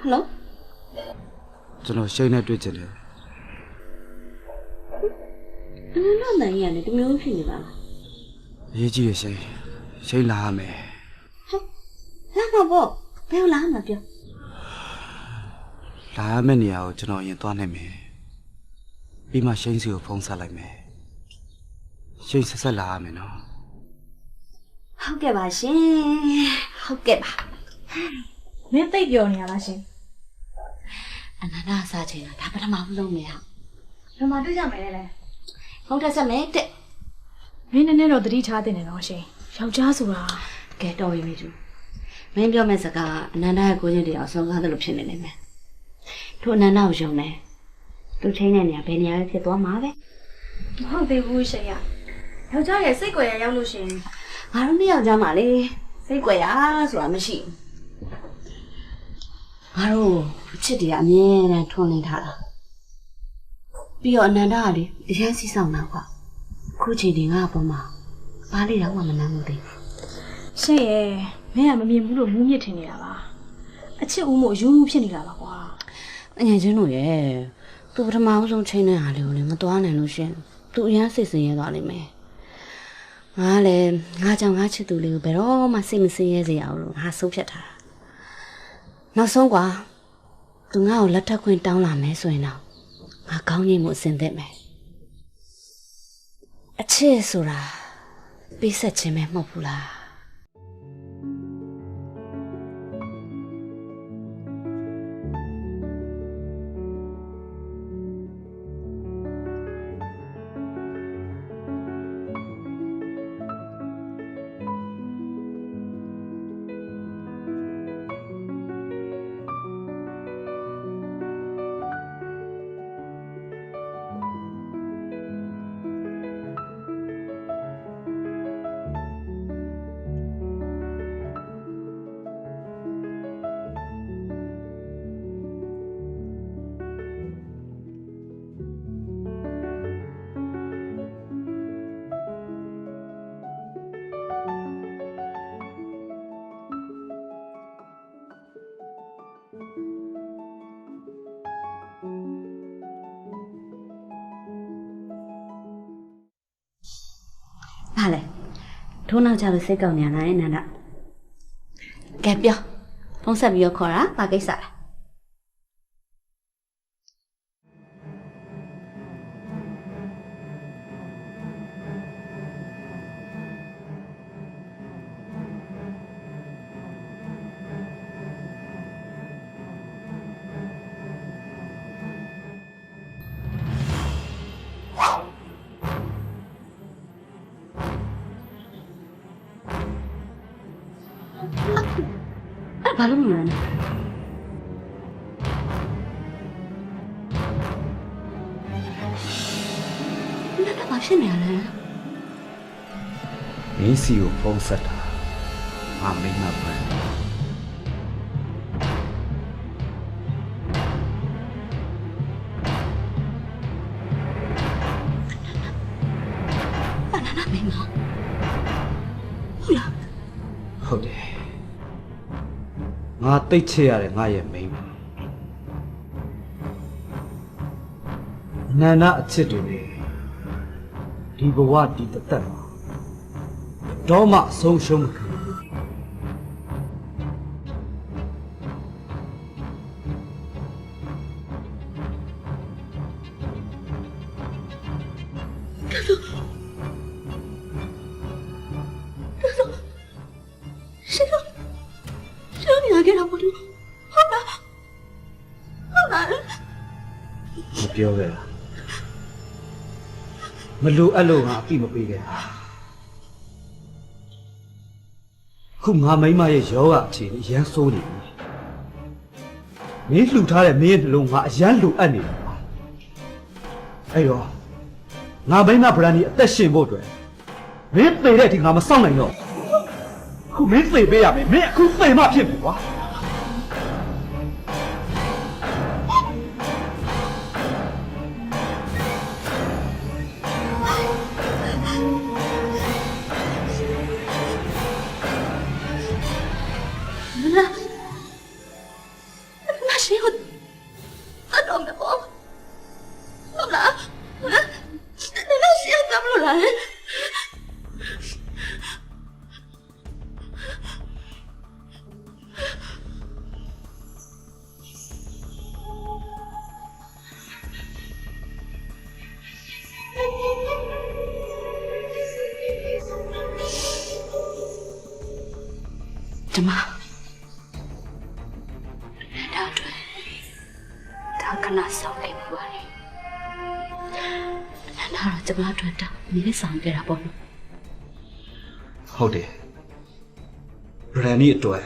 Hello ကျွန်တော်ရှိန်နဲ့တွေ့ချင်တယ်အနန္တနိုင်ရတယ်ဒီမျိုးဖြစ်နေပါလားရေးကြည့်ရရှိန်လာရမယ်လာပါဘောဘယ်လာမှာပြောလာရမယ့်နေရာကိုကျွန်တော်ရင်သွားနိုင်မယ်ပြီးမှရှိန်စီကိုဖုန်းဆက်လိုက်မယ်ရှိန်ဆက်လာရမယ်နော်ဟုတ်ကဲ့ပါရှင်ဟုတ်ကဲ့ပါမင်းသိပ်ပြောနေရလားရှင်အနန္တစားချင်တာဒါပထမဆုံးနေရဘယ်မှာတွေ့ကြမယ်လဲဟုတ်တယ်ဆက်မယ်တဲ့မင်းနည်းနည်းတော့သတိထားတင်နေတော့ရှင်ယောက်ျားဆိုတာကဲတော်ပြီမိသူမင်းပြောမဲ့စကားအနန္တရဲ့ကိုချင်းတရားဆုံးကားတယ်လို့ဖြစ်နေနေမယ်တို့အနန္တကိုယုံတယ် သူချင်းတဲ့နေရာဘယ်နေရာပဲဖြစ်သွားမှာပဲ မဟုတ်သေးဘူးရှင်ရယောက်ျားရဲ့စိတ်ကြွယ်ရရောက်လို့ရှင် ငါတို့နှစ်ယောက်ကြားမှာလေစိတ်ကြွယ်ရဆိုတာမရှိငါတို့ချစ်တယ်အမြဲတမ်းထွန်းနေထားတာပြီးတော့အနန္တကလေအရင်စီဆောင်တာကွာခုချိန်တင်ငါ့အပေါ်မှာဘာလေးတော့မှမနှမ်းလို့သေး ရှင်ရဲ့မင်းကမမြင်ဘူးလို့မူးမြစ်ထင်နေတာပါအချစ်ဦးမို့ယူမှုဖြစ်နေတာပါကွာ အငယ်ချင်းတို့ရဲ့သူပထမဆုံးချိန်တဲ့ဟာလေးကိုလည်းမသွားနိုင်လို့ရှင်သူအရင်စိတ်ဆင်းရဲသွားလိမ့်မယ်ငါလည်းငါကြောင့်ငါချစ်သူလေးကိုဘယ်တော့မှစိတ်မဆင်းရဲစေရအောင်လို့ငါဆုံးဖြတ်ထားတာနောက်ဆုံးကွာသူငါ့ကိုလက်ထပ်ခွင့်တောင်းလာမယ်ဆိုရင်တော့ငါကောင်းကြီးမှုအစင်သက်မယ်အချစ်ဆိုတာပေးဆက်ခြင်းပဲမဟုတ်ဘူးလား ဟာလေထိုးနောက်ကြလို့စိတ်ကောက်နေရလားနန္ဒကဲပြောဖုန်းဆက်ပြီးတော့ခေါ်တာဘာကိစ္စလဲ ဘာလို့မလဲနန္ဒဘာဖြစ်နေရလဲ မင်းစီကိုဖုန်းဆက်တာငါမိမ့်မှာပဲ ဟုတ်တယ်ငါတိတ်ချရတယ်ငါရဲ့မိန်းမနန္ဒအချစ်တွေဒီဘဝဒီတသက်မှာတော့မှအဆုံးရှုံးမခံပြောခဲ့တာမလိုအပ်လို့ငါအပြစ်မပေးခဲ့ခုငါမိမရဲ့ယောဂအခြေအနေအရန်ဆိုးနေပြီမင်းလှူထားတဲ့မင်းရဲ့နှလုံးငါအရန်လိုအပ်နေတယ်အဲ့တော့ငါမိမဗရန်ဒီအသက်ရှင်ဖို့အတွက်မင်းသေတဲ့အထိငါမစောင့်နိုင်တော့ခုမင်းသေပေးရမယ်မင်းအခုသေမှဖြစ်ပြီကွာကျမဒါအတွက်ဒါခဏဆောင်ခဲ့ပါလေနားတော့ကျမအတွက်တာမင်းဆောင်ခဲ့တာပေါ့နော်ဟုတ်တယ်ဗရန်နီအတွက်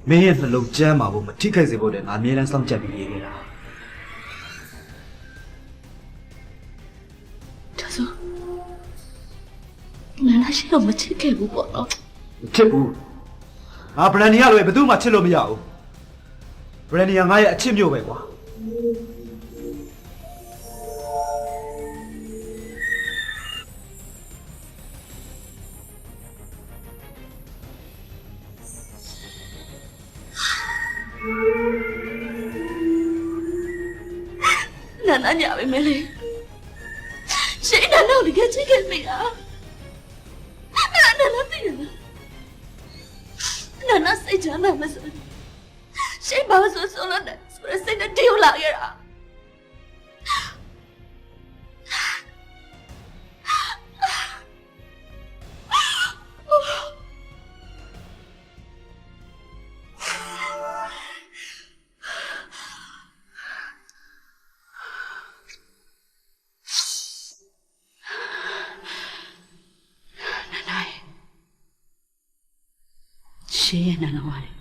မင်းရဲ့နှလုံးကျမ်းမှာဖို့မထိခိုက်စေဖို့တည်းငါအမြဲတမ်းစောင့်ကြပ်ပြီးနေခဲ့တာ ရှိတော့မချစ်ခဲ့ဘူးပေါ့နော် ချစ်ဘူးငါဗရန်နီယာလိုပဲဘယ်သူမှချစ်လို့မရဘူးဗရန်နီယာငါရဲ့အချစ်မျိုးပဲကွာနာနာညာပဲမလေးရှိနာနာကိုတကယ်ချစ်ခဲ့မိတာနာနာသိရလားနာနာစိတ်ချမ်းသာမစိုးရှိဘာလို့ဆိုလို့လဲဆိုရစိတ်နဲ့တီးလာခဲ့တာရှေ့ရဲ့နှလုံးရတယ်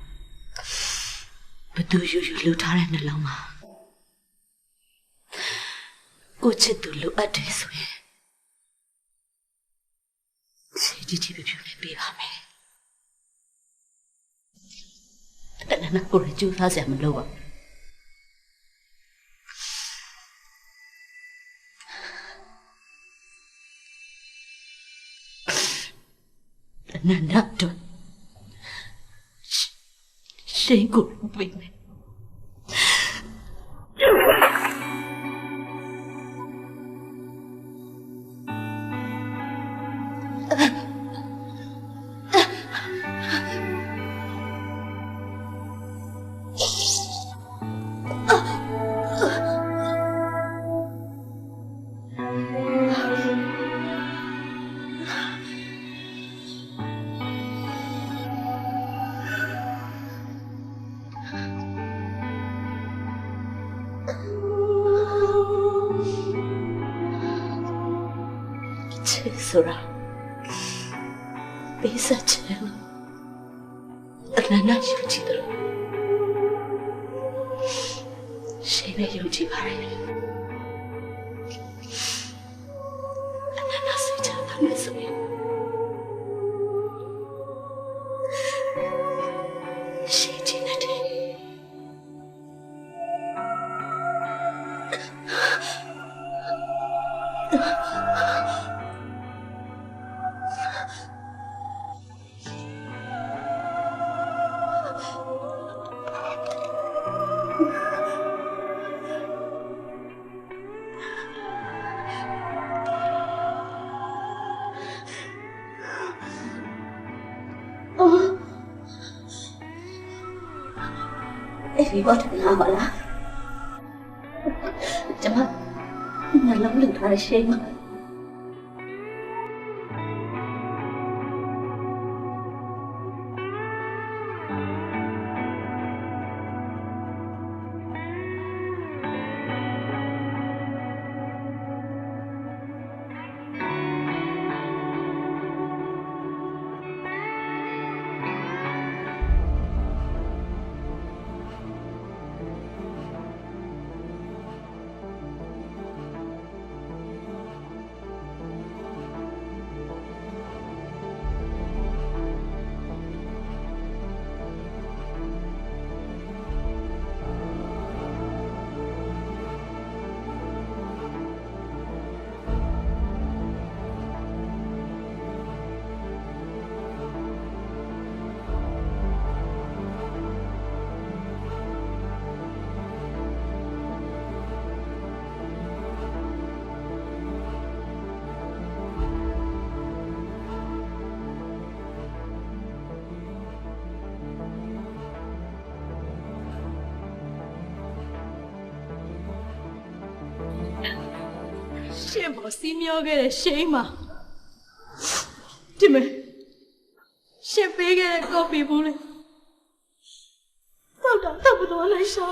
ဘသူယူလှူထားတဲ့နှလုံးမှာကိုချစ်သူလိုအပ်တယ်ဆိုရင်ရှေ့ကြည့်ပြပြနဲ့ပေးပါမယ်အဲ့ဒါနဲ့ကိုရကျူသားစရာမလိုပါနန္ဒတော့ရှိန်ကိုပေးမယ်ဆိုတာပေးဆက်ချင်အနန္တယုံကြည်တယ်ရှိနေယုံကြည်ပါရဲ့အနန္တစိတ်ချမ်းသာနေဆိုရင်ရှိချင်တယ်ဒီဘောထနာပါလားကျမနှလုံးလှူထားတဲ့ရှိမ်းမှာရှင်ဘောစီးမျောခဲ့တဲ့ရှိမ်းမှာဒီမဲ့ရှင်ပေးခဲ့တဲ့ကော်ပီဘူးလေတော့တော့ဘယ်တော့လိုက်ရှာ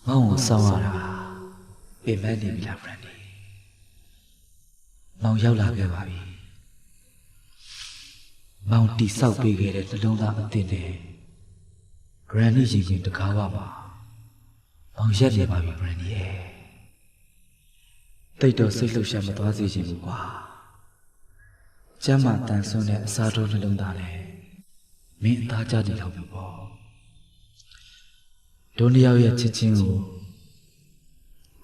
မောင်ကိုစောင်းရတာပင်ပန်းနေပြီလား Brandy မောင်ရောက်လာခဲ့ပါပြီမောင်တိဆောက်ပေးခဲ့တဲ့နှလုံးသားအသစ်နဲ့ Brandy ရင်တကားပါပါမောင်ရက်နေပါပြီ Brandy ရဲ့တိတ်တော့စိတ်လှုပ်ရှားမသွားစေချင်ဘူးကွာကျမ်းမာတန်ဆွမ်းတဲ့အစားထိုးနှလုံးသားနဲ့မင်းအသားကြတယ်လို့ပြောပေါ့ဒုံတယောက်ရဲ့ချစ်ချင်းကို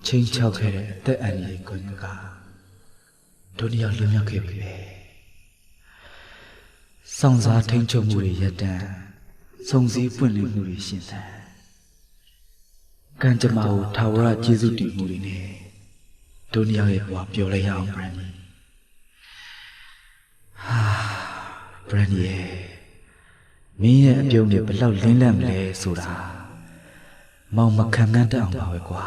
ချင်းချောက်ခဲ့တဲ့အသက်အန္တရာယ်ကိုကဒုံတယောက်လွတ်မြောက်ခဲ့ပြီပဲစောင့်စားထိန်ချုပ်မှုတွေရပ်တန့်စုံစည်းပွင့်လင်းမှုတွေရှင်သန်ကံကြမ္မာကိုထာဝရကျေးဇူးတည်မှုတွေနဲ့ဒုံတယောက်ရဲ့ဘဝပျော်လဲရအောင် Brandy Brandy ရဲ့မင်းရဲ့အပြုံးတွေဘယ်လောက်လင်းလန့်မလဲဆိုတာမောင်မခံမှန်းတတ်အောင်ပါပဲကွာ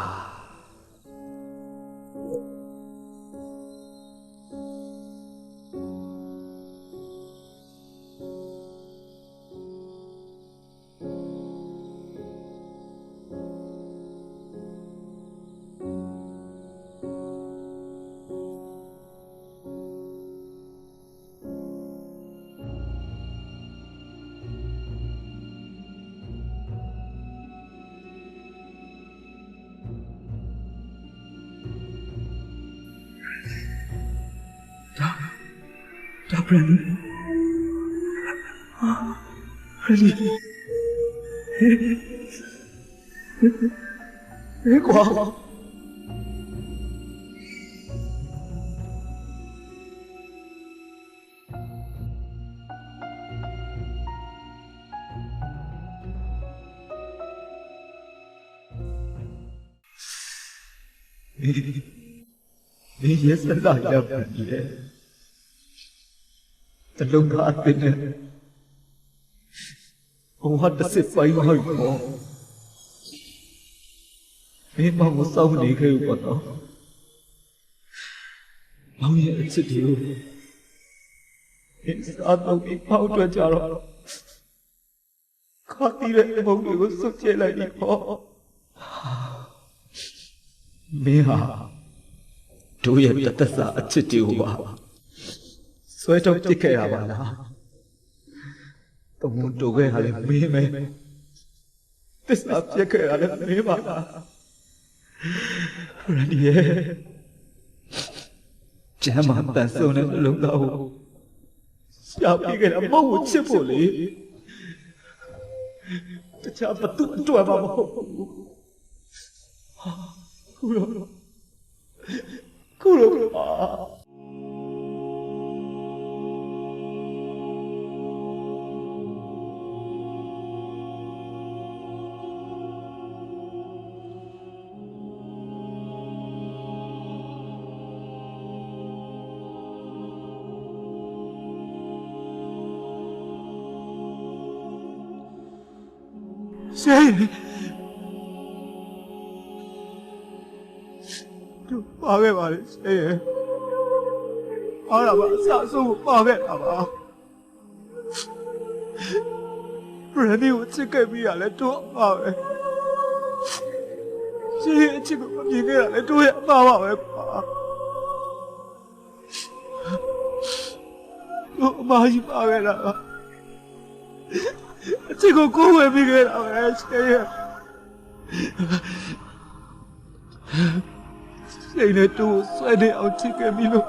ဒါBrandy Brandy ဟဲ့ကွာ你也是那样的耶တလုံးကားအစ်နဲ့ဘဝတစ်စစ်ပိုင်းဟောက်ပေါ့မင်းမောင်ကိုစောင့်နေခဲ့ပေါ့နော်မောင်ရဲ့အချစ်တွေကိုအစ်စားတော့ပြီးပေါက်ထွက်ကြတော့ခါတီးတဲ့ဘုံတွေကိုစွတ်ကျဲလိုက်ပြီပေါ့မင်းဟာတို့ရဲ့တသက်စာအချစ်တွေကိုပါဆွဲတော့ပြစ်ခဲ့ရပါလားတုံးတိုခဲ့ရလဲမင်းမဲသစ္စာပြစ်ခဲ့ရလဲမင်းပါလားBrandyရဲ့ကျမ်းမာတန်ဆုံတဲ့နှလုံးသားကိုရှာပြခဲ့တာမဟုတ်ချစ်ဖို့လေတခြားဘသူအတွက်မှမဟုတ်ဘူးခုတော့ရှင်သူပါခဲ့ပါလေရှင်အားရပါအဆအဆုံးပါခဲ့တာပါBrandyကိုချစ်ခဲ့ပြီးရလဲတို့ပါပဲရှင်ရဲ့အချစ်ကိုမမြင်ခဲ့ရလဲတို့ရဲ့အပါပါပဲကွာတို့အမကြီးပါခဲ့တာအချစ်ကိုကိုယ်ဝယ်ပြီးခဲ့တာပဲရှင်ရဲ့ရှင်နဲ့တို့ဆွဲနေအောင်ချစ်ခဲ့ပြီးလို့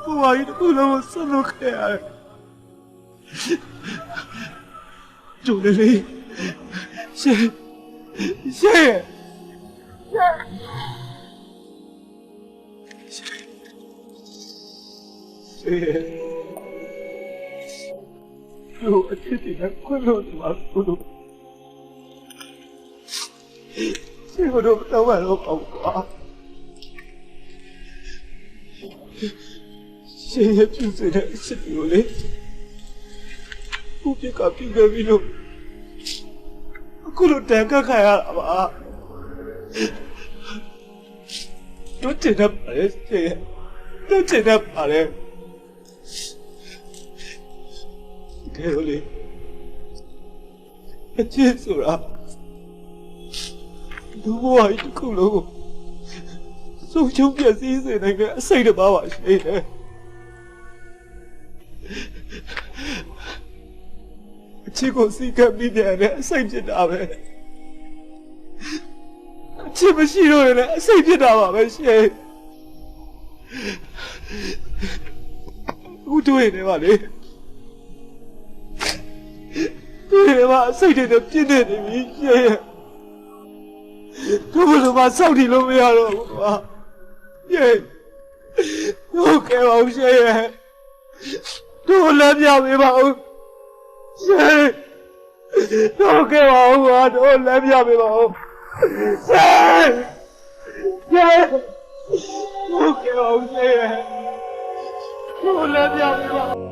ဘဝကြီးတစ်ခုလုံးကိုဆွလို့ခဲ့ရတယ်ကျိုးလေးရှင်တို့အချစ်တင်ခွင့်လို့မှာတို့ရှင်တို့တော့မလို့ပေါ့ကွာရှင်ရဲ့ပြုစတဲ့အချစ်ကိုလေဘုပြကပြုခဲ့ပြီးလို့အခုလိုတန်ခတ်ခံရတာပါတို့တင်တယ်ပါလေရှင်တို့တင်တယ်ပါလေကဲလို့လေအချစ်ဆိုတာ လူဘဝကြီးတစ်ခုလုံးကိုဆုံးရှုံးပြည့်စည်စေနိုင်တဲ့အစိတ်တစ်ပါးပါရှင်အချစ်ကိုစီကပ်ပြီးပြန်တဲ့အစိတ်ဖြစ်တာပဲအချစ်မရှိတော့ရင်လည်းအစိတ်ဖြစ်တာပါပဲရှင်အခုတွေ့နေပါလေတွေ့နေပါအစိတ်တွေပြည့်နေပြီရှင်တို့ဘယ်လိုမှစောင့်တည်လို့မရတော့ဘူးကွာယေတို့ကဲပါဦးရှင်တို့လည်းပြပေးပါဦးရှင်တို့ကဲပါဦးကွာတို့လည်းပြပေးပါဦးရှင်ယေတို့ကဲပါဦးရှင်တို့လည်းပြပေးပါ